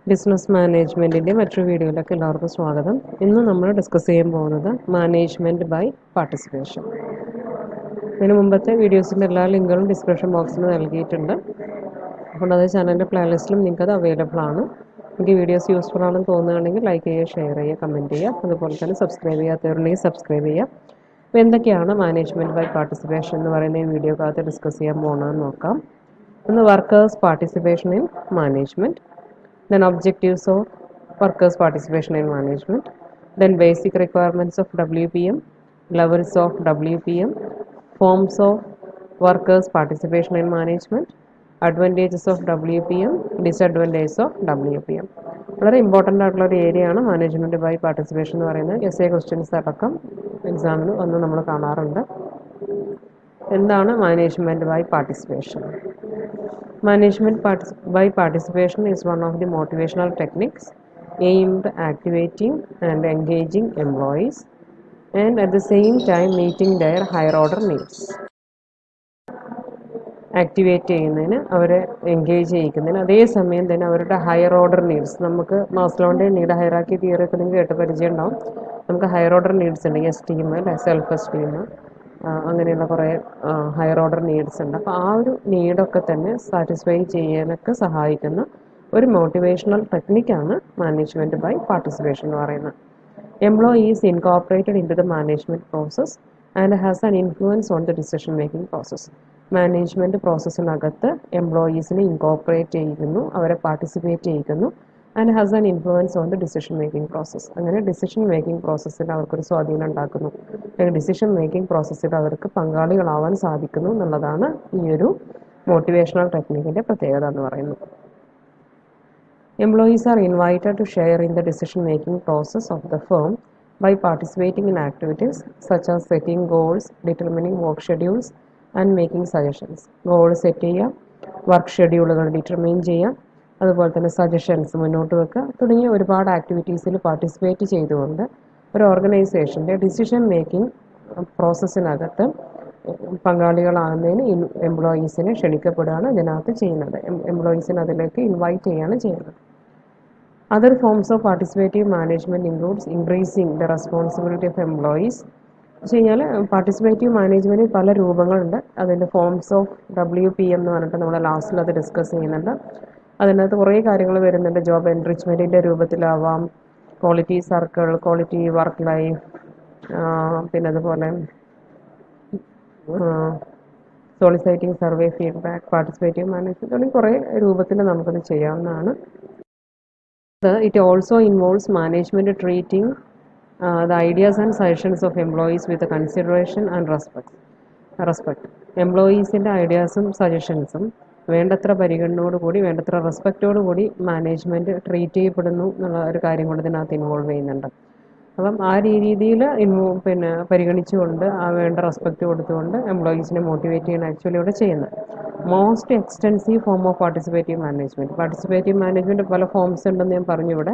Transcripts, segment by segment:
Business മാനേജ്മെൻറ്റിൻ്റെ മറ്റൊരു വീഡിയോയിലേക്ക് എല്ലാവർക്കും സ്വാഗതം. ഇന്ന് നമ്മൾ ഡിസ്കസ് ചെയ്യാൻ പോകുന്നത് മാനേജ്മെൻറ്റ് ബൈ പാർട്ടിസിപ്പേഷൻ. ഇതിന് മുമ്പത്തെ വീഡിയോസിൻ്റെ എല്ലാ ലിങ്കുകളും ഡിസ്ക്രിപ്ഷൻ ബോക്സിൽ നൽകിയിട്ടുണ്ട്. അപ്പോൾ അത് ചാനലിൻ്റെ പ്ലേലിസ്റ്റിലും നിങ്ങൾക്കത് അവൈലബിൾ ആണ്. എനിക്ക് വീഡിയോസ് യൂസ്ഫുൾ ആണെന്ന് തോന്നുകയാണെങ്കിൽ ലൈക്ക് ചെയ്യുക, ഷെയർ ചെയ്യുക, കമൻറ്റ് ചെയ്യുക. അതുപോലെ തന്നെ സബ്സ്ക്രൈബ് ചെയ്യാത്തവരുണ്ടെങ്കിൽ സബ്സ്ക്രൈബ് ചെയ്യുക. അപ്പോൾ എന്തൊക്കെയാണ് മാനേജ്മെൻറ്റ് ബൈ പാർട്ടിസിപ്പേഷൻ എന്ന് പറയുന്ന ഈ വീഡിയോക്കകത്ത് ഡിസ്കസ് ചെയ്യാൻ പോകുന്നതെന്ന് നോക്കാം. ഒന്ന് workers participation in management, then objectives of workers participation in management, then basic requirements of WPM, levels of WPM, forms of workers participation in management, advantages of WPM, disadvantages of WPM. വളരെ important ആയിട്ടുള്ള ഒരു area ആണ് management by participation എന്ന് പറയുന്നത്. S A questions അടക്കം എക്സാമിന് വന്ന് നമ്മൾ കാണാറുണ്ട്. എന്താണ് management by participation? Management by participation is one of the motivational techniques aimed at activating and engaging employees and at the same time meeting their higher order needs. Activate ചെയ്യുന്നതിന്, അവരെ engage ചെയ്യിക്കുന്നതിന്, അതേസമയം തന്നെ അവരുടെ ഹയർ ഓർഡർ നീഡ്സ്, നമുക്ക് മാസ്ലോൻ്റെ need hierarchy theory ഒക്കെ നിങ്ങൾക്ക് കേട്ട് പരിചയം ഉണ്ടാവും. നമുക്ക് ഹയർ ഓർഡർ നീഡ്സ് ഉണ്ട്, എസ്റ്റീം അല്ലെ, സെൽഫ് എസ്റ്റീം, അങ്ങനെയുള്ള കുറേ ഹയർ ഓർഡർ നീഡ്സ് ഉണ്ട്. അപ്പോൾ ആ ഒരു നീഡൊക്കെ തന്നെ സാറ്റിസ്ഫൈ ചെയ്യാനൊക്കെ സഹായിക്കുന്ന ഒരു മോട്ടിവേഷണൽ ടെക്നിക്കാണ് മാനേജ്മെൻറ്റ് ബൈ പാർട്ടിസിപ്പേഷൻ എന്ന് പറയുന്നത്. Employee is incorporated in to the management process and has an influence on the decision making process. Management പ്രോസസ്സിനകത്ത് എംപ്ലോയീസിനെ ഇൻകോർപ്പറേറ്റ് ചെയ്യുന്നു, അവരെ പാർട്ടിസിപ്പേറ്റ് ചെയ്യിക്കുന്നു, and has an influence on the decision making process. അങ്ങനെ decision making പ്രോസസ്സിൽ അവർക്കൊരു സ്വാധീനം ഉണ്ടാക്കുന്നു, അല്ലെങ്കിൽ ഡിസിഷൻ മേക്കിംഗ് പ്രോസസ്സിൽ അവർക്ക് പങ്കാളികളാവാൻ സാധിക്കുന്നു എന്നുള്ളതാണ് ഈ ഒരു മോട്ടിവേഷണൽ ടെക്നിക്കിൻ്റെ പ്രത്യേകത എന്ന് പറയുന്നത്. Employees are invited to share in the decision-making process of the firm by participating in activities such as setting goals, determining work schedules, and making suggestions. Goal set ചെയ്യുക, വർക്ക് ഷെഡ്യൂളുകൾ ഡിറ്റർമൈൻ ചെയ്യുക, അതുപോലെ തന്നെ suggestions മുന്നോട്ട് വെക്കുക തുടങ്ങിയ ഒരുപാട് ആക്ടിവിറ്റീസിൽ participate ചെയ്തുകൊണ്ട് ഒരു ഓർഗനൈസേഷൻ്റെ ഡിസിഷൻ മേക്കിംഗ് പ്രോസസ്സിനകത്ത് പങ്കാളികളാകുന്നതിന് എംപ്ലോയീസിനെ ക്ഷണിക്കപ്പെടുകയാണ് ഇതിനകത്ത് ചെയ്യുന്നത്. എംപ്ലോയീസിനെ അതിലേക്ക് ഇൻവൈറ്റ് ചെയ്യുകയാണ് ചെയ്യുന്നത്. Other forms of participative management includes increasing the responsibility of employees. വെച്ച് കഴിഞ്ഞാൽ പാർട്ടിസിപ്പേറ്റീവ് മാനേജ്മെൻറ്റിൽ പല രൂപങ്ങളുണ്ട്. അതിൻ്റെ ഫോംസ് ഓഫ് WPM എന്ന് പറഞ്ഞിട്ട് നമ്മൾ ലാസ്റ്റിൽ അത് ഡിസ്കസ് ചെയ്യുന്നുണ്ട്. അതിനകത്ത് കുറേ കാര്യങ്ങൾ വരുന്നുണ്ട്. ജോബ് എൻറിച്ച്മെൻറ്റിൻ്റെ രൂപത്തിലാവാം, quality circle, quality work life, പിന്നെ അതുപോലെ soliciting survey feedback, participative management തുടങ്ങി കുറേ രൂപത്തിൽ നമുക്കത് ചെയ്യാവുന്നതാണ്. It also involves management treating the ideas and suggestions of employees with consideration and respect. എംപ്ലോയീസിൻ്റെ ഐഡിയാസും സജഷൻസും വേണ്ടത്ര പരിഗണനയോടുകൂടി, വേണ്ടത്ര റെസ്പെക്റ്റോടുകൂടി മാനേജ്മെൻറ്റ് ട്രീറ്റ് ചെയ്യപ്പെടുന്നു എന്നുള്ള ഒരു കാര്യം കൂടി ഇതിനകത്ത് ഇൻവോൾവ് ചെയ്യുന്നുണ്ട്. അപ്പം ആ രീതിയിൽ പരിഗണിച്ചുകൊണ്ട് ആ വേണ്ട റെസ്പെക്റ്റ് കൊടുത്തുകൊണ്ട് എംപ്ലോയീസിനെ മോട്ടിവേറ്റ് ചെയ്യാൻ ആക്ച്വലി ഇവിടെ ചെയ്യുന്നത്. Most extensive form of participative management പല ഫോംസ് ഉണ്ടെന്ന് ഞാൻ പറഞ്ഞു. ഇവിടെ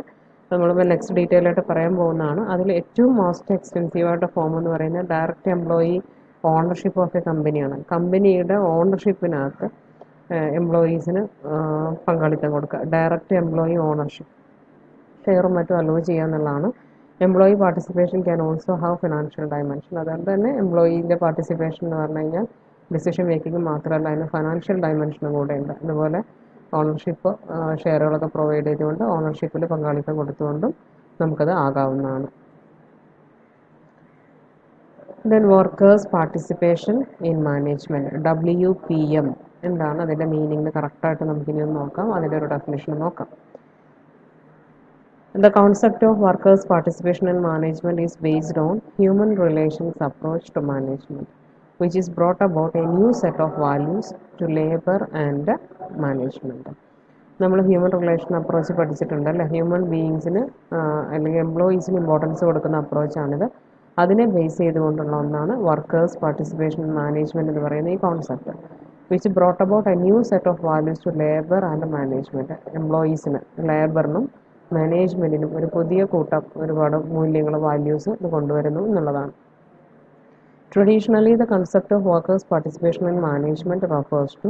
നമ്മളിപ്പോൾ നെക്സ്റ്റ് ഡീറ്റെയിൽ ആയിട്ട് പറയാൻ പോകുന്നതാണ്. അതിൽ ഏറ്റവും മോസ്റ്റ് എക്സ്റ്റെൻസീവായിട്ട് ഫോം എന്ന് പറയുന്നത് direct employee ownership of A കമ്പനിയാണ്. കമ്പനിയുടെ ഓണർഷിപ്പിനകത്ത് എംപ്ലോയീസിന് പങ്കാളിത്തം കൊടുക്കുക, ഡയറക്റ്റ് എംപ്ലോയി ഓണർഷിപ്പ്, ഷെയറും മറ്റും അലോ ചെയ്യുക എന്നുള്ളതാണ്. Employee participation can also have financial dimension. അതുകൊണ്ട് തന്നെ എംപ്ലോയീൻ്റെ പാർട്ടിസിപ്പേഷൻ എന്ന് പറഞ്ഞു കഴിഞ്ഞാൽ ഡിസിഷൻ മേക്കിംഗ് മാത്രമല്ല, അതിന് ഫിനാൻഷ്യൽ ഡയമെൻഷനും കൂടെ ഉണ്ട്. അതുപോലെ ഓണർഷിപ്പ്, ഷെയറുകളൊക്കെ പ്രൊവൈഡ് ചെയ്തുകൊണ്ട് ഓണർഷിപ്പിൽ പങ്കാളിത്തം കൊടുത്തുകൊണ്ടും നമുക്കത് ആകാവുന്നതാണ്. Then workers participation in management, WPM എന്താണ് അതിൻ്റെ മീനിങ് കറക്റ്റായിട്ട് നമുക്കിനി ഒന്ന് നോക്കാം. അതിൻ്റെ ഒരു ഡെഫിനിഷൻ നോക്കാം. The concept of workers' participation in management is based on human relations approach to management, which is brought about a new set of values to labor and management. നമ്മൾ ഹ്യൂമൻ റിലേഷൻ അപ്രോച്ച് പഠിച്ചിട്ടുണ്ടല്ലേ. ഹ്യൂമൻ ബീയിങ്സിന് അല്ലെങ്കിൽ എംപ്ലോയീസിന് importance കൊടുക്കുന്ന അപ്രോച്ചാണിത്. അതിനെ base ചെയ്തുകൊണ്ടുള്ള ഒന്നാണ് workers participation in management എന്ന് പറയുന്ന ഈ concept. Which brought about a new set of values to labour and management. എംപ്ലോയീസിന്, ലേബറിനും മാനേജ്മെൻറ്റിനും ഒരു പുതിയ കൂട്ടം ഒരുപാട് മൂല്യങ്ങൾ, വാല്യൂസ് ഇത് കൊണ്ടുവരുന്നു എന്നുള്ളതാണ്. Traditionally, the concept of workers' participation in management refers to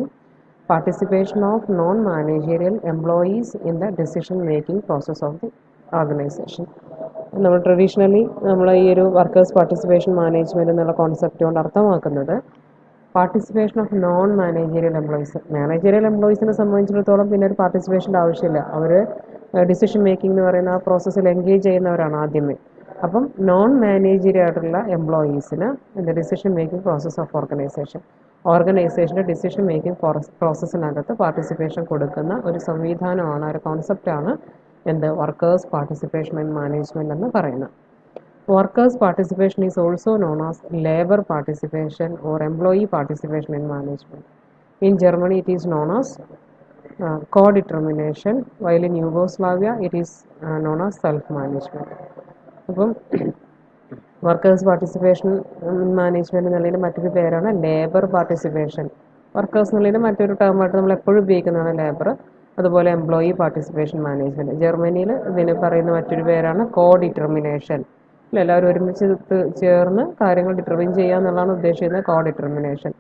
participation of non managerial employees in the decision making process of the organisation. നമ്മൾ ട്രഡീഷണലി നമ്മൾ ഈ ഒരു വർക്കേഴ്സ് പാർട്ടിസിപ്പേഷൻ മാനേജ്മെൻറ്റ് എന്നുള്ള കോൺസെപ്റ്റ് കൊണ്ട് അർത്ഥമാക്കുന്നത് participation of non managerial employees. Managerial എംപ്ലോയീസിനെ സംബന്ധിച്ചിടത്തോളം പിന്നെ ഒരു പാർട്ടിസിപ്പേഷൻ്റെ ആവശ്യമില്ല. അവർ ഡിസിഷൻ മേക്കിംഗ് എന്ന് പറയുന്ന ആ പ്രോസസ്സിൽ എൻഗേജ് ചെയ്യുന്നവരാണ് ആദ്യമേ. അപ്പം നോൺ മാനേജീരിയൽ ആയിട്ടുള്ള എംപ്ലോയീസിന് ഡിസിഷൻ മേക്കിംഗ് പ്രോസസ് ഓഫ് ഓർഗനൈസേഷൻ്റെ ഡിസിഷൻ മേക്കിംഗ് പ്രോസസ്സിനകത്ത് പാർട്ടിസിപ്പേഷൻ കൊടുക്കുന്ന ഒരു സംവിധാനമാണ്, ഒരു കോൺസെപ്റ്റാണ് എന്ത് വർക്കേഴ്സ് പാർട്ടിസിപ്പേഷൻ ഇൻ മാനേജ്മെൻറ്റ് എന്ന് പറയുന്നത്. Workers' participation is also known as labor participation or employee participation in management. In Germany, it is known as co-determination, while in Yugoslavia, it is known as self-management. അപ്പം workers participation management എന്നുള്ളതിൻ്റെ മറ്റൊരു പേരാണ് labour participation. Workers എന്നുള്ളതിന് മറ്റൊരു ടേമായിട്ട് നമ്മൾ എപ്പോഴും ഉപയോഗിക്കുന്നതാണ് labour. അതുപോലെ എംപ്ലോയി പാർട്ടിസിപ്പേഷൻ മാനേജ്മെൻറ്റ്. ജർമ്മനിയിൽ ഇതിന് പറയുന്ന മറ്റൊരു പേരാണ് കോ ഡിറ്റർമിനേഷൻ. എല്ലാവരും ഒരുമിച്ച് ചേർന്ന് കാര്യങ്ങൾ ഡിറ്റർമിൻ ചെയ്യുക എന്നുള്ളതാണ് ഉദ്ദേശിക്കുന്നത് കോ ഡിറ്റർമിനേഷൻ.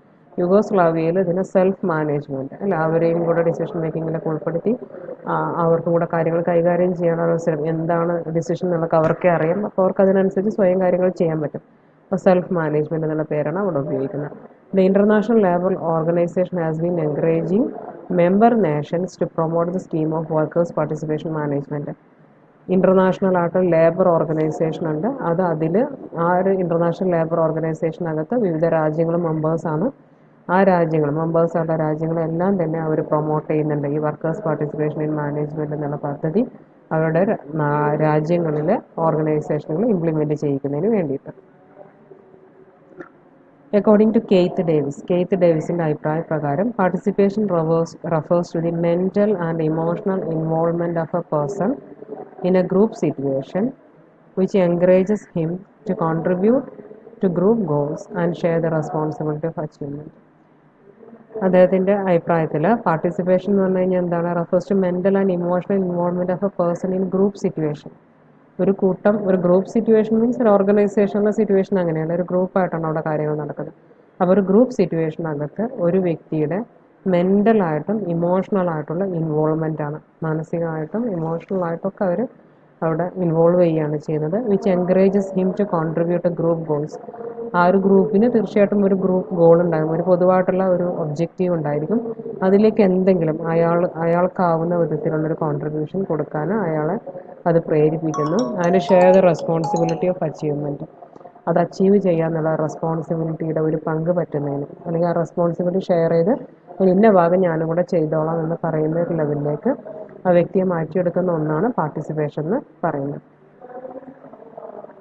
യുഗോസ്ലാവിയയിൽ ഇതിനെ സെൽഫ് മാനേജ്മെൻറ്റ്, എല്ലാവരെയും കൂടെ ഡിസിഷൻ മേക്കിങ്ങിലൊക്കെ ഉൾപ്പെടുത്തി അവർക്കും കൂടെ കാര്യങ്ങൾ കൈകാര്യം ചെയ്യാനുള്ള അവസരം. എന്താണ് ഡിസിഷൻ എന്നുള്ളതൊക്കെ അവർക്കേ അറിയാം. അപ്പോൾ അവർക്ക് അതിനനുസരിച്ച് സ്വയം കാര്യങ്ങൾ ചെയ്യാൻ പറ്റും. അപ്പോൾ സെൽഫ് മാനേജ്മെൻറ്റ് എന്നുള്ള പേരാണ് അവിടെ ഉപയോഗിക്കുന്നത്. The international labour organisation has been encouraging member nations to promote the scheme of workers participation management. International ആയിട്ട് ലേബർ ഓർഗനൈസേഷൻ ഉണ്ട്. അതിൽ ആ ഒരു ഇൻ്റർനാഷണൽ ലേബർ ഓർഗനൈസേഷനകത്ത് വിവിധ രാജ്യങ്ങളും മെമ്പേഴ്സാണ്. ആ രാജ്യങ്ങൾ മെമ്പേഴ്സായിട്ടുള്ള രാജ്യങ്ങളെല്ലാം തന്നെ അവർ പ്രൊമോട്ട് ചെയ്യുന്നുണ്ട് ഈ വർക്കേഴ്സ് പാർട്ടിസിപ്പേഷൻ ഇൻ മാനേജ്മെൻറ്റ് എന്നുള്ള പദ്ധതി അവരുടെ രാജ്യങ്ങളിലെ ഓർഗനൈസേഷനുകൾ ഇംപ്ലിമെൻറ്റ് ചെയ്യിക്കുന്നതിന് വേണ്ടിയിട്ട്. അക്കോർഡിംഗ് ടു കെയ്ത്ത് ഡേവിസിൻ്റെ അഭിപ്രായ പ്രകാരം participation refers to the mental and emotional involvement of a person in a group situation which encourages him to contribute to group goals and share the responsibility of achievement. അദ്ദേഹത്തിൻ്റെ അഭിപ്രായത്തിൽ participation എന്ന് പറഞ്ഞു കഴിഞ്ഞാൽ എന്താണ്? Refers to mental and emotional involvement of a person in group situation. ഒരു group situation means ഒരു ഓർഗനൈസേഷനിലെ situation അങ്ങനെയല്ല, ഒരു ഗ്രൂപ്പായിട്ടാണ് അവിടെ കാര്യങ്ങൾ നടക്കുന്നത്. അപ്പോൾ ഒരു ഗ്രൂപ്പ് സിറ്റുവേഷനകത്ത് ഒരു വ്യക്തിയുടെ മെൻ്റലായിട്ടും ഇമോഷണലായിട്ടുള്ള ഇൻവോൾവ്മെൻ്റ് ആണ്. മാനസികമായിട്ടും ഇമോഷണലായിട്ടൊക്കെ അവർ അവിടെ ഇൻവോൾവ് ചെയ്യുകയാണ് ചെയ്യുന്നത്. Which encourages him to contribute group goals. ആ ഒരു ഗ്രൂപ്പിന് തീർച്ചയായിട്ടും ഒരു ഗ്രൂപ്പ് ഗോൾ ഉണ്ടാകും, ഒരു പൊതുവായിട്ടുള്ള ഒരു ഒബ്ജക്റ്റീവ് ഉണ്ടായിരിക്കും. അതിലേക്ക് എന്തെങ്കിലും അയാൾക്കാവുന്ന വിധത്തിലുള്ളൊരു കോൺട്രിബ്യൂഷൻ കൊടുക്കാൻ അയാളെ അത് പ്രേരിപ്പിക്കുന്നു. അതിന് share the responsibility of achievement. അത് അച്ചീവ് ചെയ്യാന്നുള്ള റെസ്പോൺസിബിലിറ്റിയുടെ ഒരു പങ്ക് പറ്റുന്നതിന്, അല്ലെങ്കിൽ ആ റെസ്പോൺസിബിലിറ്റി ഷെയർ ചെയ്ത് ഇന്ന ഭാഗം ഞാനും കൂടെ ചെയ്തോളാം എന്ന് പറയുന്ന ഒരു ലെവലിലേക്ക് ആ വ്യക്തിയെ മാറ്റിയെടുക്കുന്ന ഒന്നാണ് പാർട്ടിസിപ്പേഷൻ എന്ന് പറയുന്നത്.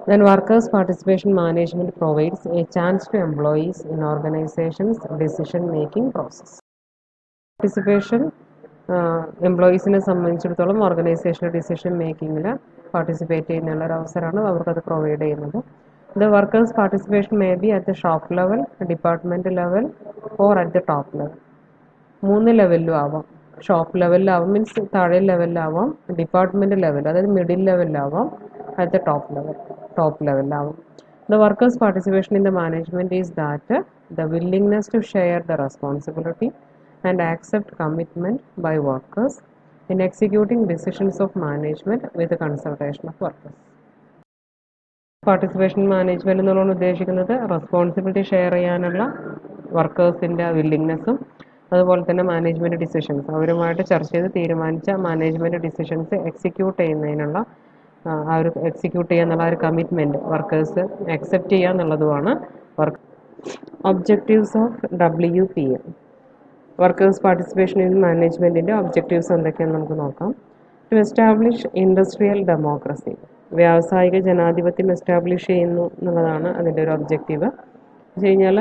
Then workers' participation management provides a chance to employees in organizations' decision-making process. Participation എംപ്ലോയീസിനെ സംബന്ധിച്ചിടത്തോളം ഓർഗനൈസേഷണൽ ഡിസിഷൻ മേക്കിങ്ങിൽ പാർട്ടിസിപ്പേറ്റ് ചെയ്യുന്നുള്ള ഒരു അവസരമാണ് അവർക്കത് പ്രൊവൈഡ് ചെയ്യുന്നത്. The workers' participation may be at the shop level, department level or at the top level. 3 ലെവലിലും ആവാം. Shop ലെവലിലാവാം, മീൻസ് താഴെ ലെവലിലാവാം, ഡിപ്പാർട്ട്മെൻറ്റ് ലെവൽ അതായത് മിഡിൽ ലെവലിലാവാം, at the top ലെവലിലാവാം. The workers' participation in the management is that the willingness to share the responsibility and accept commitment by workers in executing decisions of management with the consultation of workers. Participation management എന്നുള്ളതാണ് ഉദ്ദേശിക്കുന്നത് responsibility share ചെയ്യാനുള്ള വർക്കേഴ്സിൻ്റെ വില്ലിങ്നെസ്സും, അതുപോലെ തന്നെ management decisions അവരുമായിട്ട് ചർച്ച ചെയ്ത് തീരുമാനിച്ച management decisions execute ചെയ്യുന്നതിനുള്ള എക്സിക്യൂട്ട് ചെയ്യാന്നുള്ള ഒരു കമ്മിറ്റ്മെൻറ്റ് വർക്കേഴ്സ് അക്സെപ്റ്റ് ചെയ്യുക എന്നുള്ളതുമാണ് objectives of WPM. Workers participation in മാനേജ്മെൻറ്റിൻ്റെ ഒബ്ജക്റ്റീവ്സ് എന്തൊക്കെയാണെന്ന് നമുക്ക് നോക്കാം. ടു എസ്റ്റാബ്ലിഷ് ഇൻഡസ്ട്രിയൽ ഡെമോക്രസി, വ്യാവസായിക ജനാധിപത്യം എസ്റ്റാബ്ലിഷ് ചെയ്യുന്നു എന്നുള്ളതാണ് അതിൻ്റെ ഒരു ഒബ്ജക്റ്റീവ്. വെച്ച് കഴിഞ്ഞാൽ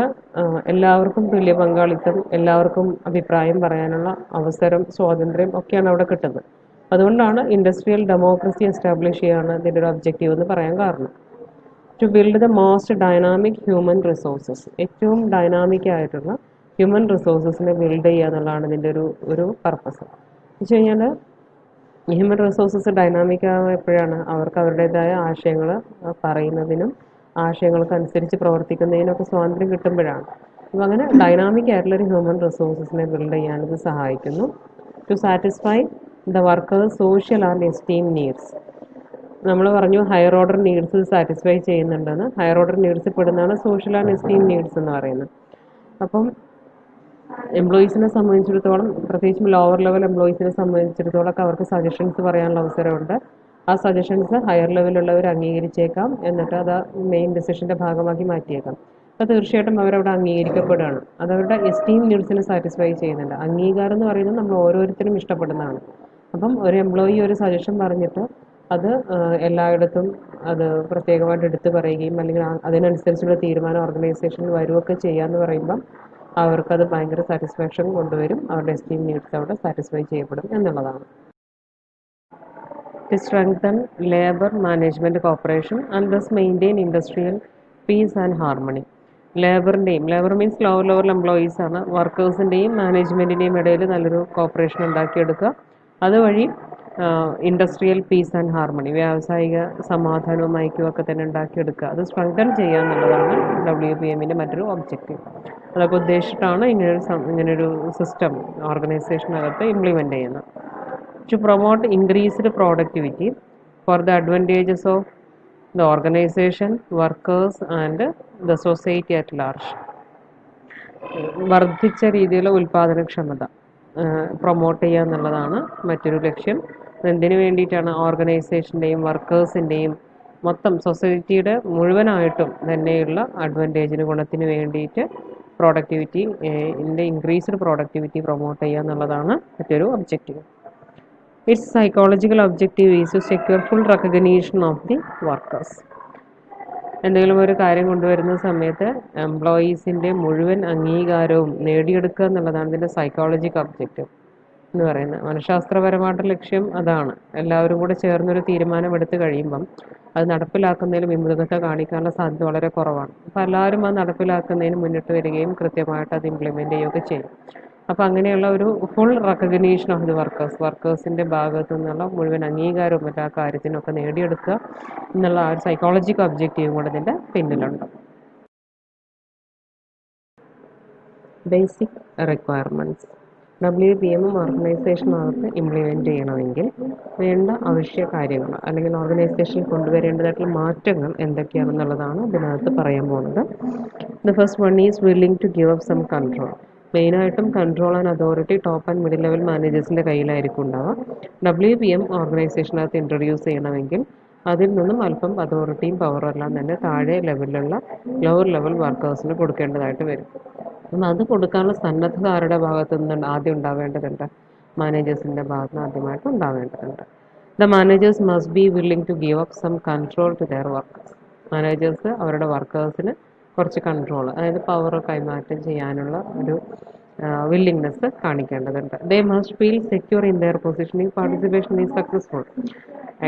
എല്ലാവർക്കും തുല്യ പങ്കാളിത്തം, എല്ലാവർക്കും അഭിപ്രായം പറയാനുള്ള അവസരം, സ്വാതന്ത്ര്യം ഒക്കെയാണ് അവിടെ കിട്ടുന്നത്. അതുകൊണ്ടാണ് ഇൻഡസ്ട്രിയൽ ഡെമോക്രസി എസ്റ്റാബ്ലിഷ് ചെയ്യുകയാണ് ഇതിൻ്റെ ഒരു ഒബ്ജക്റ്റീവ് എന്ന് പറയാൻ കാരണം. To build the most dynamic human resources, ഏറ്റവും ഡൈനാമിക് ആയിട്ടുള്ള ഹ്യൂമൻ റിസോഴ്സസിനെ ബിൽഡ് ചെയ്യുക എന്നുള്ളതാണ് ഇതിൻ്റെ ഒരു പർപ്പസ്. എന്ന് വെച്ച് കഴിഞ്ഞാൽ ഹ്യൂമൻ റിസോഴ്സസ് ഡൈനാമിക് ആവുക എപ്പോഴാണ്? അവർക്ക് അവരുടേതായ ആശയങ്ങൾ പറയുന്നതിനും ആശയങ്ങൾക്കനുസരിച്ച് പ്രവർത്തിക്കുന്നതിനൊക്കെ സ്വാതന്ത്ര്യം കിട്ടുമ്പോഴാണ്. അപ്പോൾ അങ്ങനെ ഡൈനാമിക് ആയിട്ടുള്ളൊരു ഹ്യൂമൻ റിസോഴ്സസിനെ ബിൽഡ് ചെയ്യാൻ ഇത് സഹായിക്കുന്നു. To satisfy the workers social and esteem needs. നമ്മൾ പറഞ്ഞു ഹയർ ഓർഡർ നീഡ്സ് സാറ്റിസ്ഫൈ ചെയ്യുന്നുണ്ടെന്ന്. ഹയർ ഓർഡർ നീഡ്സിൽ പെടുന്നതാണ് സോഷ്യൽ ആൻഡ് എസ്റ്റീം നീഡ്സ് എന്ന് പറയുന്നത്. അപ്പം എംപ്ലോയീസിനെ സംബന്ധിച്ചിടത്തോളം, പ്രത്യേകിച്ചും ലോവർ ലെവൽ എംപ്ലോയീസിനെ സംബന്ധിച്ചിടത്തോളം ഒക്കെ അവർക്ക് സജഷൻസ് പറയാനുള്ള അവസരമുണ്ട്. ആ സജഷൻസ് ഹയർ ലെവലുള്ളവർ അംഗീകരിച്ചേക്കാം, എന്നിട്ട് അത് മെയിൻ ഡിസിഷൻ്റെ ഭാഗമാക്കി മാറ്റിയേക്കാം. അപ്പോൾ തീർച്ചയായിട്ടും അവരവിടെ അംഗീകരിക്കപ്പെടുകയാണ്. അതവരുടെ എസ്റ്റീം നീഡ്സിനെ സാറ്റിസ്ഫൈ ചെയ്യുന്നുണ്ട്. അംഗീകാരം എന്ന് പറയുന്നത് നമ്മൾ ഓരോരുത്തരും ഇഷ്ടപ്പെടുന്നതാണ്. അപ്പം ഒരു എംപ്ലോയി ഒരു സജഷൻ പറഞ്ഞിട്ട് അത് എല്ലായിടത്തും അത് പ്രത്യേകമായിട്ട് എടുത്തു പറയുകയും അല്ലെങ്കിൽ അതിനനുസരിച്ചുള്ള തീരുമാനം ഓർഗനൈസേഷനിൽ വരികയൊക്കെ ചെയ്യാന്ന് പറയുമ്പം അവർക്കത് ഭയങ്കര സാറ്റിസ്ഫാക്ഷൻ കൊണ്ടുവരും. അവരുടെ എസ്റ്റീം നീഡ്സ് അവിടെ സാറ്റിസ്ഫൈ ചെയ്യപ്പെടും എന്നുള്ളതാണ്. To strengthen labor management cooperation and thus maintain industrial peace and harmony. Labour means lower level employees ആണ്. വർക്കേഴ്സിൻ്റെയും മാനേജ്മെൻറ്റിൻ്റെയും ഇടയിൽ നല്ലൊരു കോപ്പറേഷൻ ഉണ്ടാക്കിയെടുക്കുക. അതുവഴി ഇൻഡസ്ട്രിയൽ പീസ് ആൻഡ് ഹാർമണി, വ്യാവസായിക സമാധാനവും ഐക്യവും ഒക്കെ തന്നെ ഉണ്ടാക്കിയെടുക്കുക. അത് സ്ട്രെങ്തൻ ചെയ്യുക എന്നുള്ളതാണ് WPMൻ്റെ മറ്റൊരു ഒബ്ജക്റ്റീവ്. അതൊക്കെ ഉദ്ദേശിച്ചിട്ടാണ് ഇങ്ങനൊരു സിസ്റ്റം ഓർഗനൈസേഷനകത്ത് ഇംപ്ലിമെൻ്റ് ചെയ്യുന്നത്. To promote increased productivity for the advantages of the organization, workers and the society at large. വർദ്ധിച്ച രീതിയിലുള്ള ഉൽപ്പാദനക്ഷമത പ്രൊമോട്ട് ചെയ്യുക എന്നുള്ളതാണ് മറ്റൊരു ലക്ഷ്യം. എന്തിനു വേണ്ടിയിട്ടാണ്? ഓർഗനൈസേഷൻ്റെയും വർക്കേഴ്സിൻ്റെയും മൊത്തം സൊസൈറ്റിയുടെ മുഴുവനായിട്ടും തന്നെയുള്ള അഡ്വാൻറ്റേജിന്, ഗുണത്തിന് വേണ്ടിയിട്ട് പ്രോഡക്റ്റിവിറ്റി ഇൻക്രീസ്ഡ് പ്രോഡക്റ്റിവിറ്റി പ്രൊമോട്ട് ചെയ്യുക എന്നുള്ളതാണ് മറ്റൊരു objective. Its psychological objective is to secure full recognition of the workers. എന്തെങ്കിലും ഒരു കാര്യം കൊണ്ടുവരുന്ന സമയത്ത് എംപ്ലോയീസിൻ്റെ മുഴുവൻ അംഗീകാരവും നേടിയെടുക്കുക എന്നുള്ളതാണ് ഇതിൻ്റെ സൈക്കോളജിക്കൽ ഒബ്ജക്റ്റീവ് എന്ന് പറയുന്നത്. മനഃശാസ്ത്രപരമായിട്ടുള്ള ലക്ഷ്യം അതാണ്. എല്ലാവരും കൂടെ ചേർന്നൊരു തീരുമാനം എടുത്തു കഴിയുമ്പം അത് നടപ്പിലാക്കുന്നതിൽ വിമുഖത കാണിക്കാനുള്ള സാധ്യത വളരെ കുറവാണ്. അപ്പോൾ എല്ലാവരും അത് നടപ്പിലാക്കുന്നതിന് മുന്നിട്ട് വരികയും കൃത്യമായിട്ട് അത് ഇംപ്ലിമെൻ്റ് ചെയ്യുകയൊക്കെ ചെയ്യും. അപ്പോൾ അങ്ങനെയുള്ള ഒരു ഫുൾ റെക്കഗ്നീഷൻ ഓഫ് ദി വർക്കേഴ്സിൻ്റെ ഭാഗത്തു നിന്നുള്ള മുഴുവൻ അംഗീകാരവും എല്ലാ കാര്യത്തിനൊക്കെ നേടിയെടുക്കുക എന്നുള്ള ആ ഒരു സൈക്കോളജിക്കൽ ഒബ്ജക്റ്റീവും കൂടെ ഇതിൻ്റെ പിന്നിലുണ്ട്. Basic requirements. WPM ഓർഗനൈസേഷനകത്ത് ഇംപ്ലിമെൻ്റ് ചെയ്യണമെങ്കിൽ വേണ്ട അവശ്യ കാര്യങ്ങൾ അല്ലെങ്കിൽ ഓർഗനൈസേഷനിൽ കൊണ്ടുവരേണ്ടതായിട്ടുള്ള മാറ്റങ്ങൾ എന്തൊക്കെയാണെന്നുള്ളതാണ് ഇതിനകത്ത് പറയാൻ പോകുന്നത്. The first one is willing to give up some control. മെയിനായിട്ടും control and authority top and middle level മാനേജേഴ്സിൻ്റെ കയ്യിലായിരിക്കും ഉണ്ടാവുക. WPM ഓർഗനൈസേഷനകത്ത് ഇൻട്രൊഡ്യൂസ് ചെയ്യണമെങ്കിൽ അതിൽ നിന്നും അല്പം അതോറിറ്റിയും പവറും എല്ലാം തന്നെ താഴെ ലെവലിലുള്ള ലോവർ ലെവൽ വർക്കേഴ്സിന് കൊടുക്കേണ്ടതായിട്ട് വരും. അപ്പം അത് കൊടുക്കാനുള്ള സന്നദ്ധത ആരുടെ ഭാഗത്തു നിന്ന് ആദ്യം ഉണ്ടാവേണ്ടതുണ്ട്? മാനേജേഴ്സിൻ്റെ ഭാഗത്ത് നിന്ന് ആദ്യമായിട്ട് ഉണ്ടാവേണ്ടതുണ്ട്. The managers must be willing to give up some control to their workers. Managers അവരുടെ വർക്കേഴ്സിന് കുറച്ച് കൺട്രോൾ, അതായത് പവർ കൈമാറ്റം ചെയ്യാനുള്ള ഒരു വില്ലിങ്നെസ് കാണിക്കേണ്ടതുണ്ട്. They must feel secure in there position if participation is successful.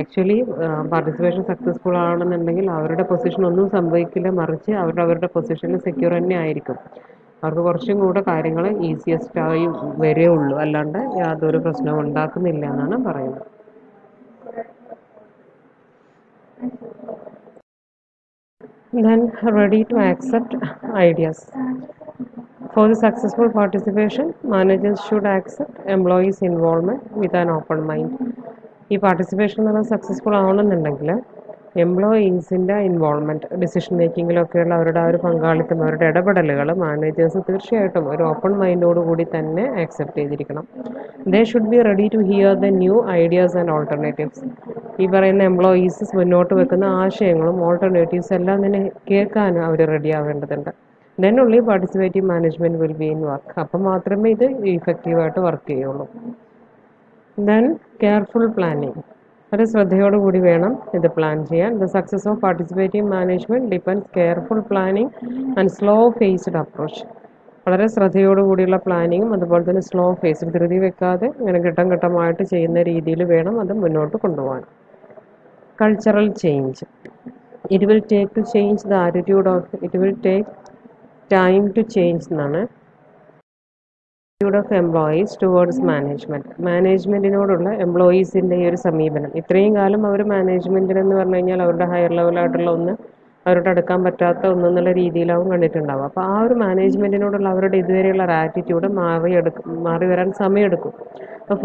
Actually participation successful ആണെന്നുണ്ടെങ്കിൽ അവരുടെ പൊസിഷൻ ഒന്നും സംഭവിക്കില്ല, മറിച്ച് അവരുടെ പൊസിഷനിൽ സെക്യൂർ തന്നെ ആയിരിക്കും. അവർക്ക് കുറച്ചും കൂടെ കാര്യങ്ങൾ ഈസിയസ്റ്റായി വരേയുള്ളൂ, അല്ലാണ്ട് യാതൊരു പ്രശ്നവും ഉണ്ടാക്കുന്നില്ല എന്നാണ് പറയുന്നത്. Then ready to accept ideas. For the successful participation, managers should accept employees' involvement with an open mind. ഈ പാർട്ടിസിപ്പേഷൻ എന്ന് പറഞ്ഞാൽ സക്സസ്ഫുൾ ആവണമെന്നുണ്ടെങ്കിൽ എംപ്ലോയീസിൻ്റെ ഇൻവോൾവ്മെൻറ്റ്, ഡിസിഷൻ മേക്കിങ്ങിലൊക്കെയുള്ള അവരുടെ ആ ഒരു പങ്കാളിത്തം, അവരുടെ ഇടപെടലുകൾ മാനേജേഴ്സ് തീർച്ചയായിട്ടും ഒരു ഓപ്പൺ മൈൻഡോട് കൂടി തന്നെ ആക്സെപ്റ്റ് ചെയ്തിരിക്കണം. They should be ready to hear the new ideas and alternatives. ഈ പറയുന്ന എംപ്ലോയീസ് മുന്നോട്ട് വെക്കുന്ന ആശയങ്ങളും ഓൾട്ടർനേറ്റീവ്സ് എല്ലാം തന്നെ കേൾക്കാൻ അവർ റെഡി ആവേണ്ടതുണ്ട്. Then only participative management will be in work. അപ്പം മാത്രമേ ഇത് ഇഫക്റ്റീവായിട്ട് വർക്ക് ചെയ്യുള്ളൂ. Then careful planning. വളരെ ശ്രദ്ധയോടുകൂടി വേണം ഇത് പ്ലാൻ ചെയ്യാൻ. The success of participative management depends careful planning and slow phased approach. വളരെ ശ്രദ്ധയോടുകൂടിയുള്ള പ്ലാനിങ്ങും അതുപോലെ തന്നെ സ്ലോ ഫേസ്ഡ്, ധൃതി വെക്കാതെ ഇങ്ങനെ ഘട്ടം ഘട്ടമായിട്ട് ചെയ്യുന്ന രീതിയിൽ വേണം അത് മുന്നോട്ട് കൊണ്ടുപോകാൻ. Cultural change. It will take to change the attitude of it will take time to change എന്നാണ് ഓഫ് എംപ്ലോയീസ് ടുവേർഡ്സ് മാനേജ്മെൻറ്റ്. മാനേജ്മെൻറ്റിനോടുള്ള എംപ്ലോയീസിൻ്റെ ഈ ഒരു സമീപനം, ഇത്രയും കാലം അവർ മാനേജ്മെൻറ്റിനെന്ന് പറഞ്ഞു കഴിഞ്ഞാൽ അവരുടെ ഹയർ ലെവലായിട്ടുള്ള ഒന്ന് അവരോട് അടുക്കാൻ പറ്റാത്ത ഒന്നെന്നുള്ള രീതിയിലാവും കണ്ടിട്ടുണ്ടാവുക. അപ്പോൾ ആ ഒരു മാനേജ്മെൻറ്റിനോടുള്ള അവരുടെ ഇതുവരെയുള്ള ഒരു ആറ്റിറ്റ്യൂഡ് മാറി വരാൻ സമയമെടുക്കും. അപ്പോൾ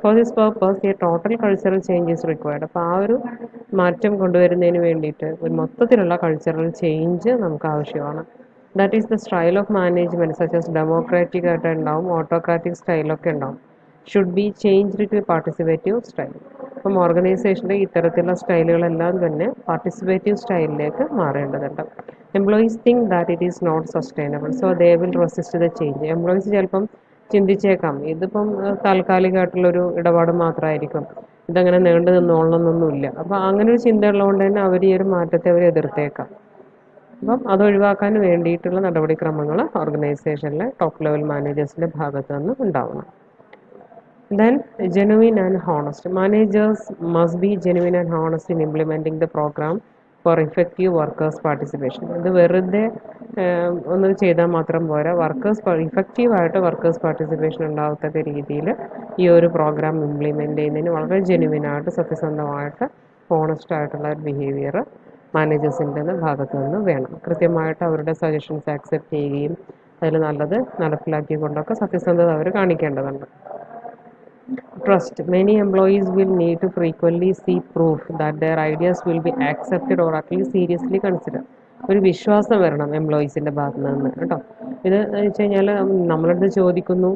for this purpose A total cultural change is required. അപ്പോൾ ആ ഒരു മാറ്റം കൊണ്ടുവരുന്നതിന് വേണ്ടിയിട്ട് ഒരു മൊത്തത്തിലുള്ള കൾച്ചറൽ ചേഞ്ച് നമുക്ക് ആവശ്യമാണ്. That is the style of management such as democratic ആയിട്ട് ഉണ്ടാവും, ഓട്ടോക്രാറ്റിക് സ്റ്റൈലൊക്കെ ഉണ്ടാവും. Should be changed to participative style. അപ്പം ഓർഗനൈസേഷൻ്റെ ഇത്തരത്തിലുള്ള സ്റ്റൈലുകളെല്ലാം തന്നെ പാർട്ടിസിപ്പേറ്റീവ് സ്റ്റൈലിലേക്ക് മാറേണ്ടതുണ്ട്. Employees think that it is not sustainable, so they will resist the change. Employees ചിലപ്പം ചിന്തിച്ചേക്കാം ഇതിപ്പം താൽക്കാലികമായിട്ടുള്ളൊരു ഇടപാട് മാത്രമായിരിക്കും, ഇതങ്ങനെ നീണ്ടു നിന്നോളണമെന്നൊന്നുമില്ല. അപ്പം അങ്ങനെ ഒരു ചിന്ത ഉള്ളതുകൊണ്ട് തന്നെ അവർ ഈ ഒരു മാറ്റത്തെ അവർ എതിർത്തേക്കാം. അപ്പം അത് ഒഴിവാക്കാൻ വേണ്ടിയിട്ടുള്ള നടപടിക്രമങ്ങൾ ഓർഗനൈസേഷനിലെ ടോപ്പ് ലെവൽ മാനേജേഴ്സിൻ്റെ ഭാഗത്തു നിന്ന് ഉണ്ടാവണം. Then, genuine and honest. Managers must be genuine and honest in implementing the program for effective workers' participation. ഇത് വെറുതെ ഒന്ന് ചെയ്താൽ മാത്രം പോരാ, ഇഫക്റ്റീവായിട്ട് വർക്കേഴ്സ് പാർട്ടിസിപ്പേഷൻ ഉണ്ടാകത്തക്ക രീതിയിൽ ഈ ഒരു പ്രോഗ്രാം ഇംപ്ലിമെൻ്റ് ചെയ്യുന്നതിന് വളരെ ജെനുവിനായിട്ട് സത്യസന്ധമായിട്ട് ഹോണസ്റ്റ് ആയിട്ടുള്ള ഒരു ബിഹേവിയർ മാനേജേഴ്സിൻ്റെ ഭാഗത്തു നിന്ന് വേണം. കൃത്യമായിട്ട് അവരുടെ സജഷൻസ് ആക്സെപ്റ്റ് ചെയ്യുകയും അതിൽ നല്ലത് നടപ്പിലാക്കിക്കൊണ്ടൊക്കെ സത്യസന്ധത അവർ കാണിക്കേണ്ടതുണ്ട്. Trust. Many employees will need to frequently see proof that their ideas will be accepted or at least seriously considered. ഒരു വിശ്വാസം വരണം എംപ്ലോയീസിൻ്റെ ഭാഗത്തു നിന്ന് കേട്ടോ. ഇത് വെച്ച് കഴിഞ്ഞാൽ നമ്മളടുത്ത് ചോദിക്കുന്നു,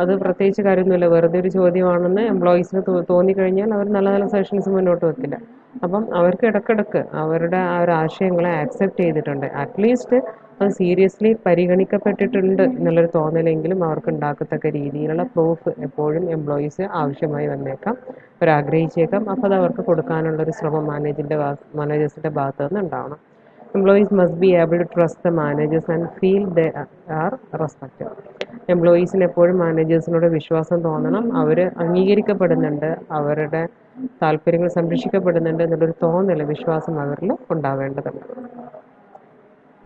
അത് പ്രത്യേകിച്ച് കാര്യമൊന്നുമില്ല, വെറുതെ ഒരു ചോദ്യമാണെന്ന് എംപ്ലോയീസിന് തോന്നിക്കഴിഞ്ഞാൽ അവർ നല്ല നല്ല സജഷൻസ് മുന്നോട്ട് വെക്കില്ല. അപ്പം അവർക്ക് ഇടയ്ക്കിടയ്ക്ക് അവരുടെ ആ ഒരു ആശയങ്ങളെ ആക്സെപ്റ്റ് ചെയ്തിട്ടുണ്ട്, അറ്റ്ലീസ്റ്റ് അത് സീരിയസ്ലി പരിഗണിക്കപ്പെട്ടിട്ടുണ്ട് എന്നുള്ളൊരു തോന്നലെങ്കിലും അവർക്ക് ഉണ്ടാക്കത്തക്ക രീതിയിലുള്ള പ്രൂഫ് എപ്പോഴും എംപ്ലോയീസ് ആവശ്യമായി വന്നേക്കാം, അവരാഗ്രഹിച്ചേക്കാം. അപ്പോൾ അത് അവർക്ക് കൊടുക്കാനുള്ളൊരു ശ്രമം മാനേജേഴ്സിൻ്റെ ഭാഗത്തു നിന്ന് ഉണ്ടാവണം. Employees must be able to trust the managers and feel they are respected. എംപ്ലോയീസിന് എപ്പോഴും മാനേജേഴ്സിനോട് വിശ്വാസം തോന്നണം, അവർ അംഗീകരിക്കപ്പെടുന്നുണ്ട്, അവരുടെ താല്പര്യങ്ങൾ സംരക്ഷിക്കപ്പെടുന്നുണ്ട് എന്നുള്ളൊരു തോന്നൽ, വിശ്വാസം അവരിൽ ഉണ്ടാവേണ്ടതുണ്ട്.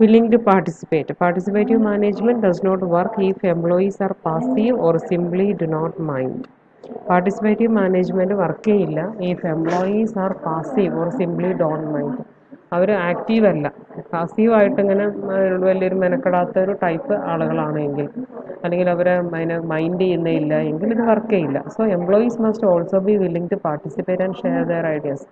Willing to participate. Participative management does not work if employees are passive or simply do not mind. Participative management work ചെയ്യില്ല if employees are passive or simply don't mind. അവർ ആക്റ്റീവ് അല്ല, പാസീവായിട്ട് ഇങ്ങനെ വലിയൊരു മെനക്കെടാത്ത ഒരു ടൈപ്പ് ആളുകളാണെങ്കിൽ, അല്ലെങ്കിൽ അവർ അതിനെ മൈൻഡ് ചെയ്യുന്നില്ല എങ്കിൽ ഇത് വർക്ക് ചെയ്യില്ല. So employees must also be willing to participate and share their ideas.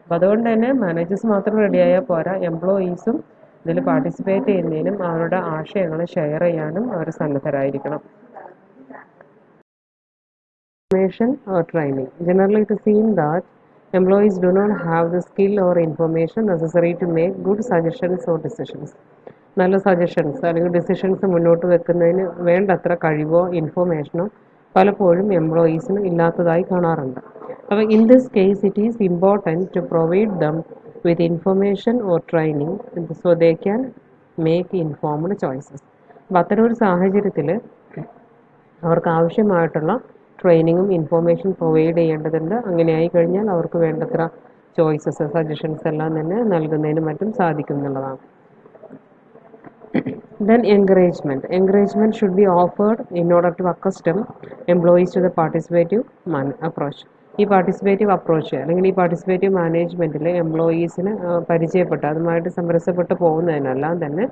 അപ്പോൾ അതുകൊണ്ട് തന്നെ മാനേജേഴ്സ് മാത്രം റെഡിയായാൽ പോരാ, എംപ്ലോയീസും ഇതിൽ പാർട്ടിസിപ്പേറ്റ് ചെയ്യുന്നതിനും അവരുടെ ആശയങ്ങൾ ഷെയർ ചെയ്യാനും അവർ സന്നദ്ധരായിരിക്കണം. Information or training. Generally, it is seen that employees do not have the skill or information necessary to make good suggestions or decisions. നല്ല സജഷൻസ് അല്ലെങ്കിൽ ഡിസിഷൻസ് മുന്നോട്ട് വെക്കുന്നതിന് വേണ്ടത്ര കഴിവോ ഇൻഫോർമേഷനോ പലപ്പോഴും എംപ്ലോയീസിന് ഇല്ലാത്തതായി കാണാറുണ്ട്. അപ്പോൾ in this case it is important to provide them with information or training so they can make informed choices. അപ്പോൾ അത്തരം ഒരു സാഹചര്യത്തിൽ അവർക്ക് ആവശ്യമായിട്ടുള്ള ട്രെയിനിങ്ങും ഇൻഫോർമേഷൻ പ്രൊവൈഡ് ചെയ്യേണ്ടതുണ്ട്. അങ്ങനെയായി കഴിഞ്ഞാൽ അവർക്ക് വേണ്ടത്ര ചോയ്സസ്, സജഷൻസ് എല്ലാം തന്നെ നൽകുന്നതിനും മറ്റും സാധിക്കും എന്നുള്ളതാണ്. Then encouragement should be offered in order to accustom employees to the participative approach. ഈ പാർട്ടിസിപ്പേറ്റീവ് അപ്രോച്ച് അല്ലെങ്കിൽ ഈ പാർട്ടിസിപ്പേറ്റീവ് മാനേജ്മെൻറ്റിൽ എംപ്ലോയീസിന് പരിചയപ്പെട്ട് അതുമായിട്ട് സമരസപ്പെട്ട് പോകുന്നതിനെല്ലാം തന്നെ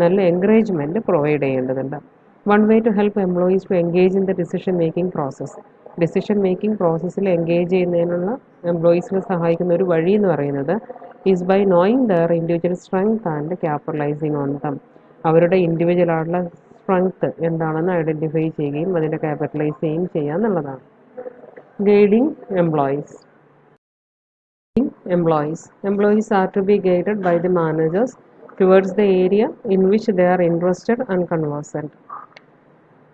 നല്ല എൻകറേജ്മെൻറ്റ് പ്രൊവൈഡ് ചെയ്യേണ്ടതുണ്ട്. One way to help employees to engage in the decision making process. Decision making പ്രോസസ്സിൽ എൻഗേജ് ചെയ്യുന്നതിനുള്ള എംപ്ലോയീസിനെ സഹായിക്കുന്ന ഒരു വഴി എന്ന് പറയുന്നത് is by knowing their individual strength and capitalising on them. അവരുടെ ഇൻഡിവിജ്വൽ ആയിട്ടുള്ള സ്ട്രെങ്ത് എന്താണെന്ന് ഐഡൻറ്റിഫൈ ചെയ്യുകയും അതിനെ ക്യാപിറ്റലൈസ് ചെയ്യുകയും ചെയ്യുക എന്നുള്ളതാണ്. Guiding employees. Employees are to be guided by the managers towards the area in which they are interested and conversant.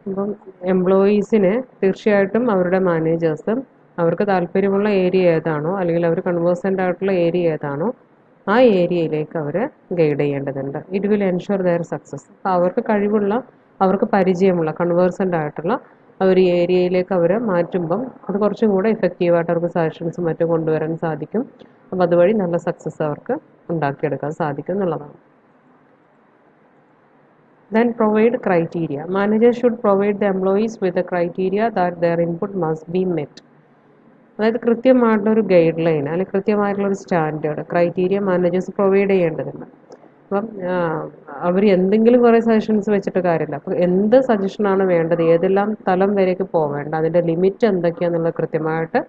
അപ്പം എംപ്ലോയീസിനെ തീർച്ചയായിട്ടും അവരുടെ മാനേജേഴ്സ് അവർക്ക് താല്പര്യമുള്ള ഏരിയ ഏതാണോ അല്ലെങ്കിൽ അവർ കൺവേഴ്സൻ്റ് ആയിട്ടുള്ള ഏരിയ ഏതാണോ ആ ഏരിയയിലേക്ക് അവർ ഗൈഡ് ചെയ്യേണ്ടതുണ്ട്. It will ensure their success. അപ്പോൾ അവർക്ക് കഴിവുള്ള, അവർക്ക് പരിചയമുള്ള, കൺവേഴ്സൻ്റ് ആയിട്ടുള്ള ആ ഒരു ഏരിയയിലേക്ക് അവരെ മാറ്റുമ്പം അത് കുറച്ചും കൂടെ ഇഫക്റ്റീവായിട്ട് അവർക്ക് സജഷൻസും മറ്റും കൊണ്ടുവരാൻ സാധിക്കും. അപ്പോൾ അതുവഴി നല്ല സക്സസ് അവർക്ക് ഉണ്ടാക്കിയെടുക്കാൻ സാധിക്കും എന്നുള്ളതാണ്. Then provide criteria. Managers should provide the employees with the criteria that their input must be met. അതായത് കൃത്യമായിട്ടുള്ളൊരു ഗൈഡ് ലൈൻ അല്ലെങ്കിൽ കൃത്യമായിട്ടുള്ളൊരു സ്റ്റാൻഡേർഡ് ക്രൈറ്റീരിയ മാനേജേഴ്സ് പ്രൊവൈഡ് ചെയ്യേണ്ടതുണ്ട്. അപ്പം അവർ എന്തെങ്കിലും കുറേ സജഷൻസ് വെച്ചിട്ട് കാര്യമില്ല. അപ്പോൾ എന്ത് സജഷനാണ് വേണ്ടത്, ഏതെല്ലാം തലം വരേക്ക് പോവേണ്ട, അതിൻ്റെ ലിമിറ്റ് എന്തൊക്കെയാണെന്നുള്ളത് കൃത്യമായിട്ട്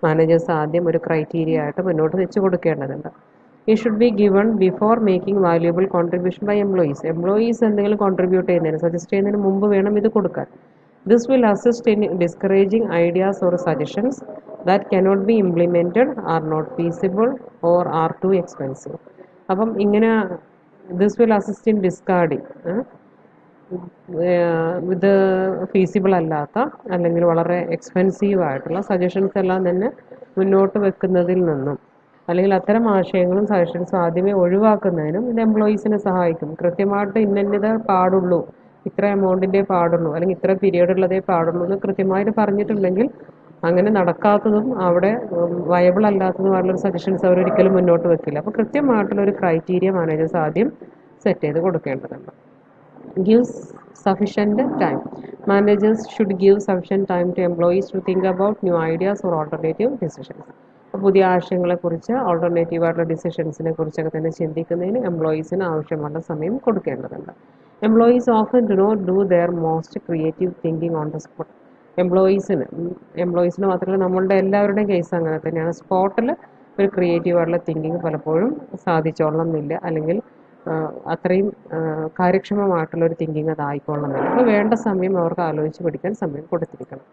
മാനേജേഴ്സ് ആദ്യം ഒരു ക്രൈറ്റീരിയ ആയിട്ട് മുന്നോട്ട് വെച്ച് കൊടുക്കേണ്ടതുണ്ട്. ഈ should be given before making valuable contribution by employees. Employees എന്തെങ്കിലും കോൺട്രിബ്യൂട്ട് ചെയ്യുന്നതിന് സജസ്റ്റ് ചെയ്യുന്നതിന് മുമ്പ് വേണം ഇത് കൊടുക്കാൻ. This will assist in discouraging ideas or suggestions that cannot be implemented, are not feasible or are too expensive. അപ്പം ഇങ്ങനെ this will assist in discarding ഇത് ഫീസിബിൾ അല്ലാത്ത അല്ലെങ്കിൽ വളരെ എക്സ്പെൻസീവ് ആയിട്ടുള്ള സജഷൻസ് എല്ലാം തന്നെ മുന്നോട്ട് വെക്കുന്നതിൽ നിന്നും അല്ലെങ്കിൽ അത്തരം ആശയങ്ങളും സജഷൻസും ആദ്യമേ ഒഴിവാക്കുന്നതിനും ഇത് എംപ്ലോയീസിനെ സഹായിക്കും. കൃത്യമായിട്ട് ഇന്നത് പാടുള്ളൂ, ഇത്ര എമൗണ്ടിൻ്റെ പാടുള്ളൂ അല്ലെങ്കിൽ ഇത്ര പീരീഡ് ഉള്ളതേ പാടുള്ളൂ എന്ന് കൃത്യമായിട്ട് പറഞ്ഞിട്ടുണ്ടെങ്കിൽ അങ്ങനെ നടക്കാത്തതും അവിടെ വയബിൾ അല്ലാത്തതുമായിട്ടുള്ള സജഷൻസ് അവരൊരിക്കലും മുന്നോട്ട് വെക്കില്ല. അപ്പോൾ കൃത്യമായിട്ടുള്ളൊരു ക്രൈറ്റീരിയ മാനേജേഴ്സ് ആദ്യം സെറ്റ് ചെയ്ത് കൊടുക്കേണ്ടതുണ്ട്. Gives sufficient time. Managers should give sufficient time to employees to think about new ideas or alternative decisions. പുതിയ ആശയങ്ങളെക്കുറിച്ച് ഓൾട്ടർനേറ്റീവ് ആയിട്ടുള്ള ഡിസിഷൻസിനെ കുറിച്ചൊക്കെ തന്നെ ചിന്തിക്കുന്നതിന് എംപ്ലോയീസിന് ആവശ്യമുള്ള സമയം കൊടുക്കേണ്ടതുണ്ട്. Employees often do not do their most creative thinking on the spot. എംപ്ലോയീസിന് മാത്രമല്ല നമ്മളുടെ എല്ലാവരുടെയും കേസ് അങ്ങനെ തന്നെയാണ്. സ്പോട്ടിൽ ഒരു ക്രിയേറ്റീവ് ആയിട്ടുള്ള തിങ്കിങ് പലപ്പോഴും സാധിച്ചോളണം എന്നില്ല, അല്ലെങ്കിൽ അത്രയും കാര്യക്ഷമമായിട്ടുള്ളൊരു തിങ്കിങ് അതായിക്കൊള്ളണമെന്നില്ല. അപ്പോൾ വേണ്ട സമയം അവർക്ക് ആലോചിച്ച് പഠിക്കാൻ സമയം കൊടുത്തിരിക്കണം.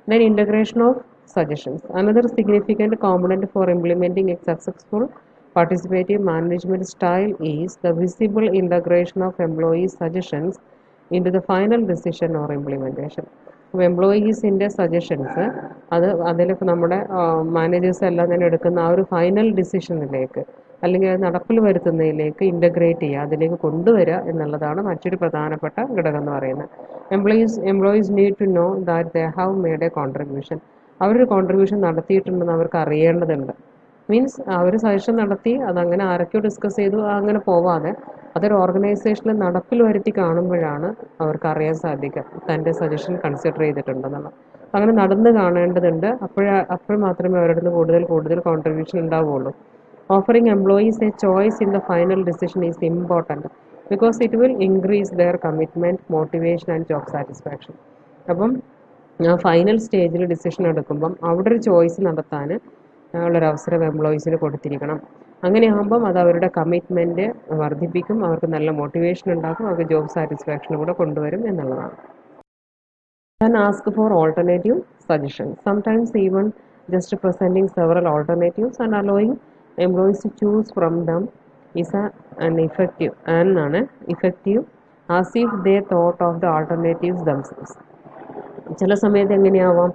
Then integration of suggestions. Another significant component for implementing a successful participative management style is the visible integration of employees' suggestions into the final decision or implementation. അപ്പോൾ എംപ്ലോയീസിൻ്റെ സജഷൻസ് അതിലിപ്പോൾ നമ്മുടെ മാനേജേഴ്സ് എല്ലാം തന്നെ എടുക്കുന്ന ആ ഒരു ഫൈനൽ ഡിസിഷനിലേക്ക് അല്ലെങ്കിൽ അത് നടപ്പിൽ വരുത്തുന്നതിലേക്ക് ഇൻ്റഗ്രേറ്റ് ചെയ്യുക, അതിലേക്ക് കൊണ്ടുവരിക എന്നുള്ളതാണ് മറ്റൊരു പ്രധാനപ്പെട്ട ഘടകം എന്ന് പറയുന്നത്. Employees need to know that they have made a contribution. അവരൊരു കോൺട്രിബ്യൂഷൻ നടത്തിയിട്ടുണ്ടെന്ന് അവർക്ക് അറിയേണ്ടതുണ്ട്. മീൻസ് അവർ സജഷൻ നടത്തി, അതങ്ങനെ ആരൊക്കെയോ ഡിസ്കസ് ചെയ്തു അങ്ങനെ പോവാതെ അതൊരു ഓർഗനൈസേഷനിൽ നടപ്പിൽ വരുത്തി കാണുമ്പോഴാണ് അവർക്ക് അറിയാൻ സാധിക്കുക തൻ്റെ സജഷൻ കൺസിഡർ ചെയ്തിട്ടുണ്ടെന്നുള്ളത്. അങ്ങനെ നടന്ന് കാണേണ്ടതുണ്ട്. അപ്പോൾ മാത്രമേ അവരുടെ നിന്ന് കൂടുതൽ കോൺട്രിബ്യൂഷൻ ഉണ്ടാവുകയുള്ളൂ. Offering employees a choice in the final decision is important because it will increase their commitment, motivation and job satisfaction. അപ്പം ഫൈനൽ സ്റ്റേജിൽ ഡിസിഷൻ എടുക്കുമ്പം അവിടെ ഒരു ചോയ്സ് നടത്താൻ ഉള്ളൊരവസരം എംപ്ലോയീസിന് കൊടുത്തിരിക്കണം. അങ്ങനെയാകുമ്പം അത് അവരുടെ കമ്മിറ്റ്മെൻറ്റ് വർദ്ധിപ്പിക്കും, അവർക്ക് നല്ല മോട്ടിവേഷൻ ഉണ്ടാക്കും, അവർക്ക് ജോബ് സാറ്റിസ്ഫാക്ഷൻ കൂടെ കൊണ്ടുവരും എന്നുള്ളതാണ്. Then ask for alternative suggestions. Sometimes even just presenting several alternatives and allowing employees to choose from them is an effective as if they thought of the alternatives themselves. ചില സമയത്ത് എങ്ങനെയാവാം,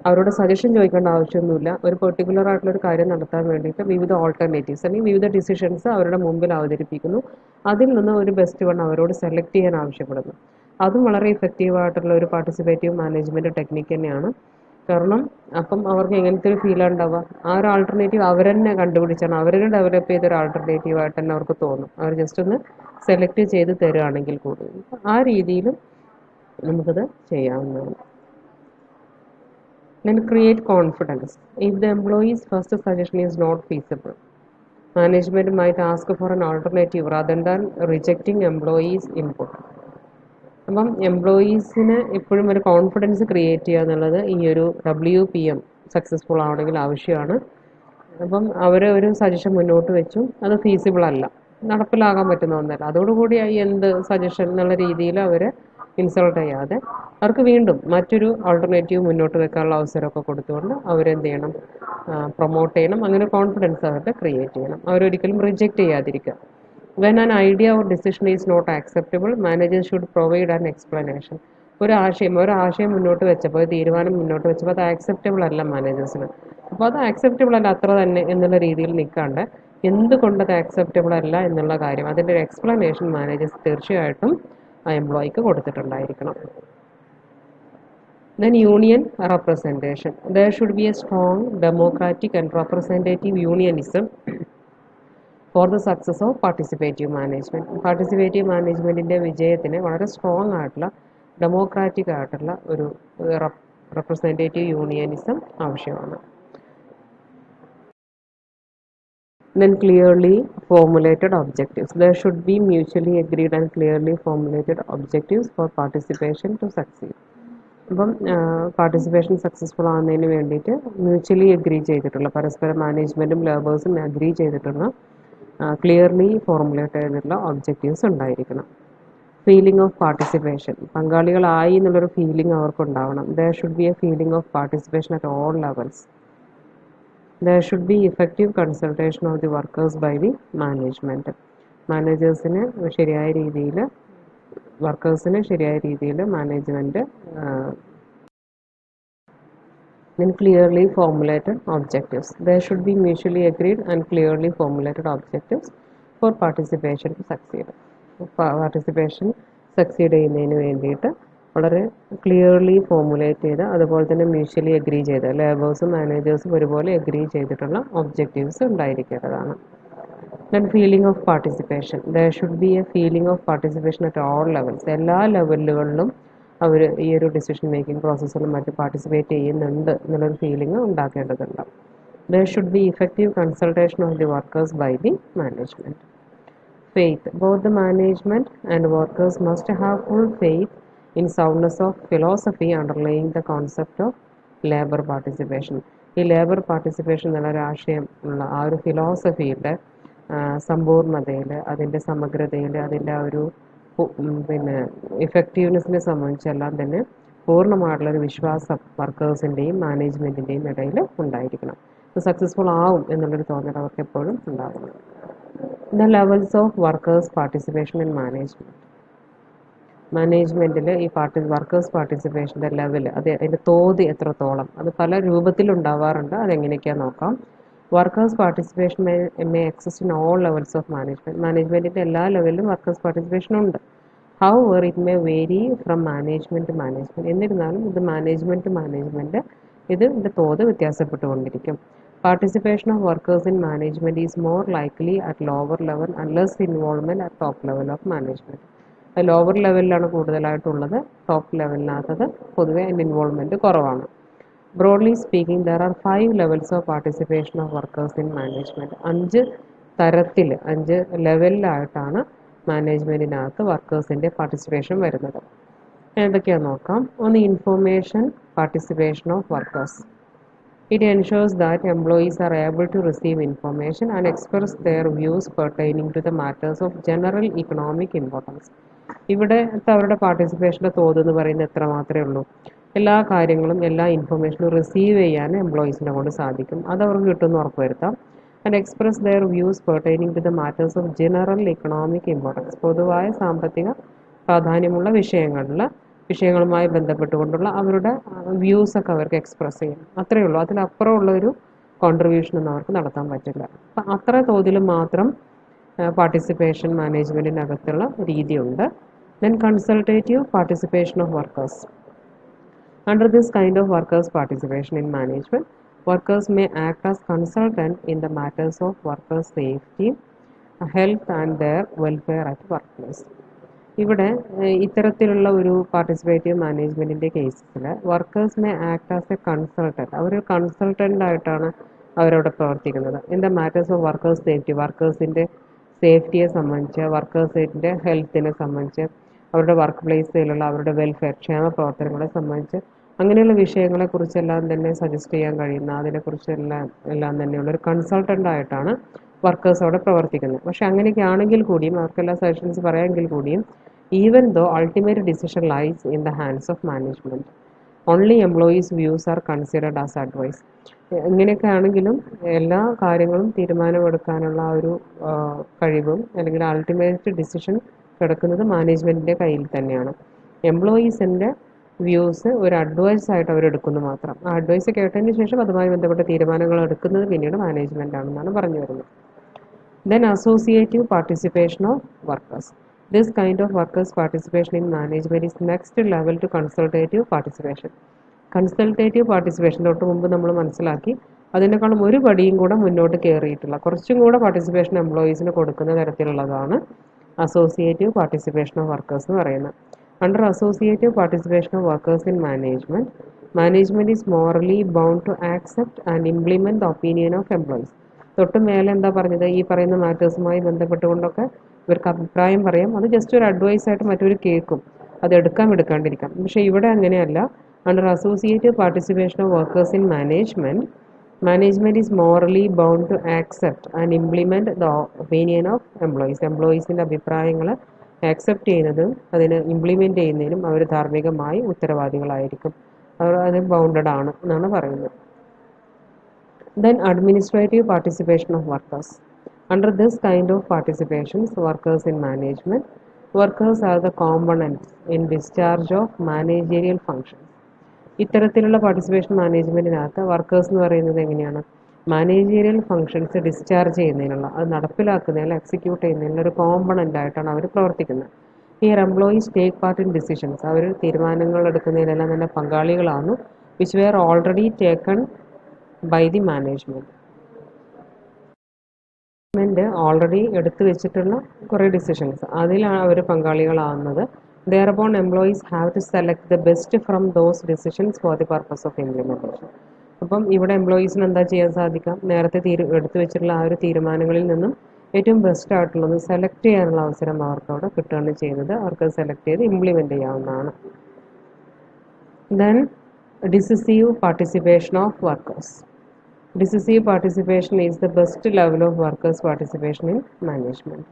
അവരോട് suggestion ചോദിക്കേണ്ട ആവശ്യമൊന്നുമില്ല. ഒരു particular ആയിട്ടുള്ളൊരു കാര്യം നടത്താൻ വേണ്ടിയിട്ട് വിവിധ ഓൾട്ടർനേറ്റീവ്സ് അല്ലെങ്കിൽ വിവിധ ഡിസിഷൻസ് അവരുടെ മുമ്പിൽ അവതരിപ്പിക്കുന്നു. അതിൽ നിന്ന് ഒരു ബെസ്റ്റ് വൺ അവരോട് സെലക്ട് ചെയ്യാൻ ആവശ്യപ്പെടുന്നു. അതും വളരെ ഇഫക്റ്റീവായിട്ടുള്ള ഒരു പാർട്ടിസിപ്പേറ്റീവ് മാനേജ്മെൻറ്റ് ടെക്നിക്ക് തന്നെയാണ്. കാരണം അപ്പം അവർക്ക് എങ്ങനത്തെ ഒരു ഫീലാണ് ഉണ്ടാവുക, ആ ഒരു ആൾട്ടർനേറ്റീവ് അവർ തന്നെ കണ്ടുപിടിച്ചാണ്, അവർ തന്നെ ഡെവലപ്പ് ചെയ്തൊരു ആൾട്ടർനേറ്റീവായിട്ട് തന്നെ അവർക്ക് തോന്നും. അവർ ജസ്റ്റ് ഒന്ന് സെലക്ട് ചെയ്ത് തരുകയാണെങ്കിൽ കൂടി ആ രീതിയിലും നമുക്കത് ചെയ്യാവുന്നതാണ്. Then create confidence. If the employee's first suggestion is not feasible, management might ask for an alternative rather than rejecting employees' input. അപ്പം എംപ്ലോയീസിന് എപ്പോഴും ഒരു കോൺഫിഡൻസ് ക്രിയേറ്റ് ചെയ്യുക എന്നുള്ളത് ഈ ഒരു WPM സക്സസ്ഫുൾ ആവണമെങ്കിൽ ആവശ്യമാണ്. അപ്പം അവർ ഒരു സജഷൻ മുന്നോട്ട് വെച്ചു, അത് ഫീസിബിൾ അല്ല, നടപ്പിലാകാൻ പറ്റുന്ന ഒന്നല്ല. അതോടുകൂടി എന്ത് സജഷൻ എന്നുള്ള രീതിയിൽ അവർ ഇൻസൾട്ട് ചെയ്യാതെ അവർക്ക് വീണ്ടും മറ്റൊരു ആൾട്ടർനേറ്റീവ് മുന്നോട്ട് വെക്കാനുള്ള അവസരമൊക്കെ കൊടുത്തുകൊണ്ട് അവരെന്ത് ചെയ്യണം, പ്രൊമോട്ട് ചെയ്യണം. അങ്ങനെ കോൺഫിഡൻസ് അവരുടെ ക്രിയേറ്റ് ചെയ്യണം. അവരൊരിക്കലും റിജക്റ്റ് ചെയ്യാതിരിക്കുക. When an idea or decision is not acceptable, managers should provide an explanation. ഒരാശയം മുന്നോട്ട് വെച്ചപ്പോൾ, തീരുമാനം മുന്നോട്ട് വെച്ചപ്പോൾ അത് ആക്സെപ്റ്റബിൾ അല്ല മാനേജേഴ്സിന്. അപ്പോൾ അത് ആക്സെപ്റ്റബിൾ അല്ല അത്ര തന്നെ എന്നുള്ള രീതിയിൽ നിൽക്കാണ്ട് എന്തുകൊണ്ട് അത് ആക്സെപ്റ്റബിൾ അല്ല എന്നുള്ള കാര്യം, അതിൻ്റെ ഒരു എക്സ്പ്ലനേഷൻ മാനേജേഴ്സ് തീർച്ചയായിട്ടും ആ എംപ്ലോയിക്ക് കൊടുത്തിട്ടുണ്ടായിരിക്കണം. Then union representation. There should be a strong democratic and representative unionism for the success of participative management. Participative മാനേജ്മെൻറ്റിൻ്റെ വിജയത്തിന് വളരെ സ്ട്രോങ് ആയിട്ടുള്ള ഡെമോക്രാറ്റിക് ആയിട്ടുള്ള ഒരു റെപ്രസെൻറ്റേറ്റീവ് യൂണിയനിസം ആവശ്യമാണ്. Then clearly formulated objectives. There should be mutually agreed and clearly formulated objectives for participation to succeed. അപ്പം participation successful ആകുന്നതിന് വേണ്ടിയിട്ട് മ്യൂച്വലി അഗ്രി ചെയ്തിട്ടുള്ള പരസ്പരം മാനേജ്മെൻറ്റും ലേബേഴ്സും അഗ്രി ചെയ്തിട്ടുള്ള ക്ലിയർലി ഫോർമുലേറ്റ് ചെയ്തിട്ടുള്ള ഒബ്ജക്റ്റീവ്സ് ഉണ്ടായിരിക്കണം. ഫീലിംഗ് ഓഫ് പാർട്ടിസിപ്പേഷൻ, പങ്കാളികളായി എന്നുള്ളൊരു ഫീലിംഗ് അവർക്കുണ്ടാവണം. There should be a feeling of participation at all levels. There should be effective consultation of the workers by the management. മാനേജേഴ്സിന് ശരിയായ രീതിയിൽ വർക്കേഴ്സിന് ശരിയായ രീതിയിൽ management then clearly formulated objectives. There should be mutually agreed and clearly formulated objectives for participation to succeed. Participation succeed ചെയ്യുന്നതിന് വേണ്ടിയിട്ട് വളരെ clearly formulate ചെയ്ത് അതുപോലെ തന്നെ മ്യൂച്വലി അഗ്രി ചെയ്ത് ലേബേഴ്സും മാനേജേഴ്സും ഒരുപോലെ അഗ്രി ചെയ്തിട്ടുള്ള objectives ഉണ്ടായിരിക്കേണ്ടതാണ്. Then feeling of participation. There should be a feeling of participation at all levels. എല്ലാ ലെവലുകളിലും അവർ ഈ ഒരു ഡിസിഷൻ മേക്കിംഗ് പ്രോസസ്സിലും മറ്റ് പാർട്ടിസിപ്പേറ്റ് ചെയ്യുന്നുണ്ട് എന്നുള്ളൊരു feeling ഉണ്ടാക്കേണ്ടതുണ്ട്. There should be effective consultation of the workers by the management. Faith. Both the management and workers must have full faith in soundness of philosophy underlying the concept of labor participation. ഈ labour participation എന്നുള്ള ആശയം ഉള്ള ആ ഒരു ഫിലോസഫിയുടെ സമ്പൂർണ്ണതയിൽ, അതിൻ്റെ സമഗ്രതയിൽ, അതിൻ്റെ ആ ഒരു പിന്നെ ഇഫക്റ്റീവ്നെസ്സിനെ സംബന്ധിച്ചെല്ലാം തന്നെ പൂർണ്ണമായിട്ടുള്ളൊരു വിശ്വാസം വർക്കേഴ്സിൻ്റെയും മാനേജ്മെൻറ്റിൻ്റെയും ഇടയിൽ ഉണ്ടായിരിക്കണം. ഇത് സക്സസ്ഫുൾ ആവും എന്നുള്ളൊരു തോന്നൽ അവർക്ക് എപ്പോഴും ഉണ്ടാകണം. The levels of workers participation in management. മാനേജ്മെൻറ്റിൽ ഈ വർക്കേഴ്സ് പാർട്ടിസിപ്പേഷൻ്റെ ലെവൽ, അതിൻ്റെ തോത് എത്രത്തോളം, അത് പല രൂപത്തിലുണ്ടാവാറുണ്ട്. അതെങ്ങനെയൊക്കെയാണെന്ന് നോക്കാം. Workers participation may exist in all levels of management. മാനേജ്മെൻറ്റിൻ്റെ എല്ലാ ലെവലിലും വർക്കേഴ്സ് പാർട്ടിസിപ്പേഷൻ ഉണ്ട്. However, it may vary from management to management. എന്നിരുന്നാലും ഇത് മാനേജ്മെൻറ്റ് ഇതിൻ്റെ തോത് വ്യത്യാസപ്പെട്ടുകൊണ്ടിരിക്കും. Participation of workers in management is more likely at lower level and less involvement at top level of management. Lower ലെവലിലാണ് കൂടുതലായിട്ടുള്ളത്, top ലെവലിനകത്തത് പൊതുവെ അതിൻ്റെ ഇൻവോൾവ്മെൻറ്റ് കുറവാണ്. Broadly speaking, there are 5 levels of participation of workers in management. 5 ലെവലിലായിട്ടാണ് മാനേജ്മെൻറ്റിനകത്ത് വർക്കേഴ്സിൻ്റെ participation വരുന്നത്. ഏതൊക്കെയാണെന്ന് നോക്കാം. ഒന്ന്, information participation of workers. It ensures that employees are able to receive information and express their views pertaining to the matters of general economic importance. ഇവിടെ അവരുടെ പാർട്ടിസിപ്പേഷൻ്റെ തോത് എന്ന് പറയുന്നത് എത്ര മാത്രമേ ഉള്ളൂ. എല്ലാ കാര്യങ്ങളും എല്ലാ ഇൻഫർമേഷനും റിസീവ് ചെയ്യാൻ എംപ്ലോയീസിനെ കൊണ്ട് സാധിക്കും. അതവർക്ക് കിട്ടുമെന്ന് ഉറപ്പുവരുത്താം. And express their views pertaining to the matters of general economic importance. പൊതുവായ സാമ്പത്തിക പ്രാധാന്യമുള്ള വിഷയങ്ങളുമായി ബന്ധപ്പെട്ടുകൊണ്ടുള്ള അവരുടെ വ്യൂസൊക്കെ അവർക്ക് എക്സ്പ്രസ് ചെയ്യും. അത്രയേ ഉള്ളൂ. അതിലപ്പുറമുള്ള ഒരു കോൺട്രിബ്യൂഷനൊന്നും അവർക്ക് നടത്താൻ പറ്റില്ല. അപ്പം അത്ര തോതിൽ മാത്രം പാർട്ടിസിപ്പേഷൻ മാനേജ്മെൻറ്റിനകത്തുള്ള രീതിയുണ്ട്. Then consultative participation of workers. Under this kind of workers' participation in management, workers may act as consultant in the matters of workers' safety, health and their welfare at workplace. ഇവിടെ ഇത്തരത്തിലുള്ള ഒരു participative മാനേജ്മെൻറ്റിൻ്റെ കേസിൽ workers may act as a consultant. അവരൊരു കൺസൾട്ടൻ്റായിട്ടാണ് അവരവിടെ പ്രവർത്തിക്കുന്നത്. In the matters of workers safety, വർക്കേഴ്സിൻ്റെ സേഫ്റ്റിയെ സംബന്ധിച്ച്, വർക്കേഴ്സിൻ്റെ ഹെൽത്തിനെ സംബന്ധിച്ച്, അവരുടെ വർക്ക് പ്ലേസിലുള്ള അവരുടെ വെൽഫെയർ ക്ഷേമ പ്രവർത്തനങ്ങളെ സംബന്ധിച്ച് അങ്ങനെയുള്ള വിഷയങ്ങളെക്കുറിച്ചെല്ലാം തന്നെ സജസ്റ്റ് ചെയ്യാൻ കഴിയുന്ന, അതിനെക്കുറിച്ചെല്ലാം തന്നെയുള്ളൊരു കൺസൾട്ടൻ്റായിട്ടാണ് വർക്കേഴ്സ് അവിടെ പ്രവർത്തിക്കുന്നത്. പക്ഷേ അങ്ങനെയൊക്കെ ആണെങ്കിൽ കൂടിയും, അവർക്കെല്ലാം സജഷൻസ് പറയാമെങ്കിൽ കൂടിയും, even though ultimate decision lies in the hands of management, only employees views are considered as advice. ഇങ്ങനെയൊക്കെ ആണെങ്കിലും എല്ലാ കാര്യങ്ങളും തീരുമാനമെടുക്കാനുള്ള ആ ഒരു കഴിവും അല്ലെങ്കിൽ അൾട്ടിമേറ്റ് ഡിസിഷൻ കിടക്കുന്നത് മാനേജ്മെൻറ്റിൻ്റെ കയ്യിൽ തന്നെയാണ്. എംപ്ലോയീസിൻ്റെ വ്യൂസ് ഒരു അഡ്വൈസ് ആയിട്ട് അവരെടുക്കുന്നു മാത്രം. ആ അഡ്വൈസ് കേട്ടതിന് ശേഷം അതുമായി ബന്ധപ്പെട്ട തീരുമാനങ്ങൾ എടുക്കുന്നത് പിന്നീട് മാനേജ്മെൻ്റ് ആണെന്നാണ് പറഞ്ഞു വരുന്നത്. Then associative participation of workers. This kind of workers' participation in management is next level to consultative participation. Consultative participation തൊട്ട് മുമ്പ് നമ്മൾ മനസ്സിലാക്കി, അതിനേക്കാളും ഒരു പടിയും കൂടെ മുന്നോട്ട് കയറിയിട്ടുള്ള കുറച്ചും കൂടെ പാർട്ടിസിപ്പേഷൻ എംപ്ലോയീസിന് കൊടുക്കുന്ന തരത്തിലുള്ളതാണ് അസോസിയേറ്റീവ് പാർട്ടിസിപ്പേഷൻ ഓഫ് വർക്കേഴ്സ് എന്ന് പറയുന്നത്. Under associative participation of workers in management is morally bound to accept and implement the opinion of employees. തൊട്ട് മേലെ എന്താ പറഞ്ഞത്, ഈ പറയുന്ന മാറ്റേഴ്സുമായി ബന്ധപ്പെട്ടുകൊണ്ടൊക്കെ ഇവർക്ക് അഭിപ്രായം പറയാം. അത് ജസ്റ്റ് ഒരു അഡ്വൈസ് ആയിട്ട് മറ്റൊരു കേൾക്കും, അത് എടുക്കാം എടുക്കാണ്ടിരിക്കാം. പക്ഷേ ഇവിടെ അങ്ങനെയല്ല. Under associative participation of workers in management, management is morally bound to accept and implement the opinion of employees. എംപ്ലോയീസിൻ്റെ അഭിപ്രായങ്ങൾ ആക്സെപ്റ്റ് ചെയ്യുന്നതും അതിന് ഇംപ്ലിമെൻറ്റ് ചെയ്യുന്നതിനും അവർ ധാർമ്മികമായി ഉത്തരവാദികളായിരിക്കും. അവർ അത് ബൗണ്ടഡ് ആണ് എന്നാണ് പറയുന്നത്. Then administrative participation of workers. Under this kind of participations, workers in management, workers are the components in discharge of managerial functions. ഇത്തരത്തിലുള്ള പാർട്ടിസിപ്പേഷൻ മാനേജ്മെൻറ്റിനകത്ത് വർക്കേഴ്സ് എന്ന് പറയുന്നത് എങ്ങനെയാണ്, മാനേജീരിയൽ ഫങ്ഷൻസ് ഡിസ്ചാർജ് ചെയ്യുന്നതിനുള്ള, അത് നടപ്പിലാക്കുന്നതിൽ എക്സിക്യൂട്ട് ചെയ്യുന്നതിനുള്ള ഒരു കോമ്പണൻ്റ് ആയിട്ടാണ് അവർ പ്രവർത്തിക്കുന്നത്. Here employees take part in decisions. അവർ തീരുമാനങ്ങൾ എടുക്കുന്നതിലെല്ലാം തന്നെ പങ്കാളികളാണ്. Which were already taken by the management. Already എടുത്തു വെച്ചിട്ടുള്ള കുറേ ഡിസിഷൻസ്, അതിലാണ് അവർ പങ്കാളികളാവുന്നത്. Thereupon employees have to select the best from those decisions for the purpose of implementation. അപ്പം ഇവിടെ എംപ്ലോയീസിന് എന്താ ചെയ്യാൻ സാധിക്കാം, നേരത്തെ എടുത്തു വെച്ചിട്ടുള്ള ആ ഒരു തീരുമാനങ്ങളിൽ നിന്നും ഏറ്റവും ബെസ്റ്റ് ആയിട്ടുള്ളത് സെലക്ട് ചെയ്യാനുള്ള അവസരം അവർക്ക് അവിടെ കിട്ടുകയാണ് ചെയ്യുന്നത്. അവർക്ക് സെലക്ട് ചെയ്ത് ഇംപ്ലിമെൻറ്റ് ചെയ്യാവുന്നതാണ്. Then decisive participation of workers. Decisive participation is the best level of workers' participation in management.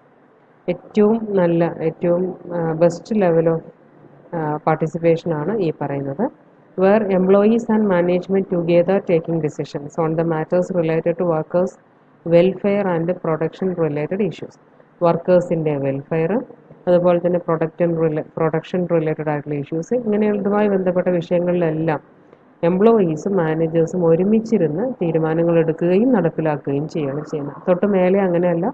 ഏറ്റവും നല്ല, ഏറ്റവും ബെസ്റ്റ് ലെവൽ ഓഫ് പാർട്ടിസിപ്പേഷൻ ആണ് ഈ പറയുന്നത്. Where employees and management together taking decisions on the matters related to workers welfare and production related issues. വർക്കേഴ്സിൻ്റെ welfare, അതുപോലെ തന്നെ production related ആയിട്ടുള്ള ഇഷ്യൂസ്, ഇങ്ങനെയുള്ളതുമായി ബന്ധപ്പെട്ട വിഷയങ്ങളിലെല്ലാം എംപ്ലോയീസും മാനേജേഴ്സും ഒരുമിച്ചിരുന്ന് തീരുമാനങ്ങൾ എടുക്കുകയും നടപ്പിലാക്കുകയും ചെയ്യുകയാണ് ചെയ്യുന്നത്. തൊട്ട് മേലെ അങ്ങനെയല്ല,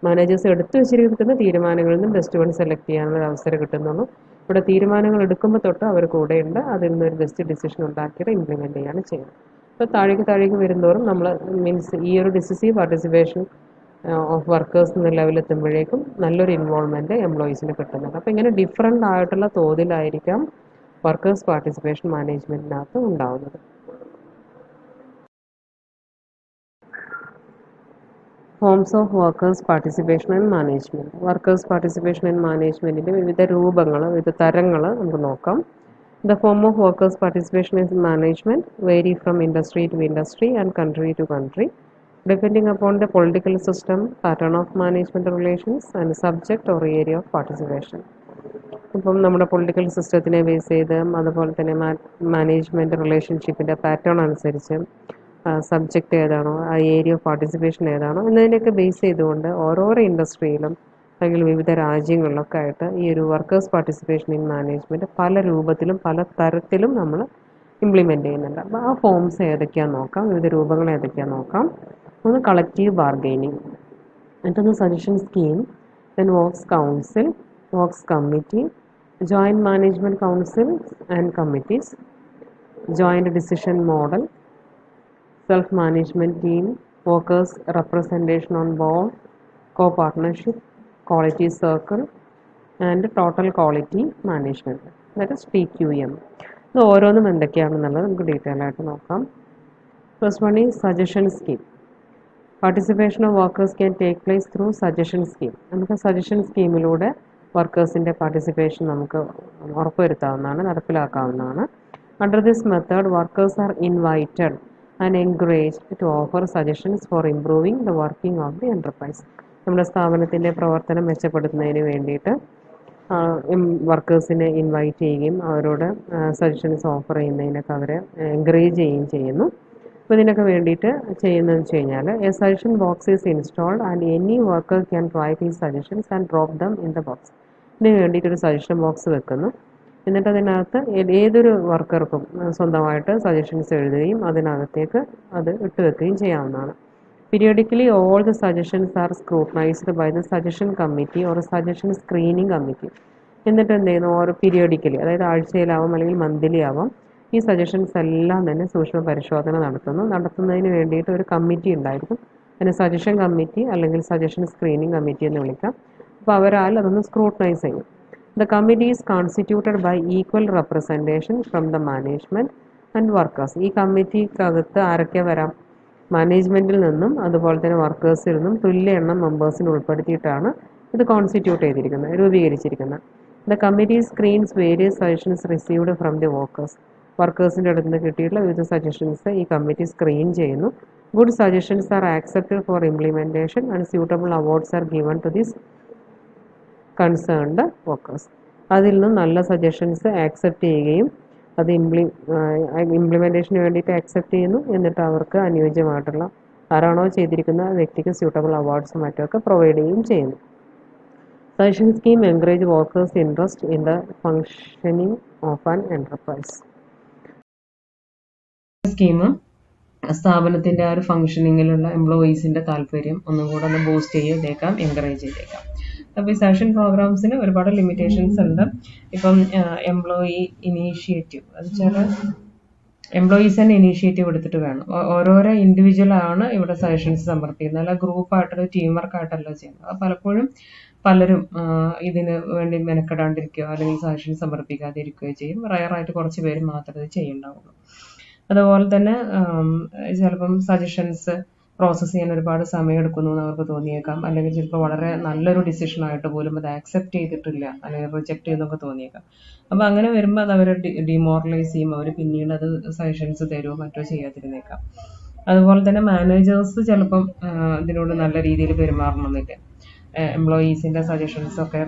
മാനേജേഴ്സ് എടുത്തു വെച്ചിരിക്കുന്ന തീരുമാനങ്ങളിൽ നിന്നും ബെസ്റ്റ് വൺ സെലക്ട് ചെയ്യാനുള്ള ഒരു അവസരം കിട്ടുന്നുള്ളൂ. ഇവിടെ തീരുമാനങ്ങൾ എടുക്കുമ്പോൾ തൊട്ട് അവർ കൂടെയുണ്ട്, അതിൽ നിന്നൊരു ബെസ്റ്റ് ഡിസിഷൻ ഉണ്ടാക്കിയിട്ട് ഇംപ്ലിമെൻറ്റ് ചെയ്യാണ് ചെയ്യുന്നത്. അപ്പോൾ താഴേക്ക് വരുന്തോറും നമ്മൾ മീൻസ് ഈ ഒരു ഡിസിസീവ് പാർട്ടിസിപ്പേഷൻ ഓഫ് വർക്കേഴ്സ് എന്ന ലെവലെത്തുമ്പോഴേക്കും നല്ലൊരു ഇൻവോൾവ്മെൻറ്റ് എംപ്ലോയീസിന് കിട്ടുന്നുണ്ട്. അപ്പോൾ ഇങ്ങനെ ഡിഫറെൻ്റ് ആയിട്ടുള്ള തോതിലായിരിക്കാം വർക്കേഴ്സ് പാർട്ടിസിപ്പേഷൻ മാനേജ്മെൻറ്റിനകത്ത് ഉണ്ടാവുന്നത്. Forms of workers participation and management. Workers participation and മാനേജ്മെൻറ്റിൻ്റെ വിവിധ രൂപങ്ങൾ, വിവിധ തരങ്ങൾ നമുക്ക് നോക്കാം. The form of workers' participation in management vary from industry to industry and country to country, depending upon the political system, pattern of management relations, and subject or area of participation. ഇപ്പം നമ്മുടെ political സിസ്റ്റത്തിനെ base ചെയ്ത്, അതുപോലെ തന്നെ management റിലേഷൻഷിപ്പിൻ്റെ pattern അനുസരിച്ച് subject ഏതാണോ, ആ area of participation ഏതാണോ എന്നതിനെയൊക്കെ base ചെയ്തുകൊണ്ട് ഓരോരോ ഇൻഡസ്ട്രിയിലും അല്ലെങ്കിൽ വിവിധ രാജ്യങ്ങളിലൊക്കെ ആയിട്ട് ഈ ഒരു വർക്കേഴ്സ് പാർട്ടിസിപ്പേഷൻ ഇൻ മാനേജ്മെൻറ്റ് പല രൂപത്തിലും പല തരത്തിലും നമ്മൾ ഇംപ്ലിമെൻറ്റ് ചെയ്യുന്നുണ്ട്. അപ്പോൾ ആ ഫോംസ് ഏതൊക്കെയാണെന്ന് നോക്കാം, വിവിധ രൂപങ്ങൾ ഏതൊക്കെയാണെന്ന് നോക്കാം. ഒന്ന് കളക്റ്റീവ് ബാർഗെയിനിങ്, മറ്റൊന്ന് suggestion scheme, then works council, works committee, joint management council and committees, joint decision model, self management team, workers representation on board, co-partnership, quality circle, and total quality management, that is TQM. ഇത് ഓരോന്നും എന്തൊക്കെയാണെന്നുള്ളത് നമുക്ക് detail ആയിട്ട് നോക്കാം. First one is suggestion scheme. Participation of workers can take place through suggestion scheme. നമുക്ക് suggestion സ്കീമിലൂടെ വർക്കേഴ്സിൻ്റെ participation നമുക്ക് ഉറപ്പുവരുത്താവുന്നതാണ്, നടപ്പിലാക്കാവുന്നതാണ്. Under this method workers are invited and encouraged to offer suggestions for improving the working of the enterprise. നമ്മുടെ സ്ഥാപനത്തിൻ്റെ പ്രവർത്തനം മെച്ചപ്പെടുത്തുന്നതിന് വേണ്ടിയിട്ട് വർക്കേഴ്സിനെ ഇൻവൈറ്റ് ചെയ്യുകയും അവരോട് സജഷൻസ് ഓഫർ ചെയ്യുന്നതിനൊക്കെ അവരെ എൻകറേജ് ചെയ്യുകയും ചെയ്യുന്നു. അപ്പോൾ ഇതിനൊക്കെ വേണ്ടിയിട്ട് ചെയ്യുന്നതെന്ന് വെച്ച് കഴിഞ്ഞാൽ A suggestion box is installed and any worker can write his suggestions and drop them in the box. ഇതിന് വേണ്ടിയിട്ടൊരു സജഷൻ ബോക്സ് വെക്കുന്നു. എന്നിട്ട് അതിനകത്ത് ഏതൊരു വർക്കർക്കും സ്വന്തമായിട്ട് സജഷൻസ് എഴുതുകയും അതിനകത്തേക്ക് അത് ഇട്ട് വെക്കുകയും ചെയ്യാവുന്നതാണ്. Periodically, all the suggestions are scrutinized by the suggestion committee or suggestion screening committee. എന്നിട്ട് എന്ത് ചെയ്യുന്നു, ഓരോ പീരിയോഡിക്കലി, അതായത് ആഴ്ചയിലാവാം അല്ലെങ്കിൽ മന്ത്ലി ആവാം, ഈ സജഷൻസ് എല്ലാം തന്നെ സൂക്ഷ്മ പരിശോധന നടത്തുന്നതിന് വേണ്ടിയിട്ട് ഒരു കമ്മിറ്റി ഉണ്ടായിരിക്കും. അതിന് സജഷൻ കമ്മിറ്റി അല്ലെങ്കിൽ സജഷൻ സ്ക്രീനിങ് കമ്മിറ്റി എന്ന് വിളിക്കാം. അപ്പോൾ അവരാൽ അതൊന്ന് സ്ക്രൂട്ടനൈസ് ചെയ്യും. The committee is constituted by equal representation from the management and workers. ഈ കമ്മിറ്റിക്കകത്ത് ആരൊക്കെ വരാം, മാനേജ്മെൻറ്റിൽ നിന്നും അതുപോലെ തന്നെ വർക്കേഴ്സിൽ നിന്നും തുല്യ എണ്ണം മെമ്പേഴ്സിനെ ഉൾപ്പെടുത്തിയിട്ടാണ് ഇത് കോൺസ്റ്റിറ്റ്യൂട്ട് ചെയ്തിരിക്കുന്നത്, രൂപീകരിച്ചിരിക്കുന്നത്. The committee screens various suggestions received from the വർക്കേഴ്സിൻ്റെ അടുത്ത് നിന്ന് കിട്ടിയിട്ടുള്ള വിവിധ സജഷൻസ് ഈ കമ്മിറ്റി സ്ക്രീൻ ചെയ്യുന്നു. Good suggestions are accepted for implementation and suitable awards are given to this concerned workers. അതിൽ നിന്നും നല്ല സജഷൻസ് ആക്സെപ്റ്റ് ചെയ്യുകയും അത് ഇംപ്ലിമെൻറ്റേഷന് വേണ്ടിയിട്ട് ആക്സെപ്റ്റ് ചെയ്യുന്നു. എന്നിട്ട് അവർക്ക് അനുയോജ്യമായിട്ടുള്ള ആരാണോ ചെയ്തിരിക്കുന്ന വ്യക്തിക്ക് സ്യൂട്ടബിൾ അവാർഡ്സും മറ്റുമൊക്കെ പ്രൊവൈഡ് ചെയ്യുകയും ചെയ്യുന്നു. Suggestion scheme encourage workers interest in the functioning of an enterprise. Scheme സ്ഥാപനത്തിൻ്റെ ആ ഒരു ഫങ്ഷനിങ്ങിലുള്ള എംപ്ലോയീസിൻ്റെ താല്പര്യം ഒന്നും കൂടെ ഒന്ന് ബൂസ്റ്റ് ചെയ്തേക്കാം, എൻകറേജ് ചെയ്തേക്കാം. അപ്പോൾ ഈ സജഷൻ പ്രോഗ്രാംസിന് ഒരുപാട് ലിമിറ്റേഷൻസ് ഉണ്ട്. ഇപ്പം എംപ്ലോയി ഇനീഷ്യേറ്റീവ്, അത് വെച്ചാൽ എംപ്ലോയീസ് തന്നെ ഇനീഷ്യേറ്റീവ് എടുത്തിട്ട് വേണം. ഓരോരോ ഇൻഡിവിജ്വലാണ് ഇവിടെ സജഷൻസ് സമർപ്പിക്കുന്നത്, അല്ല ഗ്രൂപ്പായിട്ടൊരു ടീം വർക്കായിട്ടല്ല ചെയ്യുന്നത്. അത് പലപ്പോഴും പലരും ഇതിന് വേണ്ടി മെനക്കെടാണ്ടിരിക്കുകയോ അല്ലെങ്കിൽ സജഷൻ സമർപ്പിക്കാതിരിക്കുകയോ ചെയ്യും. റയറായിട്ട് കുറച്ച് പേര് മാത്രമേ ഇത് ചെയ്യുന്നുണ്ടാവുള്ളൂ. അതുപോലെ തന്നെ ചിലപ്പം സജഷൻസ് പ്രോസസ്സ് ചെയ്യാൻ ഒരുപാട് സമയം എടുക്കുന്നു എന്ന് അവർക്ക് തോന്നിയേക്കാം, അല്ലെങ്കിൽ ചിലപ്പോൾ വളരെ നല്ലൊരു ഡിസിഷനായിട്ട് പോലും അത് ആക്സെപ്റ്റ് ചെയ്തിട്ടില്ല അല്ലെങ്കിൽ റിജക്റ്റ് ചെയ്യുന്നൊക്കെ തോന്നിയേക്കാം. അപ്പോൾ അങ്ങനെ വരുമ്പോൾ അത് അവരെ ഡിമോറലൈസ് ചെയ്യും. അവർ പിന്നീട് അത് സജഷൻസ് തരുമോ മറ്റോ ചെയ്യാതിരുന്നേക്കാം. അതുപോലെ തന്നെ മാനേജേഴ്സ് ചിലപ്പം ഇതിനോട് നല്ല രീതിയിൽ പെരുമാറണമെന്നില്ല. എംപ്ലോയീസിൻ്റെ സജഷൻസൊക്കെ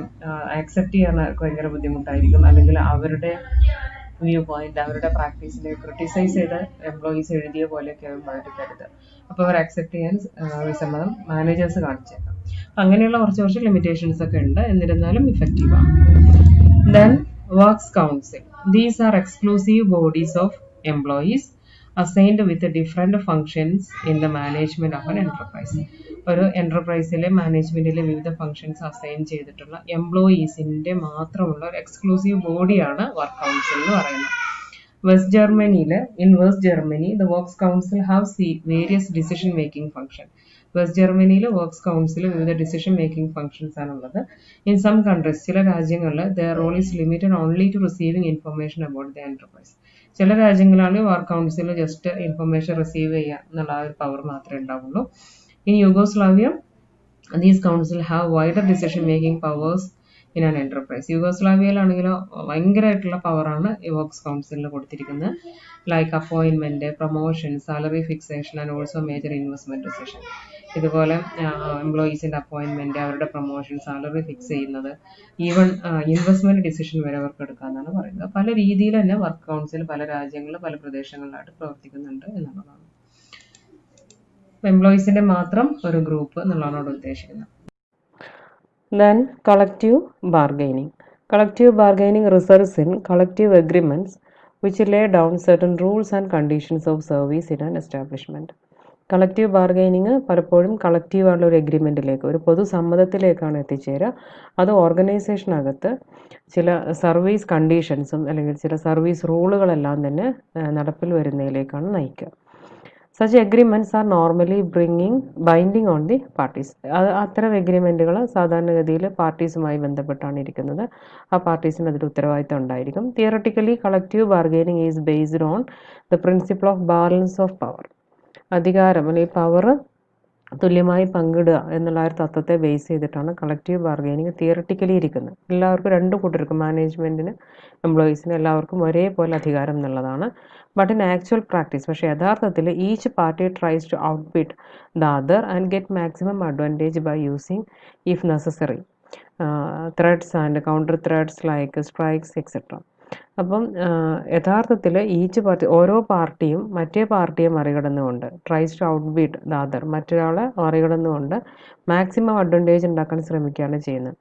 ആക്സെപ്റ്റ് ചെയ്യാൻ ഭയങ്കര ബുദ്ധിമുട്ടായിരിക്കും, അല്ലെങ്കിൽ അവരുടെ വ്യൂ പോയിന്റ്, അവരുടെ പ്രാക്ടീസിനെ ക്രിട്ടിസൈസ് ചെയ്ത് എംപ്ലോയീസ് എഴുതിയ പോലെയൊക്കെ അവർ കരുത്. അപ്പോൾ അവർ ആക്സെപ്റ്റ് ചെയ്യാൻ വിസമ്മതം മാനേജേഴ്സ് കാണിച്ചേക്കാം. അങ്ങനെയുള്ള കുറച്ച് ലിമിറ്റേഷൻസ് ഒക്കെ ഉണ്ട്, എന്നിരുന്നാലും ഇഫക്റ്റീവാണ്. Then works council. These are exclusive bodies of employees assigned with different functions in the management of an enterprise. ഒരു എൻ്റർപ്രൈസിലെ മാനേജ്മെൻറ്റിലെ വിവിധ ഫങ്ഷൻസ് അസൈൻ ചെയ്തിട്ടുള്ള എംപ്ലോയീസിൻ്റെ മാത്രമുള്ള ഒരു എക്സ്ക്ലൂസീവ് ബോഡിയാണ് വർക്ക് കൗൺസിൽ എന്ന് പറയുന്നത്. West Germany the works council have various decision making function. West ജർമ്മനിയിൽ വർക്ക്സ് കൗൺസിൽ വിവിധ ഡിസിഷൻ മേക്കിംഗ് ഫങ്ഷൻസ് ആണുള്ളത്. ഇൻ സം കൺട്രീസ്, ചില രാജ്യങ്ങളിൽ the role is limited only to receiving information about the enterprise. ചില രാജ്യങ്ങളാണ് work council just information receive ചെയ്യുക എന്നുള്ള ആ ഒരു പവർ മാത്രമേ ഉണ്ടാവുള്ളൂ. In Yugoslavia, these council have wider decision-making powers in an enterprise. യുഗോസ്ലാവിയയിലാണെങ്കിലോ ഭയങ്കരമായിട്ടുള്ള പവറാണ് ഈ വർക്ക്സ് കൗൺസിലിന് കൊടുത്തിരിക്കുന്നത്. Like appointment, promotion, salary fixation and also major investment decision. ഇതുപോലെ എംപ്ലോയീസിൻ്റെ അപ്പോയിൻമെൻറ്റ്, അവരുടെ പ്രൊമോഷൻ, സാലറി ഫിക്സ് ചെയ്യുന്നത്, ഈവൻ ഇൻവെസ്റ്റ്മെൻറ്റ് ഡിസിഷൻ വരെ അവർക്ക് എടുക്കാമെന്നാണ് പറയുന്നത്. പല രീതിയിൽ തന്നെ വർക്ക് കൗൺസിൽ പല രാജ്യങ്ങളിൽ പല പ്രദേശങ്ങളിലായിട്ട് പ്രവർത്തിക്കുന്നുണ്ട് എന്നുള്ളതാണ്. എംപ്ലോയീസിൻ്റെ മാത്രം ഒരു ഗ്രൂപ്പ് എന്നുള്ളതാണ് അവിടെ ഉദ്ദേശിക്കുന്നത്. Then collective bargaining. Collective bargaining results in collective agreements which Leh down certain rules and conditions of service in an establishment. Collective bargaining പലപ്പോഴും കളക്റ്റീവായുള്ള ഒരു എഗ്രിമെൻറ്റിലേക്ക്, ഒരു പൊതുസമ്മതത്തിലേക്കാണ് എത്തിച്ചേരുക. അത് ഓർഗനൈസേഷനകത്ത് ചില സർവീസ് കണ്ടീഷൻസും അല്ലെങ്കിൽ ചില സർവീസ് റൂളുകളെല്ലാം തന്നെ നടപ്പിൽ വരുന്നതിലേക്കാണ് നയിക്കുക. Such agreements R normally binding on the parties. അത്തരം എഗ്രിമെൻറ്റുകൾ സാധാരണഗതിയിൽ പാർട്ടീസുമായി ബന്ധപ്പെട്ടാണ് ഇരിക്കുന്നത്. ആ പാർട്ടീസിന് അതിൽ ഉത്തരവാദിത്തം ഉണ്ടായിരിക്കും. Theoretically collective bargaining is based on the principle of balance of power. അധികാരം അല്ലെങ്കിൽ പവർ തുല്യമായി പങ്കിടുക എന്നുള്ള ഒരു തത്വത്തെ ബേസ് ചെയ്തിട്ടാണ് കളക്റ്റീവ് ബാർഗൈനിങ് തിയറട്ടിക്കലി ഇരിക്കുന്നത്. എല്ലാവർക്കും രണ്ടു കൂട്ടർക്കും, മാനേജ്മെൻറ്റിന് എംപ്ലോയീസിന് എല്ലാവർക്കും ഒരേപോലെ അധികാരം എന്നുള്ളതാണ്. ബട്ട് ഇൻ ആക്ച്വൽ പ്രാക്ടീസ്, പക്ഷേ യഥാർത്ഥത്തിൽ each party tries to outbid the other and get maximum advantage by using if necessary threats and counter threats like strikes etcetera. അപ്പം യഥാർത്ഥത്തിൽ ഓരോ പാർട്ടിയും മറ്റേ പാർട്ടിയെ മറികടന്നുകൊണ്ട് tries to outbeat the other, മറ്റൊരാളെ മറികടന്നുകൊണ്ട് മാക്സിമം അഡ്വാൻറ്റേജ് ഉണ്ടാക്കാൻ ശ്രമിക്കുകയാണ് ചെയ്യുന്നത്.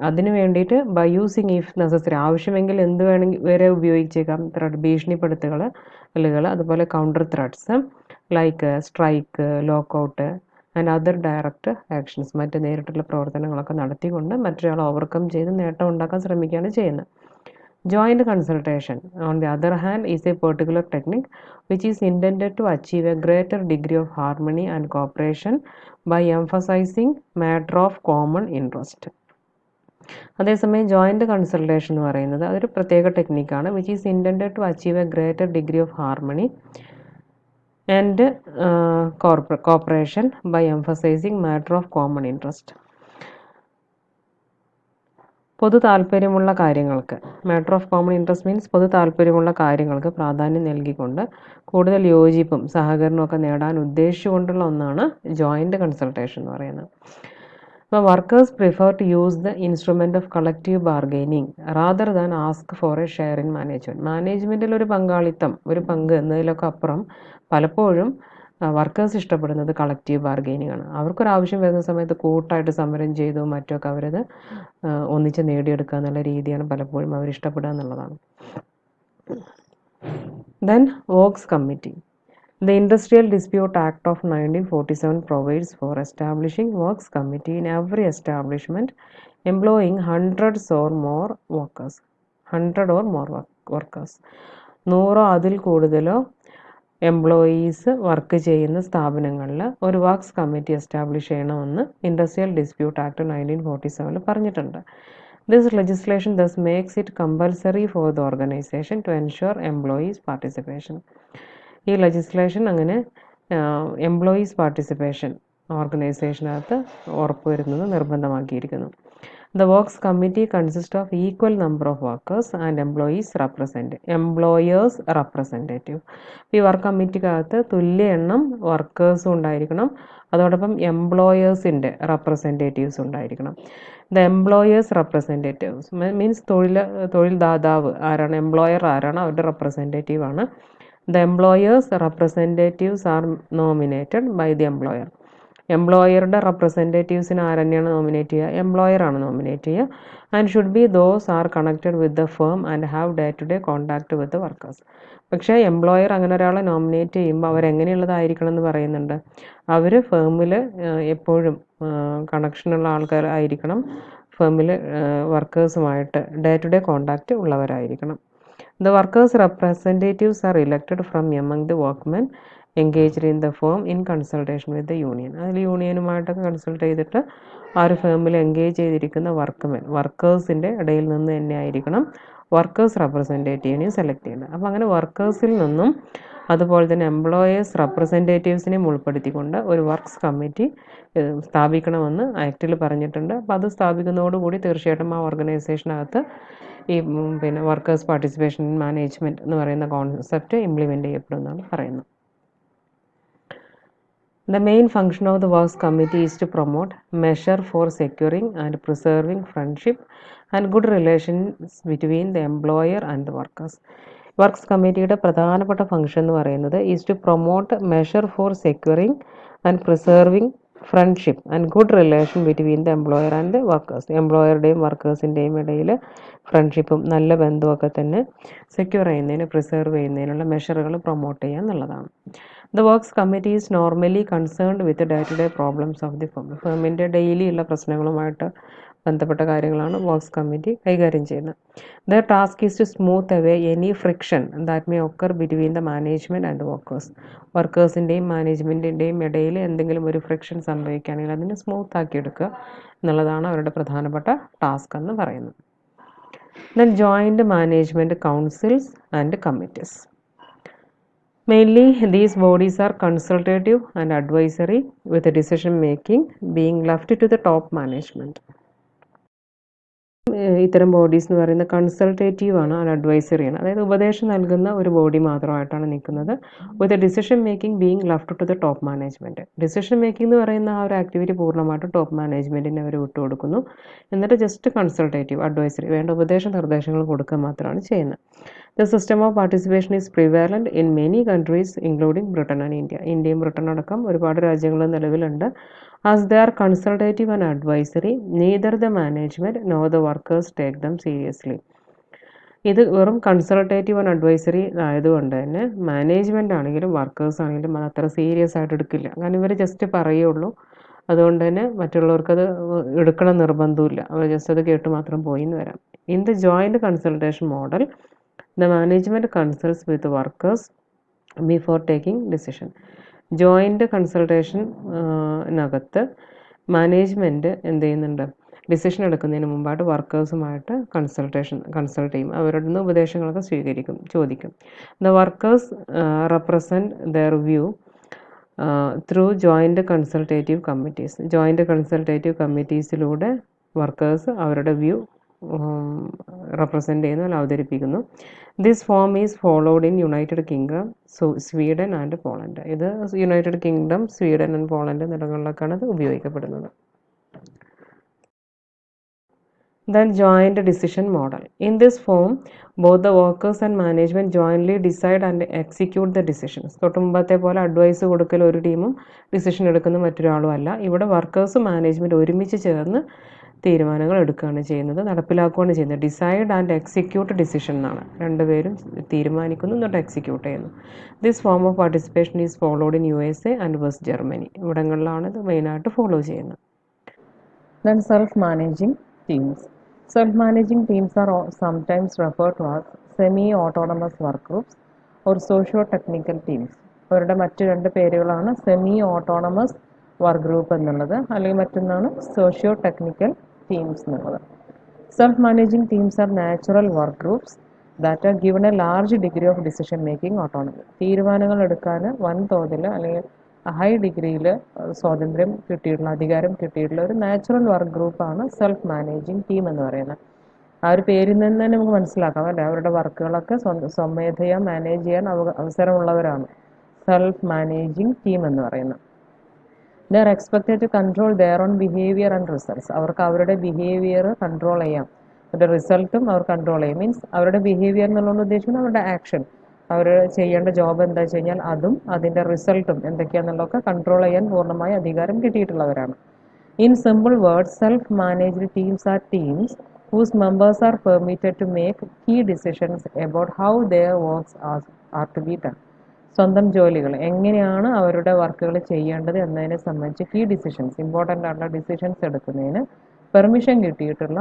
അതിന് വേണ്ടിയിട്ട് ബൈ യൂസിങ് ഇഫ് നെസസറി, ആവശ്യമെങ്കിൽ എന്ത് വേണമെങ്കിൽ വരെ ഉപയോഗിച്ചേക്കാം. ത്രെഡ്, ഭീഷണിപ്പെടുത്തുകൾ, അതുപോലെ counter threats like strike, lockout and other direct actions, മറ്റ് നേരിട്ടുള്ള പ്രവർത്തനങ്ങളൊക്കെ നടത്തിക്കൊണ്ട് മറ്റൊരാളെ ഓവർകം ചെയ്ത് നേട്ടം ഉണ്ടാക്കാൻ ശ്രമിക്കുകയാണ് ചെയ്യുന്നത്. Joint consultation, on the other hand, is a particular technique which is intended to achieve a greater degree of harmony and cooperation by emphasizing matter of common interest. അതേസമയം ജോയിൻ്റ് കൺസൾട്ടേഷൻ എന്ന് പറയുന്നത് അതൊരു പ്രത്യേക ടെക്നിക്കാണ്, which is intended to achieve a greater degree of harmony and cooperation by emphasizing matter of common interest. പൊതു താല്പര്യമുള്ള കാര്യങ്ങൾക്ക്, matter of common interest means പൊതു താല്പര്യമുള്ള കാര്യങ്ങൾക്ക് പ്രാധാന്യം നൽകിക്കൊണ്ട് കൂടുതൽ യോജിപ്പും സഹകരണവും ഒക്കെ നേടാൻ ഉദ്ദേശിച്ചുകൊണ്ടുള്ള ഒന്നാണ് ജോയിൻ്റ് കൺസൾട്ടേഷൻ എന്ന് പറയുന്നത്. അപ്പോൾ workers prefer to use the instrument of collective bargaining rather than ask for a share in management. മാനേജ്മെൻറ്റിൽ ഒരു പങ്കാളിത്തം, ഒരു പങ്ക് എന്നതിലൊക്കെ അപ്പുറം പലപ്പോഴും വർക്കേഴ്സ് ഇഷ്ടപ്പെടുന്നത് കളക്റ്റീവ് ബാർഗെയിനിങ് ആണ്. അവർക്കൊരാവശ്യം വരുന്ന സമയത്ത് കൂട്ടായിട്ട് സമരം ചെയ്തോ മറ്റൊക്കെ അവരത് ഒന്നിച്ച് നേടിയെടുക്കുക എന്നുള്ള രീതിയാണ് പലപ്പോഴും അവരിഷ്ടപ്പെടുക എന്നുള്ളതാണ്. Then works committee. The Industrial Dispute Act of 1947 provides for establishing works committee in every establishment employing hundreds or more workers. 100 or more workers. 100 അതിൽ കൂടുതലോ എംപ്ലോയീസ് വർക്ക് ചെയ്യുന്ന സ്ഥാപനങ്ങളിൽ ഒരു വർക്ക്സ് കമ്മിറ്റി എസ്റ്റാബ്ലിഷ് ചെയ്യണമെന്ന് ഇൻഡസ്ട്രിയൽ ഡിസ്പ്യൂട്ട് ആക്ട് 1947 പറഞ്ഞിട്ടുണ്ട്. This legislation thus makes it compulsory for the organization to ensure employees' participation. ഈ legislation അങ്ങനെ employees participation ഓർഗനൈസേഷനകത്ത് ഉറപ്പുവരുന്നത് നിർബന്ധമാക്കിയിരിക്കുന്നു. The works committee consists of equal number of workers and employers representative. ഈ work കമ്മിറ്റിക്കകത്ത് തുല്യ എണ്ണം വർക്കേഴ്സും ഉണ്ടായിരിക്കണം, അതോടൊപ്പം എംപ്ലോയേഴ്സിൻ്റെ റെപ്രസെൻറ്റേറ്റീവ്സ് ഉണ്ടായിരിക്കണം. ദ എംപ്ലോയേഴ്സ് റെപ്രസെൻറ്റേറ്റീവ്സ് മീൻസ് തൊഴിൽ ദാതാവ് ആരാണ്, എംപ്ലോയർ ആരാണ്, അവരുടെ റെപ്രസെൻറ്റേറ്റീവ് ആണ്. The employers' representatives are nominated by the employer. എംപ്ലോയറുടെ റെപ്രസെൻറ്റേറ്റീവ്സിന് ആരെന്നെയാണ് നോമിനേറ്റ് ചെയ്യുക, എംപ്ലോയറാണ് നോമിനേറ്റ് ചെയ്യുക. And should be those are connected with the firm and have day to day contact with the workers. പക്ഷേ എംപ്ലോയർ അങ്ങനെ ഒരാളെ നോമിനേറ്റ് ചെയ്യുമ്പോൾ അവരെങ്ങനെയുള്ളതായിരിക്കണം എന്ന് പറയുന്നുണ്ട്. അവർ ഫേമിൽ എപ്പോഴും കണക്ഷനുള്ള ആൾക്കാരായിരിക്കണം, ഫേമിൽ വർക്കേഴ്സുമായിട്ട് ഡേ ടു ഡേ കോൺടാക്റ്റ് ഉള്ളവരായിരിക്കണം. The workers' representatives are elected from among the workmen engaged in the firm in consultation with the union. അതിൽ യൂണിയനുമായിട്ടൊക്കെ കൺസൾട്ട് ചെയ്തിട്ട് ആ ഒരു ഫേമിൽ എൻഗേജ് ചെയ്തിരിക്കുന്ന വർക്കേഴ്സിൻ്റെ ഇടയിൽ നിന്ന് തന്നെ ആയിരിക്കണം വർക്കേഴ്സ് റെപ്രസെൻറ്റേറ്റീവിനെയും സെലക്ട് ചെയ്യുന്നത്. അപ്പോൾ അങ്ങനെ വർക്കേഴ്സിൽ നിന്നും അതുപോലെ തന്നെ എംപ്ലോയേഴ്സ് റെപ്രസെൻറ്റേറ്റീവ്സിനെയും ഉൾപ്പെടുത്തിക്കൊണ്ട് ഒരു വർക്ക്സ് കമ്മിറ്റി സ്ഥാപിക്കണമെന്ന് ആക്റ്റിൽ പറഞ്ഞിട്ടുണ്ട്. അപ്പോൾ അത് സ്ഥാപിക്കുന്നതോടുകൂടി തീർച്ചയായിട്ടും ആ ഓർഗനൈസേഷനകത്ത് ഈ വർക്കേഴ്സ് പാർട്ടിസിപ്പേഷൻ ഇൻ മാനേജ്മെൻറ്റ് എന്ന് പറയുന്ന കോൺസെപ്റ്റ് ഇംപ്ലിമെൻ്റ് ചെയ്യപ്പെടുമെന്നാണ് പറയുന്നത്. The main function of the works committee is to promote measure for securing and preserving friendship and good relations between the employer and the workers. Works കമ്മിറ്റിയുടെ പ്രധാനപ്പെട്ട function എന്ന് പറയുന്നത് is to promote measure for securing and preserving friendship and good relation between the employer and workers. എംപ്ലോയറുടെയും വർക്കേഴ്സിൻ്റെയും ഇടയിൽ ഫ്രണ്ട്ഷിപ്പും നല്ല ബന്ധമൊക്കെ തന്നെ സെക്യൂർ ചെയ്യുന്നതിന്, പ്രിസർവ് ചെയ്യുന്നതിനുള്ള മെഷറുകൾ പ്രൊമോട്ട് ചെയ്യുക എന്നുള്ളതാണ്. The works committee is normally concerned with the day-to-day problems of the firm. ഫേമിൻ്റെ ഡെയിലി ഉള്ള പ്രശ്നങ്ങളുമായിട്ട് ബന്ധപ്പെട്ട കാര്യങ്ങളാണ് വർക്ക്സ് കമ്മിറ്റി കൈകാര്യം ചെയ്യുന്നത്. Their task is to smooth away any friction that may occur between the management and the workers. വർക്കേഴ്സിൻ്റെയും മാനേജ്മെൻറ്റിൻ്റെയും ഇടയിൽ എന്തെങ്കിലും ഒരു ഫ്രിക്ഷൻ സംഭവിക്കുകയാണെങ്കിൽ അതിനെ സ്മൂത്ത് ആക്കി എടുക്കുക എന്നുള്ളതാണ് അവരുടെ പ്രധാനപ്പെട്ട ടാസ്ക് എന്ന് പറയുന്നത്. Then joint management councils and committees. Mainly, these bodies are consultative and advisory, with decision making being left to the top management. ഇത്തരം ബോഡീസ് എന്ന് പറയുന്നത് കൺസൾട്ടേറ്റീവ് ആണ്, അഡ്വൈസറി ആണ്. അതായത് ഉപദേശം നൽകുന്ന ഒരു ബോഡി മാത്രമായിട്ടാണ് നിൽക്കുന്നത്. With decision making being left to the top management. Decision making എന്ന് പറയുന്ന ആ ഒരു ആക്ടിവിറ്റി പൂർണ്ണമായിട്ടും ടോപ്പ് മാനേജ്മെൻറ്റിന് അവർ വിട്ടുകൊടുക്കുന്നു. എന്നിട്ട് ജസ്റ്റ് കൺസൾട്ടേറ്റീവ് അഡ്വൈസറി വേണ്ട നിർദ്ദേശങ്ങൾ കൊടുക്കുക മാത്രമാണ് ചെയ്യുന്നത്. The system of participation is prevalent in many countries including Britain and India. ഇന്ത്യയും ബ്രിട്ടൻ അടക്കം ഒരുപാട് രാജ്യങ്ങൾ നിലവിലുണ്ട്. As they are consultative and advisory, neither the management nor the workers take them seriously. ഇത് വെറും കൺസൾട്ടേറ്റീവ് ആൻഡ് അഡ്വൈസറി ആയതുകൊണ്ട് തന്നെ management ആണെങ്കിലും വർക്കേഴ്സ് ആണെങ്കിലും അത് അത്ര സീരിയസ് ആയിട്ട് എടുക്കില്ല. കാരണം ഇവർ ജസ്റ്റ് പറയുള്ളൂ. അതുകൊണ്ട് തന്നെ മറ്റുള്ളവർക്കത് എടുക്കണം നിർബന്ധമില്ല. അവർ ജസ്റ്റ് അത് കേട്ട് മാത്രം പോയി എന്ന് വരാം. In the joint consultation model, the management consults with the workers before taking decision. Joint കൺസൾട്ടേഷനകത്ത് മാനേജ്മെൻറ്റ് എന്ത് ചെയ്യുന്നുണ്ട്, ഡിസിഷൻ എടുക്കുന്നതിന് മുമ്പായിട്ട് വർക്കേഴ്സുമായിട്ട് കൺസൾട്ട് ചെയ്യും. അവരുടെ നിന്ന് ഉപദേശങ്ങളൊക്കെ ചോദിക്കും. The workers represent their view through joint consultative committees. Joint consultative കമ്മിറ്റീസിലൂടെ വർക്കേഴ്സ് അവരുടെ വ്യൂ റെപ്രസെൻ്റ് ചെയ്യുന്നു, അല്ല അവതരിപ്പിക്കുന്നു. This form is followed in United Kingdom, Sweden and Poland. ഇത് United Kingdom, Sweden and Poland എന്നിടങ്ങളിലൊക്കെയാണ് ഇത് ഉപയോഗിക്കപ്പെടുന്നത്. Then joint decision model. In this form, both the workers and management jointly decide and execute the decisions. തൊട്ട് മുമ്പത്തെ പോലെ advice കൊടുക്കൽ ഒരു ടീമും ഡിസിഷൻ എടുക്കുന്ന മറ്റൊരാളും അല്ല. ഇവിടെ വർക്കേഴ്സും മാനേജ്മെൻറ്റ് ഒരുമിച്ച് ചേർന്ന് തീരുമാനങ്ങൾ എടുക്കുകയാണ് ചെയ്യുന്നത്, നടപ്പിലാക്കുകയാണ് ചെയ്യുന്നത്. ഡിസൈഡ് ആൻഡ് എക്സിക്യൂട്ട് ഡിസിഷൻ എന്നാണ്. രണ്ടുപേരും തീരുമാനിക്കുന്നു എന്നിട്ട് എക്സിക്യൂട്ട് ചെയ്യുന്നു. This form of participation is followed in USA and west Germany. ഇവിടങ്ങളിലാണ് ഇത് മെയിനായിട്ട് ഫോളോ ചെയ്യുന്നത്. Then self-managing teams. Self-managing teams are sometimes referred to as semi-autonomous work groups or socio-technical teams. അവരുടെ മറ്റു രണ്ട് പേരുകളാണ് സെമി-ഓട്ടോണമസ് വർക്ക് ഗ്രൂപ്പ് എന്നുള്ളത്, അല്ലെങ്കിൽ മറ്റൊന്നാണ് സോഷ്യോ-ടെക്നിക്കൽ ടീംസ് എന്നുള്ളത്. Self-managing teams are natural work groups that are given a large degree of decision making autonomy. തീരുമാനങ്ങൾ എടുക്കാൻ വൻതോതിൽ അല്ലെങ്കിൽ ഹൈ ഡിഗ്രിയിൽ സ്വാതന്ത്ര്യം കിട്ടിയിട്ടുള്ള, അധികാരം കിട്ടിയിട്ടുള്ള ഒരു നാച്ചുറൽ വർക്ക് ഗ്രൂപ്പാണ് സെൽഫ് മാനേജിങ് ടീം എന്ന് പറയുന്നത്. ആ ഒരു പേരിൽ നിന്ന് തന്നെ നമുക്ക് മനസ്സിലാക്കാം അല്ലേ, അവരുടെ വർക്കുകളൊക്കെ സ്വമേധയാ മാനേജ് ചെയ്യാൻ അവസരമുള്ളവരാണ് സെൽഫ് മാനേജിങ് ടീം എന്ന് പറയുന്നത്. They are expected to control their own behaviour and results. അവർക്ക് അവരുടെ ബിഹേവിയർ കൺട്രോൾ ചെയ്യാം, അവരുടെ റിസൾട്ടും അവർ കൺട്രോൾ ചെയ്യും. മീൻസ് അവരുടെ ബിഹേവിയർ എന്നുള്ളത് ഉദ്ദേശിക്കുന്നത് അവരുടെ ആക്ഷൻ, അവർ ചെയ്യേണ്ട ജോബ് എന്താ വെച്ച് കഴിഞ്ഞാൽ അതും അതിൻ്റെ റിസൾട്ടും എന്തൊക്കെയാണെന്നുള്ളതൊക്കെ കൺട്രോൾ ചെയ്യാൻ പൂർണ്ണമായ അധികാരം കിട്ടിയിട്ടുള്ളവരാണ്. In simple words, self managed teams are teams whose members are permitted to make key decisions about how their works are to be done. സ്വന്തം ജോലികൾ എങ്ങനെയാണ് അവരുടെ വർക്കുകൾ ചെയ്യേണ്ടത് എന്നതിനെ സംബന്ധിച്ച് കീ ഡിസിഷൻസ്, ഇമ്പോർട്ടൻ്റ് ആയിട്ടുള്ള ഡിസിഷൻസ് എടുക്കുന്നതിന് പെർമിഷൻ കിട്ടിയിട്ടുള്ള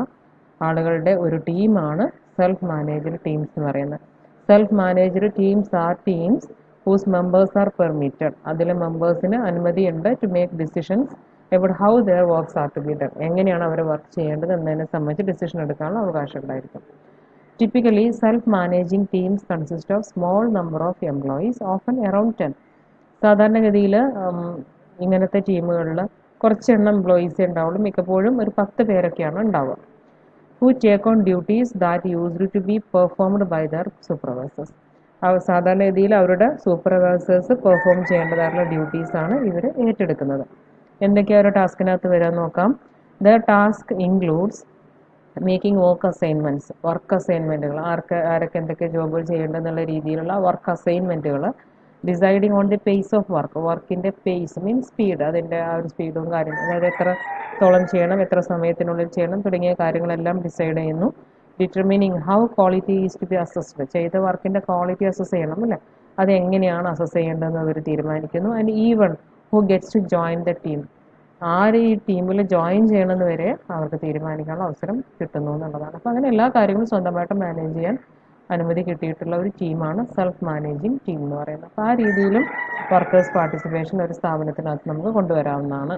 ആളുകളുടെ ഒരു ടീമാണ് സെൽഫ് മാനേജ്ഡ് ടീംസ് എന്ന് പറയുന്നത്. Self managed teams are teams whose members are permitted. അതിലെ മെമ്പേഴ്സിന് അനുമതിയുണ്ട് to make decisions about how their works are to be done. എങ്ങനെയാണ് അവർ വർക്ക് ചെയ്യേണ്ടത് എന്നതിനെ സംബന്ധിച്ച് ഡിസിഷൻ എടുക്കാനുള്ള അവകാശം ഉണ്ടായിരിക്കും. Typically, self-managing teams consist of small number of employees, often around 10. സാധാരണഗതിയിൽ ഇങ്ങനത്തെ ടീമുകളിൽ കുറച്ചെണ്ണം എംപ്ലോയീസേ ഉണ്ടാവുള്ളൂ, മിക്കപ്പോഴും ഒരു 10 പേരൊക്കെയാണ് ഉണ്ടാവുക. who take on duties that used to be performed by their supervisors. സാധാരണഗതിയിൽ അവരുടെ സൂപ്പർവൈസേഴ്സ് പെർഫോം ചെയ്യേണ്ടതായിട്ടുള്ള ഡ്യൂട്ടീസാണ് ഇവർ ഏറ്റെടുക്കുന്നത്. എന്തൊക്കെയാണ് അവരുടെ ടാസ്കിനകത്ത് വരാൻ നോക്കാം. The task includes making work അസൈൻമെൻറ്റുകൾ, ആരൊക്കെ എന്തൊക്കെ ജോബുകൾ ചെയ്യേണ്ടതെന്നുള്ള രീതിയിലുള്ള വർക്ക് അസൈൻമെൻറ്റുകൾ. Deciding on the pace of വർക്കിൻ്റെ പേസ് മീൻസ് സ്പീഡ്, അതിൻ്റെ ആ ഒരു സ്പീഡും കാര്യങ്ങളും, അതായത് എത്രത്തോളം ചെയ്യണം, എത്ര സമയത്തിനുള്ളിൽ ചെയ്യണം തുടങ്ങിയ കാര്യങ്ങളെല്ലാം ഡിസൈഡ് ചെയ്യുന്നു. Determining how quality is to be assessed, ചെയ്ത വർക്കിൻ്റെ ക്വാളിറ്റി അസസ് ചെയ്യണം അല്ലേ, അതെങ്ങനെയാണ് അസസ് ചെയ്യേണ്ടതെന്ന് അവർ തീരുമാനിക്കുന്നു. And even who gets to join the team, ആര് ഈ ടീമിൽ ജോയിൻ ചെയ്യണമെന്ന് വരെ അവർക്ക് തീരുമാനിക്കാനുള്ള അവസരം കിട്ടുന്നു എന്നുള്ളതാണ്. അപ്പോൾ അങ്ങനെ എല്ലാ കാര്യങ്ങളും സ്വന്തമായിട്ട് മാനേജ് ചെയ്യാൻ അനുമതി കിട്ടിയിട്ടുള്ള ഒരു ടീമാണ് സെൽഫ് മാനേജിങ് ടീം എന്ന് പറയുന്നത്. അപ്പോൾ ആ രീതിയിലും വർക്കേഴ്സ് പാർട്ടിസിപ്പേഷൻ ഒരു സ്ഥാപനത്തിനകത്ത് നമുക്ക് കൊണ്ടുവരാവുന്നതാണ്.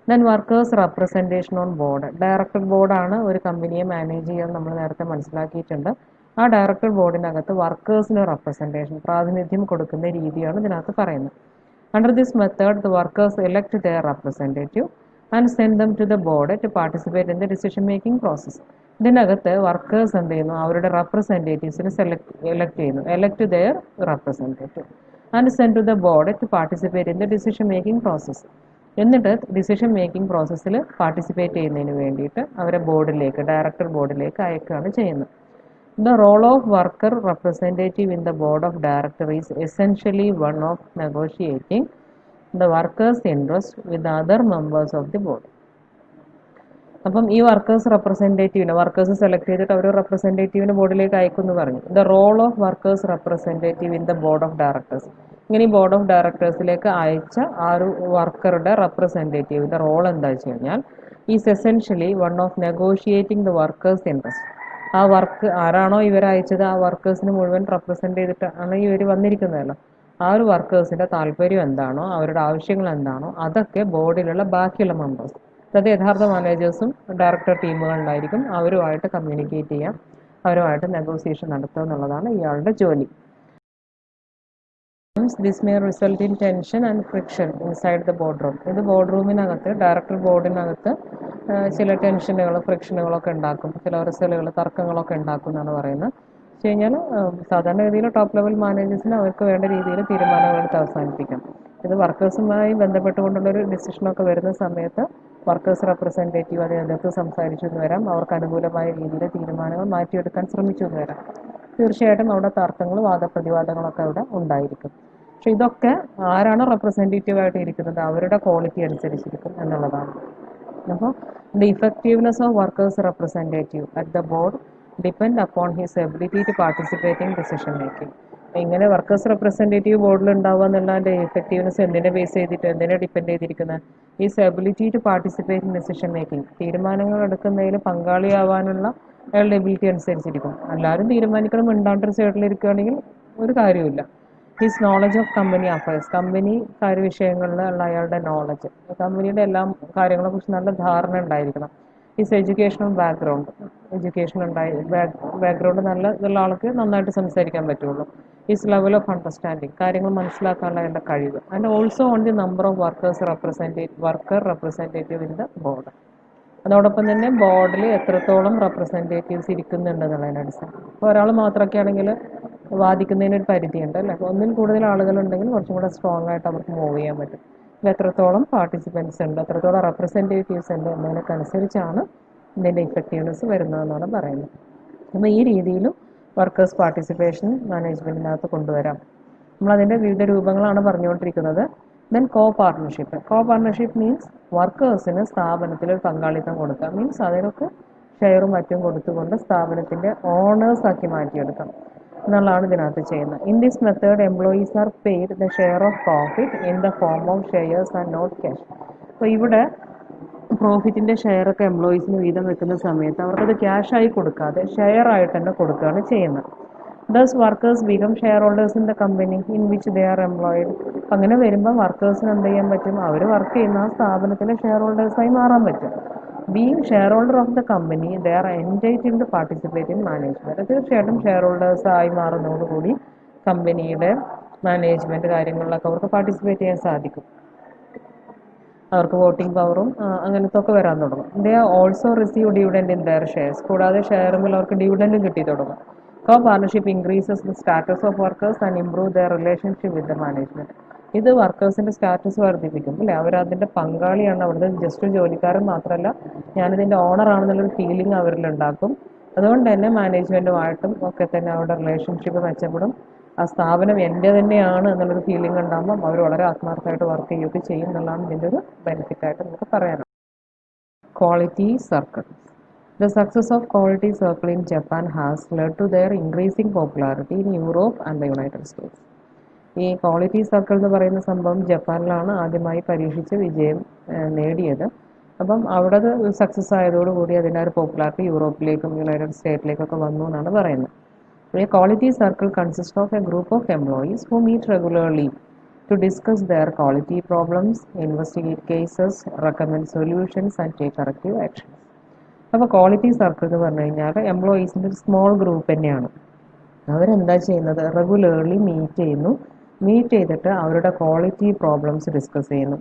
Then workers representation on board. Director ബോർഡാണ് ഒരു കമ്പനിയെ മാനേജ് ചെയ്യാൻ നമ്മൾ നേരത്തെ മനസ്സിലാക്കിയിട്ടുണ്ട്. ആ ഡയറക്ടർ ബോർഡിനകത്ത് വർക്കേഴ്സിന് റെപ്രസെൻറ്റേഷൻ, പ്രാതിനിധ്യം കൊടുക്കുന്ന രീതിയാണ് ഇതിനകത്ത് പറയുന്നത്. Under this method, the workers elect their representative and send them to the board to participate in the decision-making process. ഇതിനകത്ത് വർക്കേഴ്സ് എന്ത് ചെയ്യുന്നു, അവരുടെ റെപ്രസെൻറ്റേറ്റീവ്സിനെ elect ചെയ്യുന്നു, elect their representative and send to the board to participate in the decision-making process. എന്നിട്ട് decision making പ്രോസസ്സിൽ participate ചെയ്യുന്നതിന് വേണ്ടിയിട്ട് അവരെ ബോർഡിലേക്ക്, ഡയറക്ടർ ബോർഡിലേക്ക് അയക്കുകയാണ് ചെയ്യുന്നത്. The role of worker representative in the board of directors is essentially one of negotiating the workers' interest with the other members of the board. അപ്പം ഈ വർക്കേഴ്സ് റെപ്രസെൻറ്റേറ്റീവിനെ, വർക്കേഴ്സ് സെലക്ട് ചെയ്തിട്ട് അവർ റെപ്രസെൻറ്റേറ്റീവിനെ ബോർഡിലേക്ക് അയക്കുമെന്ന് പറഞ്ഞു. The role of workers representative in the board of directors. ഇങ്ങനെ ഈ board of ഡയറക്ടേഴ്സിലേക്ക് അയച്ച ആ ഒരു വർക്കറുടെ റെപ്രസെൻറ്റേറ്റീവിൻ്റെ റോൾ എന്താ വെച്ച് കഴിഞ്ഞാൽ is essentially one of negotiating the workers interest. ആ വർക്ക് ആരാണോ ഇവരയച്ചത് ആ വർക്കേഴ്സിന് മുഴുവൻ റെപ്രസെൻ്റ് ചെയ്തിട്ടാണ് ഇവർ വന്നിരിക്കുന്നതല്ലോ. ആ ഒരു വർക്കേഴ്സിൻ്റെ താല്പര്യം എന്താണോ, അവരുടെ ആവശ്യങ്ങൾ എന്താണോ, അതൊക്കെ ബോർഡിലുള്ള ബാക്കിയുള്ള മെമ്പേഴ്സ്, അതായത് യഥാർത്ഥ മാനേജേഴ്സും ഡയറക്ടർ ടീമുകളുണ്ടായിരിക്കും. അവരുമായിട്ട് കമ്മ്യൂണിക്കേറ്റ് ചെയ്യാം, അവരുമായിട്ട് നെഗോസിയേഷൻ നടത്തുക എന്നുള്ളതാണ് ഇയാളുടെ ജോലി. This may result in tension and friction inside the board room. ഇത് ബോർഡ് റൂമിനകത്ത്, ഡയറക്ടർ ബോർഡിനകത്ത് ചില ടെൻഷനുകളും ഫ്രിക്ഷനുകളൊക്കെ ഉണ്ടാക്കും, ചില റിസലുകൾ, തർക്കങ്ങളൊക്കെ ഉണ്ടാക്കും എന്നാണ് പറയുന്നത്. വെച്ച് കഴിഞ്ഞാൽ സാധാരണഗതിയിൽ ടോപ്പ് ലെവൽ മാനേജേഴ്സിന് അവർക്ക് വേണ്ട രീതിയിൽ തീരുമാനങ്ങൾ എടുത്ത് അവസാനിപ്പിക്കാം. ഇത് വർക്കേഴ്സുമായി ബന്ധപ്പെട്ടുകൊണ്ടുള്ളൊരു ഡിസിഷനൊക്കെ വരുന്ന സമയത്ത് വർക്കേഴ്സ് റെപ്രസെൻറ്റേറ്റീവ് അതിനകത്ത് സംസാരിച്ചു എന്ന് വരാം, അവർക്ക് അനുകൂലമായ രീതിയിൽ തീരുമാനങ്ങൾ മാറ്റിയെടുക്കാൻ ശ്രമിച്ചു എന്ന് വരാം. തീർച്ചയായിട്ടും അവിടെ തർക്കങ്ങളും വാദപ്രതിവാദങ്ങളൊക്കെ അവിടെ ഉണ്ടായിരിക്കും. പക്ഷെ ഇതൊക്കെ ആരാണ് റെപ്രസെൻറ്റേറ്റീവായിട്ട് ഇരിക്കുന്നത് അവരുടെ ക്വാളിറ്റി അനുസരിച്ചിരിക്കും എന്നുള്ളതാണ്. അപ്പോൾ the effectiveness of workers representative at the board depend upon his ability to participate in decision making. ഇങ്ങനെ വർക്കേഴ്സ് റെപ്രസെൻറ്റേറ്റീവ് ബോർഡിൽ ഉണ്ടാവുക എന്നുള്ളതിൻ്റെ എഫക്റ്റീവ്നെസ് എന്തിനെ ബേസ് ചെയ്തിട്ട്, എന്തിനെ ഡിപ്പെൻഡ് ചെയ്തിരിക്കുന്നത്? Is ability to participate in decision making. തീരുമാനങ്ങൾ എടുക്കുന്നതിൽ പങ്കാളിയാവാനുള്ള അയാളുടെ എബിലിറ്റി അനുസരിച്ചിരിക്കും. എല്ലാവരും തീരുമാനിക്കണം മിണ്ടാണ്ടൊരു സൈഡിലിരിക്കുകയാണെങ്കിൽ ഒരു കാര്യമില്ല. His knowledge of company affairs. Company കാര്യവിഷയങ്ങളിൽ ഉള്ള അയാളുടെ നോളജ്, കമ്പനിയുടെ എല്ലാ കാര്യങ്ങളെക്കുറിച്ച് നല്ല ധാരണ ഉണ്ടായിരിക്കണം. His educational background, education background നല്ല ഇതുള്ള ആൾക്ക് നന്നായിട്ട് സംസാരിക്കാൻ പറ്റുള്ളൂ. ഹിസ് ലെവൽ ഓഫ് അണ്ടർസ്റ്റാൻഡിങ്, കാര്യങ്ങൾ മനസ്സിലാക്കാനുള്ള അയാളുടെ കഴിവ്. And also on the number of worker representative in the board. അതോടൊപ്പം തന്നെ ബോർഡിൽ എത്രത്തോളം റെപ്രസെൻറ്റേറ്റീവ്സ് ഇരിക്കുന്നുണ്ട് എന്നുള്ളതിൻ്റെ അടിസ്ഥാനം. ഇപ്പോൾ ഒരാൾ മാത്രമൊക്കെ ആണെങ്കിൽ വാദിക്കുന്നതിന് ഒരു പരിധിയുണ്ട് അല്ലേ. അപ്പോൾ ഒന്നിൽ കൂടുതൽ ആളുകളുണ്ടെങ്കിൽ കുറച്ചും കൂടെ സ്ട്രോങ് ആയിട്ട് അവർക്ക് മൂവ് ചെയ്യാൻ പറ്റും. ഇത് എത്രത്തോളം പാർട്ടിസിപ്പൻസ് ഉണ്ട്, എത്രത്തോളം റെപ്രസെൻറ്റേറ്റീവ്സ് ഉണ്ട് എന്നതിനൊക്കെ അനുസരിച്ചാണ് ഇതിൻ്റെ ഇഫക്റ്റീവ്നെസ് വരുന്നതെന്നാണ് പറയുന്നത്. അപ്പോൾ ഈ രീതിയിലും വർക്കേഴ്സ് പാർട്ടിസിപ്പേഷൻ മാനേജ്മെൻറ്റിനകത്ത് കൊണ്ടുവരാം. നമ്മളതിൻ്റെ വിവിധ രൂപങ്ങളാണ് പറഞ്ഞുകൊണ്ടിരിക്കുന്നത്. ദെൻ കോ പാർട്ണർഷിപ്പ് മീൻസ് വർക്കേഴ്സിന് സ്ഥാപനത്തിൽ ഒരു പങ്കാളിത്തം കൊടുക്കുക. മീൻസ് അതിനൊക്കെ ഷെയറും മറ്റും കൊടുത്തുകൊണ്ട് സ്ഥാപനത്തിൻ്റെ ഓണേഴ്സാക്കി മാറ്റിയെടുക്കാം എന്നുള്ളതാണ് ഇതിനകത്ത് ചെയ്യുന്നത്. In this method employees are paid the share of profit in the form of shares and not cash. അപ്പോൾ ഇവിടെ പ്രോഫിറ്റിൻ്റെ ഷെയറൊക്കെ എംപ്ലോയീസിന് വീതം വെക്കുന്ന സമയത്ത് അവർക്കത് ക്യാഷായി കൊടുക്കാതെ ഷെയർ ആയിട്ട് തന്നെ കൊടുക്കുകയാണ് ചെയ്യുന്നത്. Thus workers become shareholders in the company in which they are employed. അങ്ങനെ വരുമ്പോൾ വർക്കേഴ്സിന് എന്ത് ചെയ്യാൻ പറ്റും? അവർ വർക്ക് ചെയ്യുന്ന ആ സ്ഥാപനത്തിലെ ഷെയർ ഹോൾഡേഴ്സായി മാറാൻ പറ്റും. Being shareholder of the company they are entitled to participate in management. തീർച്ചയായിട്ടും ഷെയർ ഹോൾഡേഴ്സായി മാറുന്നതോടുകൂടി കമ്പനിയുടെ മാനേജ്മെൻറ്റ് കാര്യങ്ങളിലൊക്കെ അവർക്ക് പാർട്ടിസിപ്പേറ്റ് ചെയ്യാൻ സാധിക്കും. അവർക്ക് വോട്ടിംഗ് പവറും അങ്ങനത്തെ ഒക്കെ വരാൻ തുടങ്ങും. They also receive dividend in their shares. കൂടാതെ ഷെയറുമ്പോൾ അവർക്ക് ഡിവിഡൻഡും കിട്ടി തുടങ്ങും. Co partnership increases the status of workers and improve their relationship with the management. ഇത് വർക്കേഴ്സിൻ്റെ സ്റ്റാറ്റസ് വർദ്ധിപ്പിക്കും അല്ലേ. അവരതിൻ്റെ പങ്കാളിയാണ്, അവിടുത്തെ ജസ്റ്റ് ജോലിക്കാരൻ മാത്രമല്ല, ഞാനിതിൻ്റെ ഓണറാണെന്നുള്ളൊരു ഫീലിംഗ് അവരിലുണ്ടാക്കും. അതുകൊണ്ട് തന്നെ മാനേജ്മെൻറ്റുമായിട്ടും ഒക്കെ തന്നെ അവരുടെ റിലേഷൻഷിപ്പ് മെച്ചപ്പെടും. ആ സ്ഥാപനം എൻ്റെ തന്നെയാണ് എന്നുള്ളൊരു ഫീലിംഗ് ഉണ്ടാകുമ്പം അവർ വളരെ ആത്മാർത്ഥമായിട്ട് വർക്ക് ചെയ്യുകയൊക്കെ ചെയ്യും എന്നുള്ളതാണ് ഇതിൻ്റെ ഒരു ബെനിഫിറ്റായിട്ട് നമുക്ക് പറയാനുള്ളത്. Quality circle. The success of quality circle in Japan has led to their increasing popularity in Europe and the United States. ഈ ക്വാളിറ്റി സർക്കിൾ എന്ന് പറയുന്ന സംഭവം ജപ്പാനിലാണ് ആദ്യമായി പരീക്ഷിച്ച് വിജയം നേടിയത്. അപ്പം അവിടെ അത് സക്സസ് ആയതോടുകൂടി അതിൻ്റെ ഒരു പോപ്പുലാരിറ്റി യൂറോപ്പിലേക്കും യുണൈറ്റഡ് സ്റ്റേറ്റിലേക്കൊക്കെ വന്നു എന്നാണ് പറയുന്നത്. A quality circle consists of a group of employees who meet regularly to discuss their quality problems, investigate cases, recommend solutions and take corrective actions. അപ്പോൾ ക്വാളിറ്റി സർക്കിൾ എന്ന് പറഞ്ഞു കഴിഞ്ഞാൽ എംപ്ലോയീസിൻ്റെ ഒരു സ്മോൾ ഗ്രൂപ്പ് തന്നെയാണ്. അവരെന്താ ചെയ്യുന്നത്? റെഗുലർലി മീറ്റ് ചെയ്തിട്ട് അവരുടെ ക്വാളിറ്റി പ്രോബ്ലംസ് ഡിസ്കസ് ചെയ്യുന്നു.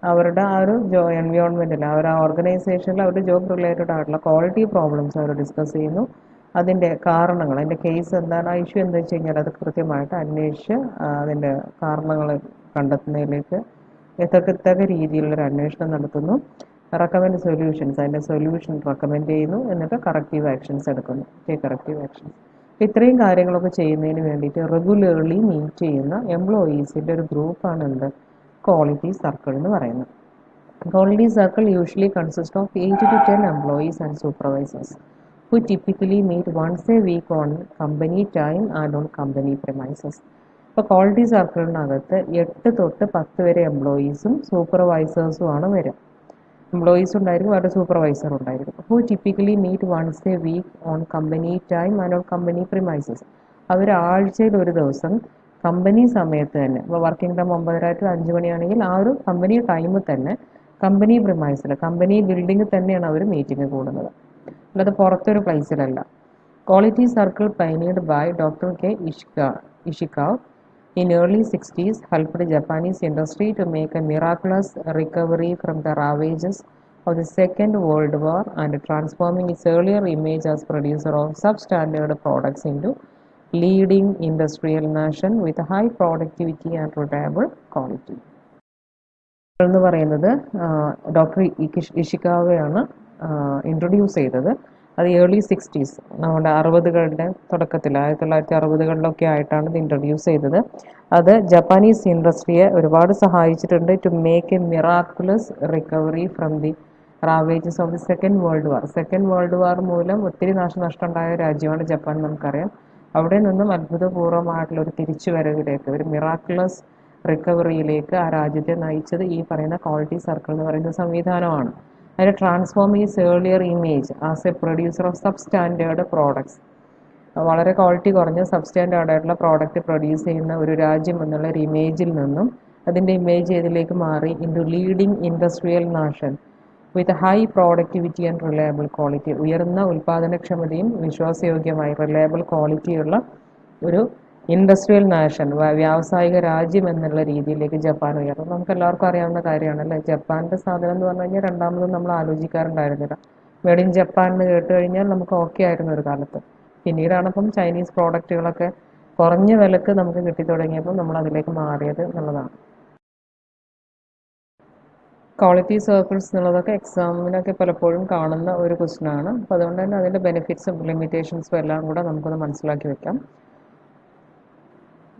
അവരുടെ ആ ഒരു എൻവയോൺമെൻറ്റിൽ, അവർ ആ ഓർഗനൈസേഷനിൽ അവരുടെ ജോബ് റിലേറ്റഡ് ആയിട്ടുള്ള ക്വാളിറ്റി പ്രോബ്ലംസ് അവർ ഡിസ്കസ് ചെയ്യുന്നു. അതിൻ്റെ കാരണങ്ങൾ, അതിൻ്റെ കേസ് എന്താണ്, ആ ഇഷ്യൂ എന്താ വെച്ച് കഴിഞ്ഞാൽ അത് കൃത്യമായിട്ട് അന്വേഷിച്ച് അതിൻ്റെ കാരണങ്ങൾ കണ്ടെത്തുന്നതിലേക്ക് എത്തക്കത്തക്ക രീതിയിലുള്ളൊരു അന്വേഷണം നടത്തുന്നു. റെക്കമെൻഡ് സൊല്യൂഷൻസ്, അതിൻ്റെ സൊല്യൂഷൻ റെക്കമെൻഡ് ചെയ്യുന്നു. എന്നിട്ട് കറക്റ്റീവ് ആക്ഷൻസ് എടുക്കുന്നു, കറക്റ്റീവ് ആക്ഷൻസ്. ഇത്രയും കാര്യങ്ങളൊക്കെ ചെയ്യുന്നതിന് വേണ്ടിയിട്ട് റെഗുലർലി മീറ്റ് ചെയ്യുന്ന എംപ്ലോയീസിൻ്റെ ഒരു ഗ്രൂപ്പാണ് എന്ത്? ക്വാളിറ്റി സർക്കിൾ എന്ന് പറയുന്നത്. Quality circle usually consist of 8 to 10 employees and supervisors who typically meet once a week on company time and on company premises. ഇപ്പോൾ ക്വാളിറ്റി സർക്കിളിനകത്ത് 8 തൊട്ട് 10 വരെ എംപ്ലോയീസും സൂപ്പർവൈസേഴ്സുമാണ് വരിക. എംപ്ലോയീസ് ഉണ്ടായിരിക്കും, അവരുടെ സൂപ്പർവൈസർ ഉണ്ടായിരിക്കും. Who typically meet once a week on company time and on company premises. അവർ ആഴ്ചയിൽ ഒരു ദിവസം കമ്പനി സമയത്ത് തന്നെ, ഇപ്പോൾ വർക്കിംഗ് ടൈം 9:30 to 5 മണിയാണെങ്കിൽ ആ ഒരു കമ്പനി ടൈമിൽ തന്നെ കമ്പനി പ്രിമൈസിൽ, കമ്പനി ബിൽഡിംഗ് തന്നെയാണ് അവർ മീറ്റിംഗ് കൂടുന്നത്, അല്ലാതെ പുറത്തൊരു പ്ലേസിലല്ല. Quality Circle, pioneered by Dr. K. Ishikawa in early 60s, helped Japanese industry to make a miraculous recovery from the ravages of the Second World War and transforming its earlier image as producer of substandard products into leading industrial nation with high productivity and reliable quality. എന്ന് പറയുന്നത് doctor ഇഷിക്കാവയാണ് introduce ചെയ്തത്. അത് early 60s, നമ്മുടെ 60കളുടെ തുടക്കത്തിൽ 1960കളിലൊക്കെ ആയിട്ടാണ് ഇത് introduce ചെയ്തത്. അത് ജപ്പാനീസ് ഇൻഡസ്ട്രിയെ ഒരുപാട് സഹായിച്ചിട്ടുണ്ട് to make a miraculous recovery from the ravages of the second world war. Second world war മൂലം ഒത്തിരി നാശനഷ്ടം ഉണ്ടായ രാജ്യമാണ് ജപ്പാൻ, നമുക്കറിയാം. അവിടെ നിന്നും അത്ഭുതപൂർവ്വമായിട്ടുള്ള ഒരു തിരിച്ചുവരവിലേക്ക്, ഒരു മിറാക്കുലസ് റിക്കവറിയിലേക്ക് ആ രാജ്യത്തെ നയിച്ചത് ഈ പറയുന്ന ക്വാളിറ്റി സർക്കിൾ എന്ന് പറയുന്ന സംവിധാനമാണ്. അതിന് transform is earlier image as A producer of sub standard products, വളരെ ക്വാളിറ്റി കുറഞ്ഞ സബ് സ്റ്റാൻഡേർഡ് ആയിട്ടുള്ള പ്രോഡക്റ്റ് പ്രൊഡ്യൂസ് ചെയ്യുന്ന ഒരു രാജ്യം എന്നുള്ള ഒരു ഇമേജിൽ നിന്നും അതിൻ്റെ ഇമേജ് ഏതിലേക്ക് മാറി, into leading industrial nation with high productivity and reliable quality, ഉയർന്ന ഉൽപ്പാദനക്ഷമതയും വിശ്വാസയോഗ്യമായ റിലയബിൾ ക്വാളിറ്റിയുള്ള ഒരു ഇൻഡസ്ട്രിയൽ നാഷൻ, വ്യാവസായിക രാജ്യം എന്നുള്ള രീതിയിലേക്ക് ജപ്പാൻ ഉയർന്നു. നമുക്ക് എല്ലാവർക്കും അറിയാവുന്ന കാര്യമാണല്ലേ, ജപ്പാൻ്റെ സാധനം എന്ന് പറഞ്ഞു കഴിഞ്ഞാൽ രണ്ടാമതും നമ്മൾ ആലോചിക്കാറുണ്ടായിരുന്നില്ല. മെയ്ഡ് ഇൻ ജപ്പാൻ എന്ന് കേട്ട് കഴിഞ്ഞാൽ നമുക്ക് ഓക്കെ ആയിരുന്നു ഒരു കാലത്ത്. പിന്നീടാണ് ഇപ്പം ചൈനീസ് പ്രോഡക്റ്റുകളൊക്കെ കുറഞ്ഞ വിലക്ക് നമുക്ക് കിട്ടി തുടങ്ങിയപ്പോൾ നമ്മൾ അതിലേക്ക് മാറിയത് എന്നുള്ളതാണ്. ക്വാളിറ്റി സർക്കിൾസ് എന്നുള്ളതൊക്കെ എക്സാമിനൊക്കെ പലപ്പോഴും കാണുന്ന ഒരു ക്വസ്റ്റ്യനാണ്. അപ്പോൾ അതുകൊണ്ട് തന്നെ അതിൻ്റെ ബെനിഫിറ്റ്സും ലിമിറ്റേഷൻസും എല്ലാം കൂടെ നമുക്കൊന്ന് മനസ്സിലാക്കി വെക്കാം.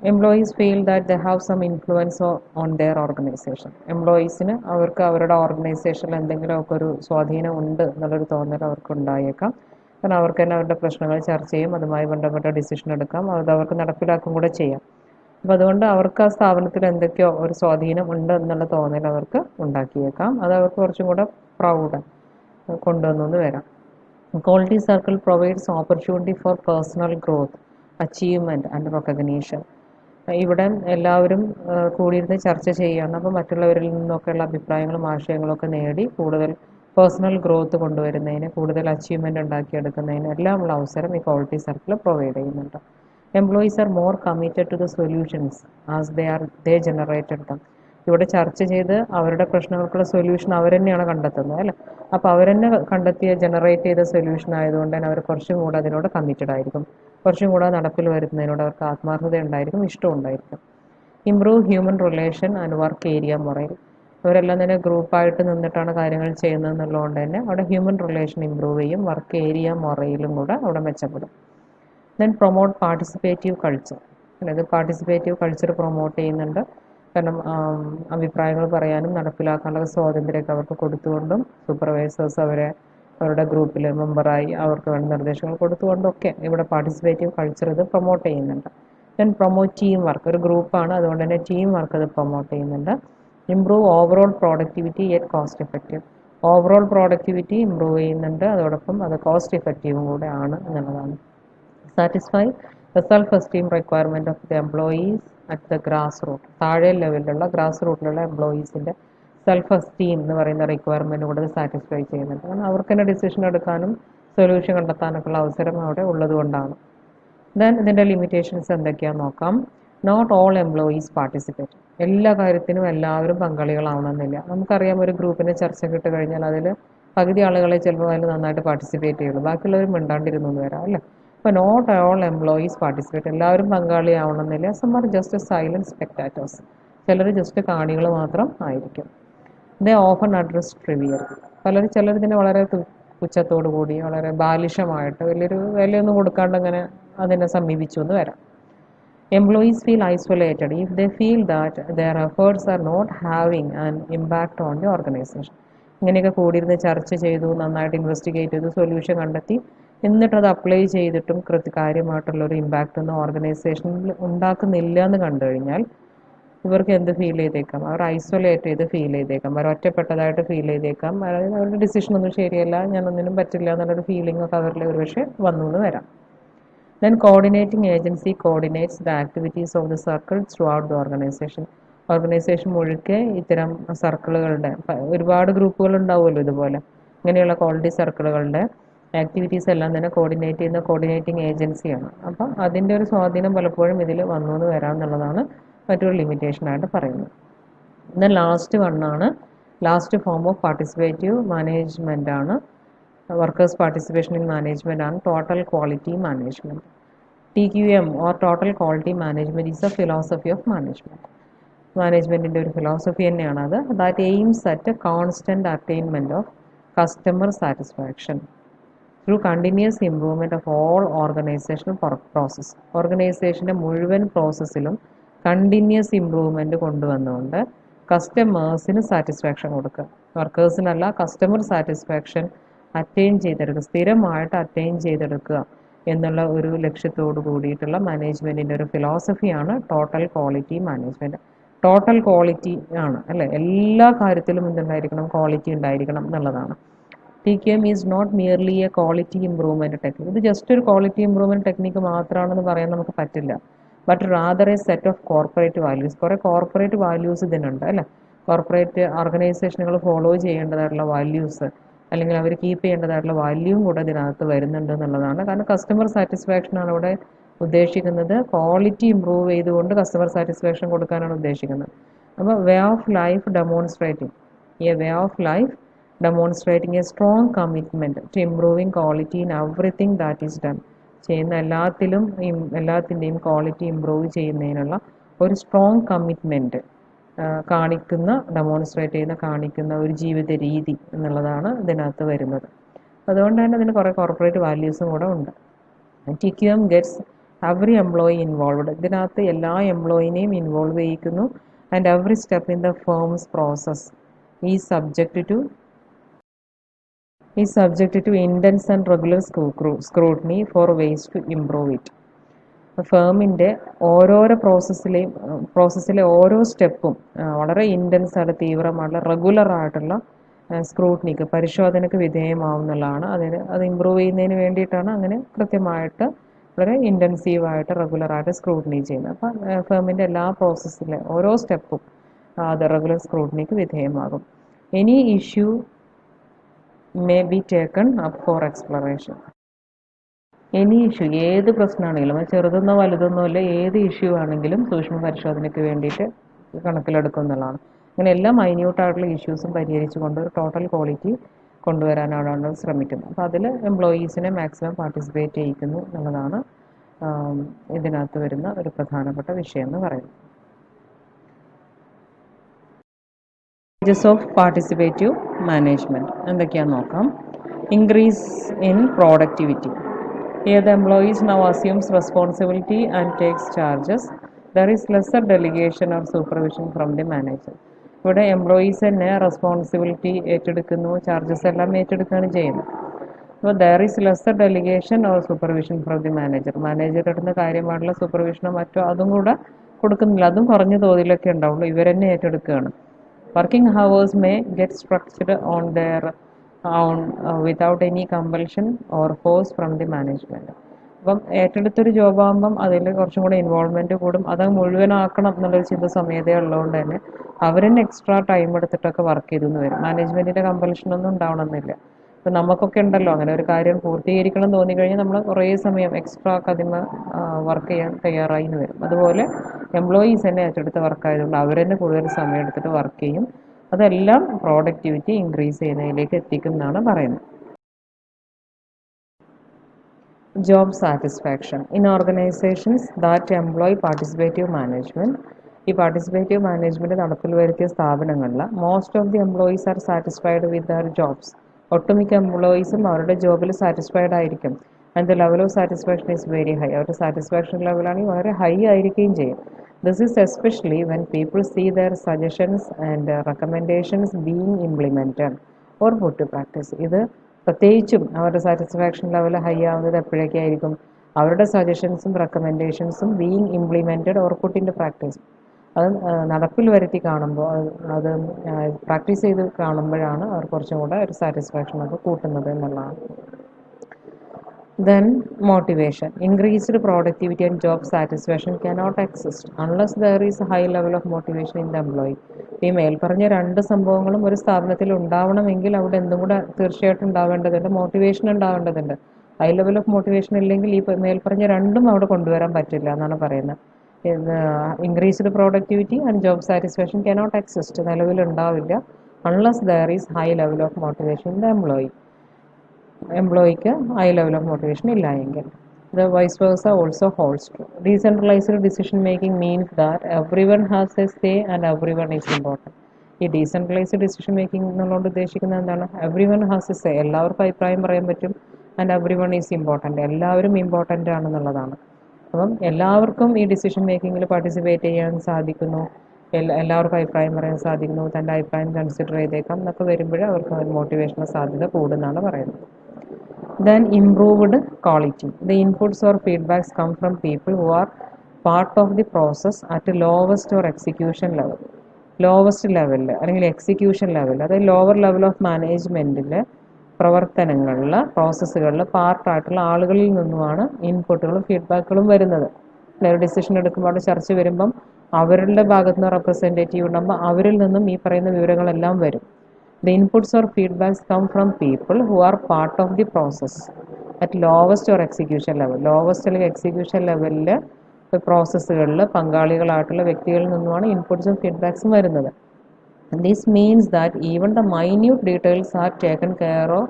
Employees feel that they have some influence on their organisation. എംപ്ലോയീസിന് അവർക്ക് അവരുടെ ഓർഗനൈസേഷനിൽ എന്തെങ്കിലുമൊക്കെ ഒരു സ്വാധീനം ഉണ്ട് എന്നുള്ളൊരു തോന്നൽ അവർക്ക് ഉണ്ടായേക്കാം. കാരണം അവർക്ക് തന്നെ അവരുടെ പ്രശ്നങ്ങൾ ചർച്ച ചെയ്യും, അതുമായി ബന്ധപ്പെട്ട ഡിസിഷൻ എടുക്കാം, അത് അവർക്ക് നടപ്പിലാക്കും കൂടെ ചെയ്യാം. അപ്പോൾ അതുകൊണ്ട് അവർക്ക് ആ സ്ഥാപനത്തിൽ എന്തൊക്കെയോ ഒരു സ്വാധീനം ഉണ്ട് എന്നുള്ള തോന്നൽ അവർക്ക് ഉണ്ടാക്കിയേക്കാം. അത് അവർക്ക് കുറച്ചും കൂടെ പ്രൗഡ് കൊണ്ടുവന്നു വരാം. Quality circle provides opportunity for personal growth, achievement and recognition. ഇവിടെ എല്ലാവരും കൂടിയിരുന്ന് ചർച്ച ചെയ്യുകയാണ്. അപ്പോൾ മറ്റുള്ളവരിൽ നിന്നൊക്കെയുള്ള അഭിപ്രായങ്ങളും ആശയങ്ങളും ഒക്കെ നേടി കൂടുതൽ പേഴ്സണൽ ഗ്രോത്ത് കൊണ്ടുവരുന്നതിന്, കൂടുതൽ അച്ചീവ്മെൻറ്റ് ഉണ്ടാക്കിയെടുക്കുന്നതിന് എല്ലാമുള്ള അവസരം ഈ ക്വാളിറ്റി സർക്കിൾ പ്രൊവൈഡ് ചെയ്യുന്നുണ്ട്. Employees are more committed to the solutions as they generated them. ഇവിടെ ചർച്ച ചെയ്ത് അവരുടെ പ്രശ്നങ്ങൾക്കുള്ള സൊല്യൂഷൻ അവർ തന്നെയാണ് കണ്ടെത്തുന്നത് അല്ലേ. അപ്പോൾ അവർ തന്നെ ജനറേറ്റ് ചെയ്ത സൊല്യൂഷൻ ആയതുകൊണ്ട് തന്നെ അവർ കുറച്ചും കൂടെ അതിനോട് കമ്മിറ്റഡ് ആയിരിക്കും, കുറച്ചും കൂടെ നടപ്പിൽ വരുന്നതിനോട് അവർക്ക് ആത്മാർത്ഥത ഉണ്ടായിരിക്കും, ഇഷ്ടം ഉണ്ടായിരിക്കും. Improve human relation and work area morale. അവരെല്ലാം തന്നെ ഗ്രൂപ്പായിട്ട് നിന്നിട്ടാണ് കാര്യങ്ങൾ ചെയ്യുന്നത് എന്നുള്ളതുകൊണ്ട് തന്നെ അവിടെ ഹ്യൂമൻ റിലേഷൻ ഇമ്പ്രൂവ് ചെയ്യും, വർക്ക് ഏരിയ മൊറയിലും കൂടെ അവിടെ മെച്ചപ്പെടും. Then promote participative culture. അതായത് പാർട്ടിസിപ്പേറ്റീവ് കൾച്ചർ പ്രൊമോട്ട് ചെയ്യുന്നുണ്ട്. കാരണം അഭിപ്രായങ്ങൾ പറയാനും നടപ്പിലാക്കാനുള്ള സ്വാതന്ത്ര്യമൊക്കെ അവർക്ക് കൊടുത്തുകൊണ്ടും സൂപ്പർവൈസേഴ്സ് അവരുടെ ഗ്രൂപ്പിൽ മെമ്പറായി അവർക്ക് വേണ്ട നിർദ്ദേശങ്ങൾ കൊടുത്തുകൊണ്ടൊക്കെ ഇവിടെ പാർട്ടിസിപ്പേറ്റീവ് കൾച്ചർ ഇത് പ്രൊമോട്ട് ചെയ്യുന്നുണ്ട്. Then promote team work. ഒരു ഗ്രൂപ്പാണ്, അതുകൊണ്ട് തന്നെ ടീം വർക്ക് ഇത് പ്രൊമോട്ട് ചെയ്യുന്നുണ്ട്. Improve overall productivity at cost effective. Overall productivity improve ചെയ്യുന്നുണ്ട്, അതോടൊപ്പം അത് കോസ്റ്റ് എഫക്റ്റീവും കൂടെ ആണ് എന്നുള്ളതാണ്. Satisfy the self esteem requirement of the employees at the grass root. താഴെ ലെവലിലുള്ള ഗ്രാസ് റൂട്ടിലുള്ള എംപ്ലോയീസിൻ്റെ സെൽഫ് എസ്റ്റീം എന്ന് പറയുന്ന റിക്വയർമെൻറ്റ് കൂടെ സാറ്റിസ്ഫൈ ചെയ്യുന്നുണ്ട്. കാരണം അവർക്ക് തന്നെ ഡിസിഷൻ എടുക്കാനും സൊല്യൂഷൻ കണ്ടെത്താനൊക്കെയുള്ള അവസരം അവിടെ ഉള്ളതുകൊണ്ടാണ്. ദെൻ ഇതിൻ്റെ ലിമിറ്റേഷൻസ് എന്തൊക്കെയാണെന്ന് നോക്കാം. Not all employees participate. എല്ലാ കാര്യത്തിനും എല്ലാവരും പങ്കാളികളാവണമെന്നില്ല. നമുക്കറിയാം, ഒരു ഗ്രൂപ്പിൻ്റെ ചർച്ച കിട്ടി കഴിഞ്ഞാൽ അതിൽ പകുതി ആളുകളെ ചിലപ്പോൾ അതിൽ നന്നായിട്ട് പാർട്ടിസിപ്പേറ്റ് ചെയ്യുള്ളൂ, ബാക്കിയുള്ളവർ മിണ്ടാണ്ടിരുന്നു എന്ന് വരാം അല്ലേ. അപ്പോൾ നോട്ട് ഓൾ എംപ്ലോയീസ് പാർട്ടിസിപ്പേറ്റ്, എല്ലാവരും പങ്കാളിയാവണമെന്നില്ല. Some are just silent spectators. ചിലർ ജസ്റ്റ് കാണികൾ മാത്രം ആയിരിക്കും. They often address trivia. ചിലർ ഇതിനെ വളരെ പുച്ഛത്തോടു കൂടി വളരെ ബാലിഷമായിട്ട് വലിയൊരു വിലയൊന്നും കൊടുക്കാണ്ട് അങ്ങനെ അതിനെ സമീപിച്ചു എന്ന് വരാം. Employees feel isolated if they feel that their efforts are not having an impact on the organisation. ഇങ്ങനെയൊക്കെ കൂടിയിരുന്ന് ചർച്ച ചെയ്തു, നന്നായിട്ട് ഇൻവെസ്റ്റിഗേറ്റ് ചെയ്തു, സൊല്യൂഷൻ കണ്ടെത്തി, എന്നിട്ടത് അപ്ലൈ ചെയ്തിട്ടും കാര്യമായിട്ടുള്ളൊരു ഇമ്പാക്റ്റ് ഒന്നും ഓർഗനൈസേഷനിൽ ഉണ്ടാക്കുന്നില്ല എന്ന് കണ്ടു കഴിഞ്ഞാൽ ഇവർക്ക് എന്ത് ഫീൽ ചെയ്തേക്കാം, അവർ ഐസൊലേറ്റ് ചെയ്ത് ഫീൽ ചെയ്തേക്കാം, അവർ ഒറ്റപ്പെട്ടതായിട്ട് ഫീൽ ചെയ്തേക്കാം, അതായത് അവരുടെ ഡിസിഷനൊന്നും ശരിയല്ല, ഞാനൊന്നിനും പറ്റില്ല എന്നുള്ളൊരു ഫീലിംഗ് ഒക്കെ അവരിൽ ഒരു പക്ഷേ വന്നു എന്ന് വരാം. Then coordinating agency coordinates the activities of the circle throughout the organisation. Organisation മുഴുക്കെ ഇത്തരം സർക്കിളുകളുടെ ഒരുപാട് ഗ്രൂപ്പുകൾ ഉണ്ടാവുമല്ലോ ഇതുപോലെ ഇങ്ങനെയുള്ള ക്വാളിറ്റി സർക്കിളുകളുടെ ആക്ടിവിറ്റീസ് എല്ലാം തന്നെ കോർഡിനേറ്റ് ചെയ്യുന്ന കോർഡിനേറ്റിംഗ് ഏജൻസിയാണ്. അപ്പം അതിൻ്റെ ഒരു സ്വാധീനം പലപ്പോഴും ഇതിൽ വന്നു എന്ന് വരാമെന്നുള്ളതാണ് മറ്റൊരു ലിമിറ്റേഷനായിട്ട് പറയുന്നത്. എന്നാൽ ലാസ്റ്റ് വണ്ണാണ്, last form of participative management ആണ്, വർക്കേഴ്സ് പാർട്ടിസിപ്പേഷൻ ഇൻ മാനേജ്മെൻ്റ് ആണ് total quality management. TQM or Total Quality Management is a philosophy of management. മാനേജ്മെൻറ്റിൻ്റെ ഒരു ഫിലോസഫി തന്നെയാണത്. That aims at a constant attainment of customer satisfaction through continuous improvement of all organisational process. ഓർഗനൈസേഷൻ്റെ മുഴുവൻ പ്രോസസ്സിലും continuous improvement കൊണ്ടുവന്നുകൊണ്ട് കസ്റ്റമേഴ്സിന് satisfaction കൊടുക്കുക. വർക്കേഴ്സിനല്ല, customer satisfaction attain ചെയ്തെടുക്കുക, സ്ഥിരമായിട്ട് അറ്റൈൻ ചെയ്തെടുക്കുക എന്നുള്ള ഒരു ലക്ഷ്യത്തോട് കൂടിയിട്ടുള്ള മാനേജ്മെൻറ്റിൻ്റെ ഒരു ഫിലോസഫിയാണ് total quality management. Total quality ആണ് അല്ലേ, എല്ലാ കാര്യത്തിലും എന്തുണ്ടായിരിക്കണം, ക്വാളിറ്റി ഉണ്ടായിരിക്കണം എന്നുള്ളതാണ്. TQM is not merely a quality improvement technique. ഇത് ജസ്റ്റ് ഒരു ക്വാളിറ്റി ഇംപ്രൂവ്മെൻറ്റ് ടെക്നിക്ക് മാത്രമാണെന്ന് പറയാൻ നമുക്ക് പറ്റില്ല. But rather a set of corporate values. കുറേ കോർപ്പറേറ്റ് വാല്യൂസ് ഇതിനുണ്ട് അല്ലേ. കോർപ്പറേറ്റ് ഓർഗനൈസേഷനുകൾ ഫോളോ ചെയ്യേണ്ടതായിട്ടുള്ള വാല്യൂസ്, അല്ലെങ്കിൽ അവർ കീപ്പ് ചെയ്യേണ്ടതായിട്ടുള്ള വാല്യൂവും കൂടെ ഇതിനകത്ത് വരുന്നുണ്ട് എന്നുള്ളതാണ്. കാരണം കസ്റ്റമർ സാറ്റിസ്ഫാക്ഷനാണ് ഇവിടെ ഉദ്ദേശിക്കുന്നത്. ക്വാളിറ്റി ഇമ്പ്രൂവ് ചെയ്തുകൊണ്ട് കസ്റ്റമർ സാറ്റിസ്ഫാക്ഷൻ കൊടുക്കാനാണ് ഉദ്ദേശിക്കുന്നത്. അപ്പോൾ way of life demonstrating, way of life demonstrating a strong commitment to improving quality in everything that is done. ചെയ്യുന്ന എല്ലാത്തിൻ്റെയും ക്വാളിറ്റി ഇമ്പ്രൂവ് ചെയ്യുന്നതിനുള്ള ഒരു സ്ട്രോങ് കമ്മിറ്റ്മെൻറ്റ് കാണിക്കുന്ന ഒരു ജീവിത രീതി എന്നുള്ളതാണ് ഇതിനകത്ത് വരുന്നത്. അതുകൊണ്ട് തന്നെ ഇതിന് കുറേ കോർപ്പറേറ്റ് വാല്യൂസും കൂടെ ഉണ്ട്. TQM gets every employee involved. ഇതിനകത്ത് എല്ലാ എംപ്ലോയിനെയും ഇൻവോൾവ് ചെയ്യിക്കുന്നു. And every step in the firm's process is subject to intense and regular scrutiny for ways to improve it. ഫേമിൻ്റെ ഓരോരോ പ്രോസസ്സിലെ ഓരോ സ്റ്റെപ്പും വളരെ ഇൻറ്റൻസ് ആയിട്ട് തീവ്രമായിട്ടുള്ള റെഗുലറായിട്ടുള്ള സ്ക്രൂട്ടനിക്ക്, പരിശോധനയ്ക്ക് വിധേയമാവുന്നതാണ്. അത് ഇമ്പ്രൂവ് ചെയ്യുന്നതിന് വേണ്ടിയിട്ടാണ് അങ്ങനെ കൃത്യമായിട്ട് വളരെ ഇൻറ്റൻസീവായിട്ട് റെഗുലറായിട്ട് സ്ക്രൂട്ടനി ചെയ്യുന്നത്. അപ്പം ഫേമിൻ്റെ എല്ലാ പ്രോസസ്സിലെ ഓരോ സ്റ്റെപ്പും അത് റെഗുലർ സ്ക്രൂട്ടനിക്ക് വിധേയമാകും. Any issue may be taken up for exploration. Any issue, ഏത് പ്രശ്നമാണെങ്കിലും, അത് ചെറുതെന്നോ വലുതെന്നോ അല്ല, ഏത് ഇഷ്യൂ ആണെങ്കിലും സൂക്ഷ്മ പരിശോധനയ്ക്ക് വേണ്ടിയിട്ട് കണക്കിലെടുക്കും എന്നുള്ളതാണ്. അങ്ങനെ എല്ലാ മൈന്യൂട്ടായിട്ടുള്ള ഇഷ്യൂസും പരിഹരിച്ചുകൊണ്ട് ഒരു ടോട്ടൽ ക്വാളിറ്റി കൊണ്ടുവരാനാണ് ശ്രമിക്കുന്നത്. അപ്പോൾ അതിൽ എംപ്ലോയീസിനെ മാക്സിമം പാർട്ടിസിപ്പേറ്റ് ചെയ്യിക്കുന്നു എന്നുള്ളതാണ് ഇതിനകത്ത് വരുന്ന ഒരു പ്രധാനപ്പെട്ട വിഷയം എന്ന് പറയുന്നത്. സ്റ്റേജസ് ഓഫ് പാർട്ടിസിപ്പേറ്റീവ് മാനേജ്മെൻറ്റ് എന്തൊക്കെയാണെന്ന് നോക്കാം. Increase in productivity. Here the employees now assumes responsibility and takes charges. There is lesser delegation or supervision from the manager. ഇവിടെ എംപ്ലോയീസ് തന്നെ റെസ്പോൺസിബിലിറ്റി ഏറ്റെടുക്കുന്നു, ചാർജസ് എല്ലാം ഏറ്റെടുക്കുകയാണ് ചെയ്യുന്നത്. അപ്പോൾ there is lesser delegation or supervision from the manager. Manager ഇടുന്ന കാര്യമായിട്ടുള്ള സൂപ്പർവിഷനോ മറ്റോ അതും കൂടെ കൊടുക്കുന്നില്ല, അതും കുറഞ്ഞ തോതിലൊക്കെ ഉണ്ടാവുള്ളൂ, ഇവർ തന്നെ ഏറ്റെടുക്കുകയാണ്. Working hours may get structured on their without any compulsion or force from the management. അപ്പം ഏറ്റെടുത്തൊരു ജോബാകുമ്പം അതിൽ കുറച്ചും കൂടെ ഇൻവോൾവ്മെൻറ്റ് കൂടും. അത് മുഴുവനാക്കണം എന്നുള്ളൊരു ചിന്ത സമയതേ ഉള്ളതുകൊണ്ട് തന്നെ അവർ തന്നെ എക്സ്ട്രാ ടൈം എടുത്തിട്ടൊക്കെ വർക്ക് ചെയ്തെന്ന് വരും. മാനേജ്മെൻറ്റിൻ്റെ കമ്പൽഷനൊന്നും ഉണ്ടാവണമെന്നില്ല. ഇപ്പം നമുക്കൊക്കെ ഉണ്ടല്ലോ അങ്ങനെ ഒരു കാര്യം പൂർത്തീകരിക്കണം എന്ന് തോന്നിക്കഴിഞ്ഞാൽ നമ്മൾ കുറേ സമയം എക്സ്ട്രാ കതിമ വർക്ക് ചെയ്യാൻ തയ്യാറായി എന്ന് വരും. അതുപോലെ എംപ്ലോയീസ് തന്നെ ഏറ്റെടുത്ത വർക്കായതുകൊണ്ട് അവർ തന്നെ കൂടുതൽ സമയം എടുത്തിട്ട് വർക്ക് ചെയ്യും. അതെല്ലാം പ്രോഡക്റ്റിവിറ്റി ഇൻക്രീസ് ചെയ്യുന്നതിലേക്ക് എത്തിക്കും എന്നാണ് പറയുന്നത്. Job satisfaction in organizations that employ participative management. ഈ പാർട്ടിസിപ്പേറ്റീവ് മാനേജ്മെൻറ്റ് നടപ്പിൽ വരുത്തിയ സ്ഥാപനങ്ങളിൽ most of the employees are satisfied with their jobs. ഒട്ടുമിക്ക എംപ്ലോയീസും അവരുടെ ജോബിൽ സാറ്റിസ്ഫൈഡ് ആയിരിക്കും. And the level of satisfaction is very high. അവരുടെ സാറ്റിസ്ഫാക്ഷൻ ലെവലാണെങ്കിൽ വളരെ ഹൈ ആയിരിക്കുകയും ചെയ്യും. This is especially when people see their suggestions and recommendations being implemented or put to practice. ഇത് പ്രത്യേകിച്ചും അവരുടെ സാറ്റിസ്ഫാക്ഷൻ ലെവൽ ഹൈ ആവുന്നത് എപ്പോഴൊക്കെയായിരിക്കും? അവരുടെ സജഷൻസും റെക്കമെൻഡേഷൻസും being implemented or put in to practice. അത് നടപ്പിൽ വരുത്തി കാണുമ്പോൾ, അത് പ്രാക്ടീസ് ചെയ്ത് കാണുമ്പോഴാണ് അവർ കുറച്ചും കൂടെ ഒരു സാറ്റിസ്ഫാക്ഷൻ അത് കൂട്ടുന്നത് എന്നുള്ളതാണ്. Then motivation. Increased productivity and job satisfaction cannot exist unless there is a high level of motivation in the employee. ഈ മേൽപ്പറഞ്ഞ രണ്ട് സംഭവങ്ങളും ഒരു സ്ഥാപനത്തിൽ ഉണ്ടാവണമെങ്കിൽ അവിടെ എന്തും കൂടെ തീർച്ചയായിട്ടും ഉണ്ടാവേണ്ടതുണ്ട്, മോട്ടിവേഷൻ ഉണ്ടാവേണ്ടതുണ്ട്. ഹൈ ലെവൽ ഓഫ് മോട്ടിവേഷൻ ഇല്ലെങ്കിൽ ഈ മേൽപ്പറഞ്ഞ രണ്ടും അവിടെ കൊണ്ടുവരാൻ പറ്റില്ല എന്നാണ് പറയുന്നത്. Increased productivity and job satisfaction cannot exist, നിലവിലുണ്ടാവില്ല unless there is high level of motivation in the എംപ്ലോയിക്ക് ഹൈ ലെവൽ ഓഫ് മോട്ടിവേഷൻ ഇല്ല എങ്കിൽ. The vice versa also holds true. Decentralized decision making means that everyone has a say and everyone is important. ഈ decentralised decision making എന്നുള്ളതുകൊണ്ട് ഉദ്ദേശിക്കുന്നത് എന്താണ്? Every one has A say, എല്ലാവർക്കും അഭിപ്രായം പറയാൻ പറ്റും. And every one is important, എല്ലാവരും important ആണെന്നുള്ളതാണ്. അപ്പം എല്ലാവർക്കും ഈ ഡിസിഷൻ മേക്കിങ്ങിൽ പാർട്ടിസിപ്പേറ്റ് ചെയ്യാൻ സാധിക്കുന്നു, എല്ലാവർക്കും അഭിപ്രായം പറയാൻ സാധിക്കുന്നു, തൻ്റെ അഭിപ്രായം കൺസിഡർ ചെയ്തേക്കാം എന്നൊക്കെ വരുമ്പോൾ അവർക്ക് മോട്ടിവേഷൻ്റെ സാധ്യത കൂടുന്നതാണ് പറയുന്നത്. Then improved quality. The inputs or feedbacks come from people who are part of the process at lowest or execution level. Lowest ലെവലിൽ അല്ലെങ്കിൽ എക്സിക്യൂഷൻ ലെവൽ, അതായത് ലോവർ ലെവൽ ഓഫ് മാനേജ്മെൻറ്റിൽ പ്രവർത്തനങ്ങളിൽ പ്രോസസ്സുകളിൽ പാർട്ടായിട്ടുള്ള ആളുകളിൽ നിന്നുമാണ് ഇൻപുട്ടുകളും ഫീഡ്ബാക്കുകളും വരുന്നത്. ഒരു ഡിസിഷൻ എടുക്കുമ്പോൾ അവിടെ ചർച്ച വരുമ്പം അവരുടെ ഭാഗത്തു നിന്ന് റെപ്രസെൻറ്റേറ്റീവ് ഉണ്ടാകുമ്പോൾ അവരിൽ നിന്നും ഈ പറയുന്ന വിവരങ്ങളെല്ലാം വരും. The inputs or feedbacks come from people who are part of the process at lowest or execution level. Lowest അല്ലെങ്കിൽ എക്സിക്യൂഷൻ ലെവലിൽ പ്രോസസ്സുകളിൽ പങ്കാളികളായിട്ടുള്ള വ്യക്തികളിൽ നിന്നുമാണ് ഇൻപുട്സും ഫീഡ്ബാക്സും വരുന്നത്. This means that even the minute details are taken care of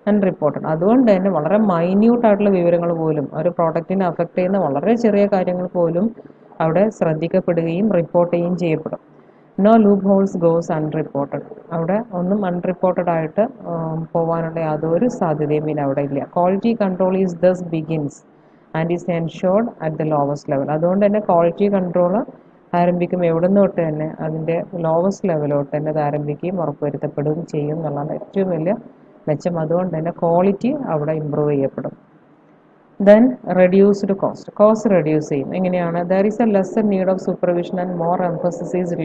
and reported. അതുകൊണ്ട് തന്നെ വളരെ മൈന്യൂട്ടായിട്ടുള്ള വിവരങ്ങൾ പോലും, ഒരു പ്രോഡക്റ്റിനെ അഫക്റ്റ് ചെയ്യുന്ന വളരെ ചെറിയ കാര്യങ്ങൾ പോലും അവിടെ ശ്രദ്ധിക്കപ്പെടുകയും റിപ്പോർട്ട് ചെയ്യുകയും ചെയ്യപ്പെടും. No loopholes goes unreported. അവിടെ ഒന്നും അൺറിപ്പോർട്ടഡ് ആയിട്ട് പോകാനുള്ള യാതൊരു സാധ്യതയും പിന്നെ അവിടെ ഇല്ല. Quality control is thus begins and is ensured at the lowest level. അതുകൊണ്ട് തന്നെ ക്വാളിറ്റി കൺട്രോൾ ആരംഭിക്കും എവിടെ നിന്ന് തൊട്ട് തന്നെ, അതിൻ്റെ ലോവസ്റ്റ് ലെവലോട്ട് തന്നെ അത് ആരംഭിക്കുകയും ഉറപ്പുവരുത്തപ്പെടുകയും ചെയ്യും എന്നുള്ളതാണ് ഏറ്റവും വലിയ മെച്ചം. അതുകൊണ്ട് തന്നെ ക്വാളിറ്റി അവിടെ ഇമ്പ്രൂവ് ചെയ്യപ്പെടും. ദെൻ റെഡ്യൂസ്ഡ് കോസ്റ്റ് റെഡ്യൂസ് ചെയ്യും. എങ്ങനെയാണ്? There is A lesser need of supervision and more emphasis is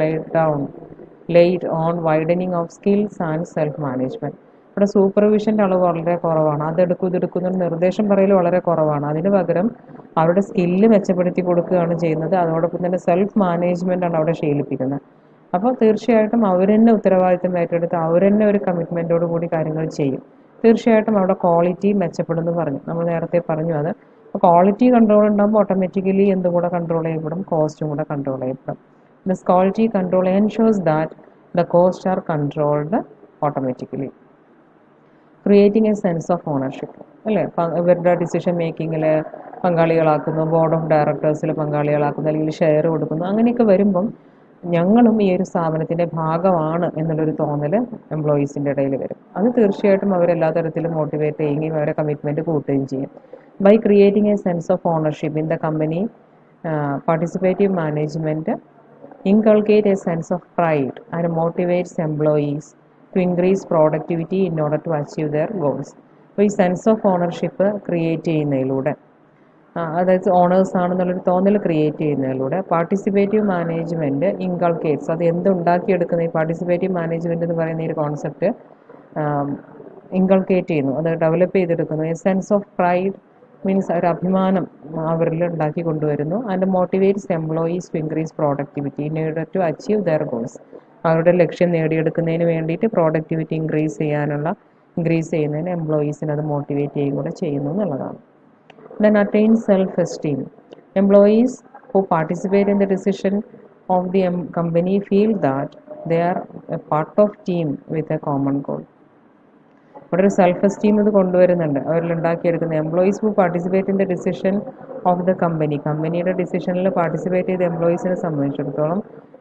laid on widening of skills and self management. ഇവിടെ സൂപ്പർവിഷൻ്റെ അളവ് വളരെ കുറവാണ്. അതെടുക്കും ഇതെടുക്കുന്നൊരു നിർദ്ദേശം പറയൽ വളരെ കുറവാണ്. അതിന് പകരം അവരുടെ സ്കില്ല് മെച്ചപ്പെടുത്തി കൊടുക്കുകയാണ് ചെയ്യുന്നത്. അതോടൊപ്പം തന്നെ സെൽഫ് മാനേജ്മെൻറ്റാണ് അവിടെ ശീലിപ്പിക്കുന്നത്. അപ്പോൾ തീർച്ചയായിട്ടും അവർ തന്നെ ഉത്തരവാദിത്തം ഏറ്റെടുത്ത് അവർ തന്നെ ഒരു കമ്മിറ്റ്മെൻറ്റോട് കൂടി കാര്യങ്ങൾ ചെയ്യും. തീർച്ചയായിട്ടും അവിടെ ക്വാളിറ്റി മെച്ചപ്പെടുമെന്ന് പറഞ്ഞു, നമ്മൾ നേരത്തെ പറഞ്ഞു അത്. അപ്പോൾ ക്വാളിറ്റി കൺട്രോൾ ഉണ്ടാകുമ്പോൾ ഓട്ടോമാറ്റിക്കലി എന്തും കൂടെ കൺട്രോൾ ചെയ്യപ്പെടും, കോസ്റ്റും കൂടെ കൺട്രോൾ ചെയ്യപ്പെടും. This quality control ensures that the cost are controlled automatically. Creating a sense of ownership, അല്ലേ? ഇവരുടെ ഡിസിഷൻ മേക്കിങ്ങിൽ പങ്കാളികളാക്കുന്നു, ബോർഡ് ഓഫ് ഡയറക്ടേഴ്സിൽ പങ്കാളികളാക്കുന്നു, അല്ലെങ്കിൽ ഷെയർ കൊടുക്കുന്നു. അങ്ങനെയൊക്കെ വരുമ്പം ഞങ്ങളും ഈ ഒരു സ്ഥാപനത്തിൻ്റെ ഭാഗമാണ് എന്നുള്ളൊരു തോന്നൽ എംപ്ലോയീസിൻ്റെ ഇടയിൽ വരും. അത് തീർച്ചയായിട്ടും അവരെല്ലാ തരത്തിലും മോട്ടിവേറ്റ് ചെയ്യുകയും അവരെ കമ്മിറ്റ്മെൻറ്റ് കൂട്ടുകയും ചെയ്യും. By creating a sense of ownership in the company, participative management inculcate a sense of pride and motivates employees to increase productivity in order to achieve their goals. അപ്പോൾ ഈ സെൻസ് ഓഫ് ഓണർഷിപ്പ് ക്രിയേറ്റ് ചെയ്യുന്നതിലൂടെ, അതായത് owners ആണെന്നുള്ളൊരു തോന്നൽ create ചെയ്യുന്നതിലൂടെ participative management ഇൻകൾക്കേറ്റ്സ്, അത് എന്തുണ്ടാക്കിയെടുക്കുന്ന ഈ participative management എന്ന് പറയുന്ന ഈ ഒരു കോൺസെപ്റ്റ് ഇൻകൾക്കേറ്റ് ചെയ്യുന്നു, അത് ഡെവലപ്പ് ചെയ്തെടുക്കുന്നു. A sense of pride means ഒരു അഭിമാനം അവരിൽ ഉണ്ടാക്കി കൊണ്ടുവരുന്നു. And motivates employees to increase productivity in order to achieve their goals. അവരുടെ ലക്ഷ്യം നേടിയെടുക്കുന്നതിന് വേണ്ടിയിട്ട് പ്രോഡക്ടിവിറ്റി ഇൻക്രീസ് ചെയ്യുന്നതിന് എംപ്ലോയീസിന് അത് മോട്ടിവേറ്റ് ചെയ്യുകയും കൂടെ ചെയ്യുന്നു എന്നുള്ളതാണ്. Then attain self-esteem. Employees who participate in the decision of the company feel that they are a part of team with a common goal. ഇവിടെ ഒരു സെൽഫ് എസ്റ്റീം ഇത് കൊണ്ടുവരുന്നുണ്ട്. അവരിൽ ഉണ്ടാക്കിയെടുക്കുന്ന employees who participate in the decision of the കമ്പനിയുടെ ഡിസിഷനിൽ participate ചെയ്ത എംപ്ലോയീസിനെ സംബന്ധിച്ചിടത്തോളം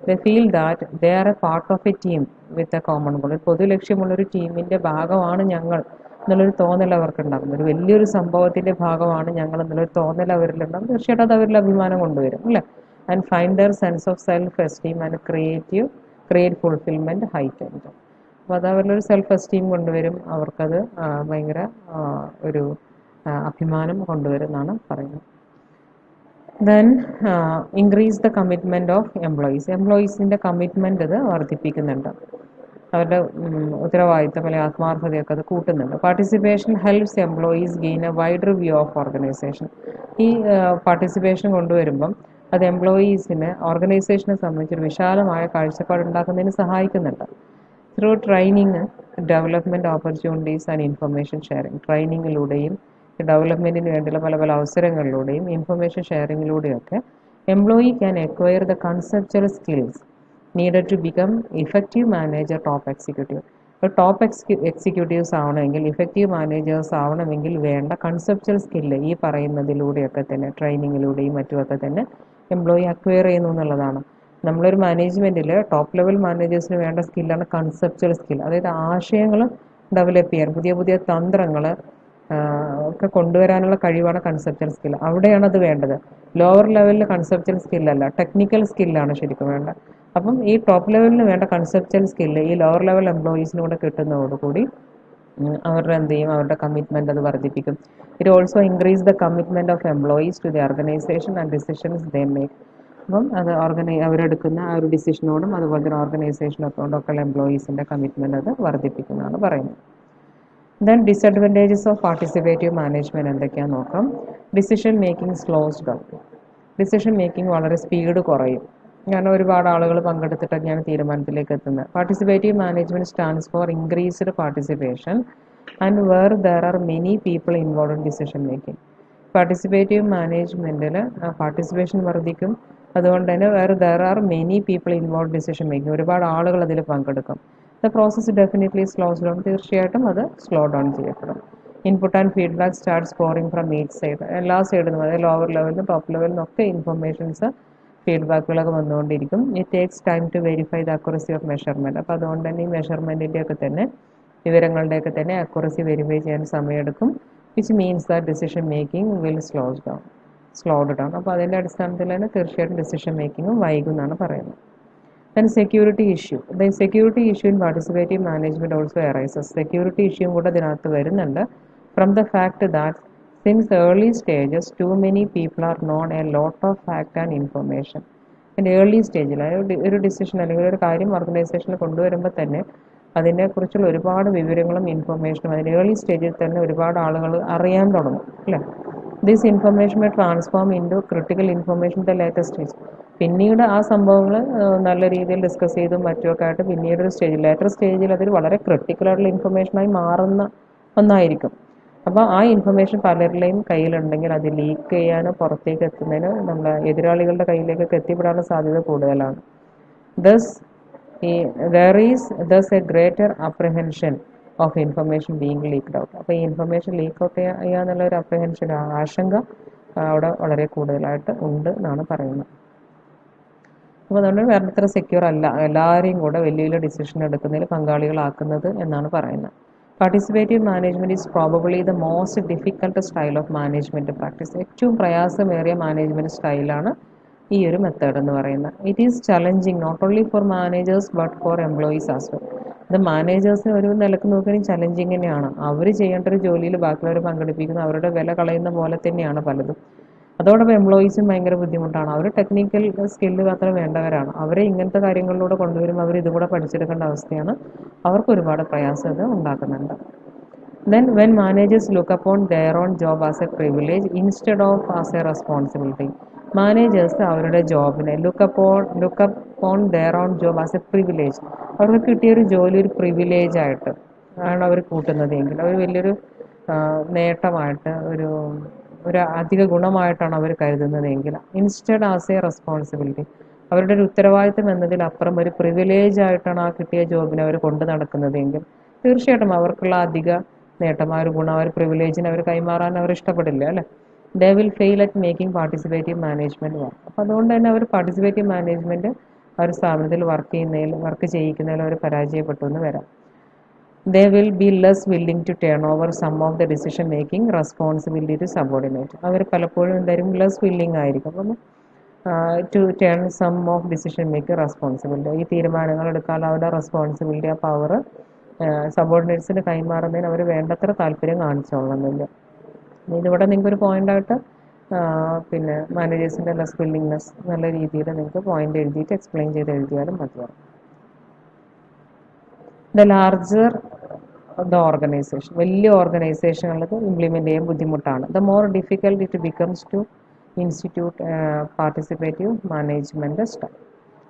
the feel that they are a part of a team with a common goal. ഒരു പൊതു ലക്ഷ്യമുള്ളൊരു ടീമിൻ്റെ ഭാഗമാണ് ഞങ്ങൾ എന്നുള്ളൊരു തോന്നൽ അവർക്കുണ്ടാകും. ഒരു വലിയൊരു സംഭവത്തിൻ്റെ ഭാഗമാണ് ഞങ്ങൾ എന്നുള്ളൊരു തോന്നൽ അവരിലുണ്ടാകും. തീർച്ചയായിട്ടും അത് അവരിൽ അഭിമാനം കൊണ്ടുവരും, അല്ലേ? And find there sense of self esteem and create fulfilment heightened. അപ്പോൾ അത് അവരിലൊരു സെൽഫ് എസ്റ്റീം കൊണ്ടുവരും, അവർക്കത് ഭയങ്കര ഒരു അഭിമാനം കൊണ്ടുവരുമെന്നാണ് പറയുന്നത്. Then increase the commitment of എംപ്ലോയീസിൻ്റെ കമ്മിറ്റ്മെൻറ്റ് ഇത് വർദ്ധിപ്പിക്കുന്നുണ്ട്. അവരുടെ ഉത്തരവാദിത്തം അല്ലെങ്കിൽ ആത്മാർത്ഥതയൊക്കെ അത് കൂട്ടുന്നുണ്ട്. Participation helps employees gain a wider view of organisation. ഈ പാർട്ടിസിപ്പേഷൻ കൊണ്ടുവരുമ്പം അത് എംപ്ലോയീസിന് ഓർഗനൈസേഷനെ സംബന്ധിച്ചൊരു വിശാലമായ കാഴ്ചപ്പാടുണ്ടാക്കുന്നതിന് സഹായിക്കുന്നുണ്ട്. Through training, development opportunities and information sharing. ട്രെയിനിങ്ങിലൂടെയും ഡെവലപ്മെൻറ്റിന് വേണ്ടിയുള്ള പല പല അവസരങ്ങളിലൂടെയും ഇൻഫർമേഷൻ ഷെയറിങ്ങിലൂടെയൊക്കെ employee can acquire the conceptual skills needed to become effective manager, top executive. ഇപ്പോൾ ടോപ്പ് എക്സിക്യൂട്ടീവ്സ് ആവണമെങ്കിൽ, ഇഫക്റ്റീവ് മാനേജേഴ്സ് ആവണമെങ്കിൽ വേണ്ട കൺസെപ്ച്വൽ സ്കില്ല് ഈ പറയുന്നതിലൂടെയൊക്കെ തന്നെ, ട്രെയിനിങ്ങിലൂടെയും മറ്റുമൊക്കെ തന്നെ എംപ്ലോയി അക്വയർ ചെയ്യുന്നു എന്നുള്ളതാണ്. നമ്മളൊരു മാനേജ്മെൻറ്റിൽ ടോപ്പ് ലെവൽ മാനേജേഴ്സിന് വേണ്ട സ്കില്ലാണ് കൺസെപ്ച്വൽ സ്കിൽ. അതായത് ആശയങ്ങൾ ഡെവലപ്പ് ചെയ്യാൻ, പുതിയ പുതിയ തന്ത്രങ്ങൾ ഒക്കെ കൊണ്ടുവരാനുള്ള കഴിവാണ് കൺസെപ്ച്വൽ സ്കിൽ. അവിടെയാണ് അത് വേണ്ടത്. ലോവർ ലെവലിൽ കൺസെപ്ച്വൽ സ്കില്ലല്ല, ടെക്നിക്കൽ സ്കില്ലാണ് ശരിക്കും വേണ്ടത്. അപ്പം ഈ ടോപ്പ് ലെവലിന് വേണ്ട കൺസെപ്ച്വൽ സ്കില്ല് ഈ ലോവർ ലെവൽ എംപ്ലോയീസിനൂടെ കിട്ടുന്നതോടുകൂടി അവരുടെ എന്ത് ചെയ്യും, അവരുടെ കമ്മിറ്റ്മെൻറ്റ് അത് വർദ്ധിപ്പിക്കും. It also increase the commitment of employees to the organisation and decisions they make. അപ്പം അത് അവരെടുക്കുന്ന ആ ഒരു ഡിസിഷനോടും അതുപോലെ തന്നെ ഓർഗനൈസേഷനോടൊക്കെയുള്ള എംപ്ലോയീസിൻ്റെ കമ്മിറ്റ്മെൻറ്റ് അത് വർദ്ധിപ്പിക്കുന്നതാണ് പറയുന്നത്. Then disadvantages of participative management എന്തൊക്കെയാണെന്ന് നോക്കാം. Decision making slows down. Decision making വളരെ സ്പീഡ് കുറയും. കാരണം ഒരുപാട് ആളുകൾ പങ്കെടുത്തിട്ടൊക്കെയാണ് തീരുമാനത്തിലേക്ക് എത്തുന്നത്. Participative management stands for increased participation and where there are many people involve in decision making. പാർട്ടിസിപ്പേറ്റീവ് മാനേജ്മെൻറ്റിൽ പാർട്ടിസിപ്പേഷൻ വർദ്ധിക്കും. അതുകൊണ്ട് തന്നെ വേറെ there are many people involve decision making, ഒരുപാട് ആളുകൾ അതിൽ പങ്കെടുക്കും. The process definitely slows down. തീർച്ചയായിട്ടും അത് സ്ലോ ഡൗൺ ചെയ്യപ്പെടും. Input and feedback start scoring from each side. എല്ലാ സൈഡിൽ നിന്നും, അതായത് ലോവർ ലെവലിലും ടോപ്പ് ലെവലിലും ഒക്കെ ഇൻഫർമേഷൻസ് ഫീഡ്ബാക്കുകളൊക്കെ വന്നുകൊണ്ടിരിക്കും. It takes time to verify the accuracy of measurement. അപ്പോൾ അതുകൊണ്ട് തന്നെ ഈ മെഷർമെൻറ്റിൻ്റെയൊക്കെ തന്നെ, വിവരങ്ങളുടെയൊക്കെ തന്നെ അക്യുറസി വെരിഫൈ ചെയ്യാൻ സമയമെടുക്കും. Which means that decision making will slowed down. അപ്പോൾ അതിൻ്റെ അടിസ്ഥാനത്തിൽ തന്നെ തീർച്ചയായിട്ടും ഡിസിഷൻ മേക്കിങ്ങും വൈകും എന്നാണ് പറയുന്നത്. Then security issue. The security issue in participative management also arises. Security ഇഷ്യൂവും കൂടെ ഇതിനകത്ത് വരുന്നുണ്ട്. From the fact that since early stages too many people are known a lot of fact and information. അതിൻ്റെ early സ്റ്റേജിൽ, അതായത് ഒരു decision അല്ലെങ്കിൽ ഒരു കാര്യം ഓർഗനൈസേഷനിൽ കൊണ്ടുവരുമ്പോൾ തന്നെ അതിനെക്കുറിച്ചുള്ള ഒരുപാട് വിവരങ്ങളും ഇൻഫർമേഷനും അതിൻ്റെ ഏർലി സ്റ്റേജിൽ തന്നെ ഒരുപാട് ആളുകൾ അറിയാൻ തുടങ്ങും, അല്ലേ? This information may transform into critical information the latest stage. പിന്നീട് ആ സംഭവങ്ങൾ നല്ല രീതിയിൽ ഡിസ്കസ് ചെയ്തും മറ്റുമൊക്കെ ആയിട്ട് പിന്നീട് ഒരു സ്റ്റേജിൽ, ലേറ്റർ സ്റ്റേജിൽ അതൊരു വളരെ ക്രിട്ടിക്കലായിട്ടുള്ള ഇൻഫർമേഷനായി മാറുന്ന ഒന്നായിരിക്കും. അപ്പോൾ ആ ഇൻഫർമേഷൻ പലരുടെയും കയ്യിലുണ്ടെങ്കിൽ അത് ലീക്ക് ചെയ്യാനോ പുറത്തേക്ക് എത്തുന്നതിന് നമ്മുടെ എതിരാളികളുടെ കയ്യിലേക്കൊക്കെ എത്തിപ്പെടാനുള്ള സാധ്യത കൂടുതലാണ്. Thus there is thus a greater apprehension of information being leaked out. അപ്പോൾ ഈ ഇൻഫർമേഷൻ ലീക്ക് ഔട്ട് ചെയ്യാന്നുള്ള ഒരു അപ്രഹെൻഷൻ, ആശങ്ക അവിടെ വളരെ കൂടുതലായിട്ട് ഉണ്ട് എന്നാണ് പറയുന്നത്. അപ്പോൾ അതുകൊണ്ട് വേണ്ടത്ര സെക്യൂർ അല്ല എല്ലാവരെയും കൂടെ വലിയ വലിയ ഡിസിഷൻ എടുക്കുന്നതിൽ പങ്കാളികളാക്കുന്നത് എന്നാണ് പറയുന്നത്. Participative management is probably the most difficult style of management practice. ഏറ്റവും പ്രയാസമേറിയ മാനേജ്മെൻറ്റ് സ്റ്റൈലാണ് ഈ ഒരു മെത്തേഡ് എന്ന് പറയുന്നത്. It is challenging not only for managers but for employees as well. ഇത് മാനേജേഴ്സിന് ഒരു നിലക്ക് നോക്കുകയാണെങ്കിൽ ചലഞ്ചിങ് തന്നെയാണ്. അവർ ചെയ്യേണ്ട ഒരു ജോലിയിൽ ബാക്കിയുള്ളവർ പങ്കെടുപ്പിക്കുന്ന അവരുടെ വില കളയുന്ന പോലെ തന്നെയാണ് പലതും. അതോടൊപ്പം എംപ്ലോയീസും ഭയങ്കര ബുദ്ധിമുട്ടാണ്. അവർ ടെക്നിക്കൽ സ്കില്ല് മാത്രം വേണ്ടവരാണ്. അവരെ ഇങ്ങനത്തെ കാര്യങ്ങളിലൂടെ കൊണ്ടുവരുമ്പോൾ അവർ ഇതും കൂടെ പഠിച്ചെടുക്കേണ്ട അവസ്ഥയാണ്. അവർക്ക് ഒരുപാട് പ്രയാസം ഇത് ഉണ്ടാക്കുന്നുണ്ട്. Then when managers look upon their own job as a privilege instead of as a responsibility. Managers അവരുടെ ജോബിനെ look upon their own job as a privilege. അവർക്ക് കിട്ടിയൊരു ജോലി ഒരു പ്രിവിലേജ് ആയിട്ട് ആണ് അവർ കൂട്ടുന്നത് എങ്കിൽ, അവർ വലിയൊരു നേട്ടമായിട്ട്, ഒരു അധിക ഗുണമായിട്ടാണ് അവർ കരുതുന്നതെങ്കിൽ, ഇൻസ്റ്റഡ് ആസ് എ റെസ്പോൺസിബിലിറ്റി, അവരുടെ ഒരു ഉത്തരവാദിത്തം എന്നതിലപ്പുറം ഒരു പ്രിവിലേജ് ആയിട്ടാണ് ആ കിട്ടിയ ജോബിനെ അവർ കൊണ്ടു നടക്കുന്നതെങ്കിൽ തീർച്ചയായിട്ടും അവർക്കുള്ള അധിക നേട്ടം, ആ ഒരു ഗുണം, ആ ഒരു പ്രിവിലേജിനെ അവർ കൈമാറാൻ അവർ ഇഷ്ടപ്പെടില്ല, അല്ലേ? They will fail at making participative management work. അപ്പോൾ അതുകൊണ്ട് തന്നെ അവർ പാർട്ടിസിപ്പേറ്റീവ് മാനേജ്മെൻറ്റ് ആ ഒരു സ്ഥാപനത്തിൽ വർക്ക് ചെയ്യിക്കുന്നതിൽ അവർ പരാജയപ്പെട്ടു എന്ന് വരാം. They will be less willing to turn over some of the decision making responsibility to subordinate. അവർ പലപ്പോഴും എന്തായാലും ലെസ് വില്ലിങ് ആയിരിക്കും. അപ്പം to turn some of decision making responsibility, ഈ തീരുമാനങ്ങൾ എടുക്കാനുള്ള അവരുടെ റെസ്പോൺസിബിലിറ്റി, ആ പവർ സബോർഡിനേറ്റ്സിന് കൈമാറുന്നതിന് അവർ വേണ്ടത്ര താല്പര്യം കാണിച്ചോളണമെന്നില്ല. ഇതിവിടെ നിങ്ങൾക്കൊരു പോയിൻ്റായിട്ട് പിന്നെ മാനേജേഴ്സിൻ്റെ ലെസ് വില്ലിങ്നെസ് നല്ല രീതിയിൽ നിങ്ങൾക്ക് പോയിൻ്റ് എഴുതിയിട്ട് എക്സ്പ്ലെയിൻ ചെയ്ത് എഴുതിയാലും മതിയാവും. ദ ലാർജർ ദ ഓർഗനൈസേഷൻ, വലിയ ഓർഗനൈസേഷനുകൾക്ക് ഇംപ്ലിമെൻ്റ് ചെയ്യാൻ ബുദ്ധിമുട്ടാണ്. The more difficult it becomes to institute participative management style.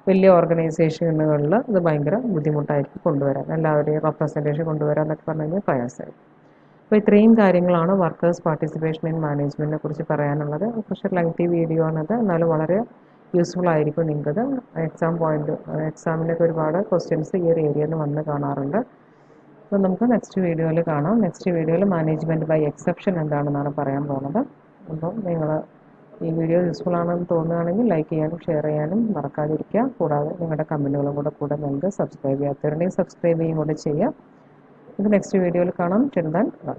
വലിയ ഓർഗനൈസേഷനുകളിൽ ഇത് ഭയങ്കര ബുദ്ധിമുട്ടായിരിക്കും കൊണ്ടുവരാൻ, എല്ലാവരെയും റെപ്രസെൻറ്റേഷൻ കൊണ്ടുവരാൻ എന്നൊക്കെ പറഞ്ഞു കഴിഞ്ഞാൽ പ്രയാസമായിരിക്കും. അപ്പോൾ ഇത്രയും കാര്യങ്ങളാണ് വർക്കേഴ്സ് പാർട്ടിസിപ്പേഷൻ ഇൻ മാനേജ്മെൻറ്റിനെ കുറിച്ച് പറയാനുള്ളത്. കുറച്ച് ലെങ്തി വീഡിയോ ആണത്, എന്നാലും വളരെ യൂസ്ഫുൾ ആയിരിക്കും നിങ്ങൾക്കത്. എക്സാമിനൊക്കെ ഒരുപാട് ക്വസ്റ്റ്യൻസ് ഈ ഒരു ഏരിയയിൽ നിന്ന് വന്ന് കാണാറുണ്ട്. അപ്പോൾ നമുക്ക് നെക്സ്റ്റ് വീഡിയോയിൽ കാണാം. നെക്സ്റ്റ് വീഡിയോയിൽ മാനേജ്മെൻറ്റ് ബൈ എക്സെപ്ഷൻ എന്താണെന്നാണ് പറയാൻ പോകുന്നത്. അപ്പം നിങ്ങൾ ഈ വീഡിയോ യൂസ്ഫുൾ ആണെന്ന് തോന്നുകയാണെങ്കിൽ ലൈക്ക് ചെയ്യാനും ഷെയർ ചെയ്യാനും മറക്കാതിരിക്കുക. കൂടാതെ നിങ്ങളുടെ കമൻറ്റുകളും കൂടെ നിങ്ങൾക്ക് സബ്സ്ക്രൈബ് ചെയ്യാത്തവരുണ്ടെങ്കിൽ സബ്സ്ക്രൈബ് ചെയ്യും കൂടെ ചെയ്യുക. നമുക്ക് നെക്സ്റ്റ് വീഡിയോയിൽ കാണാം. Till then bye.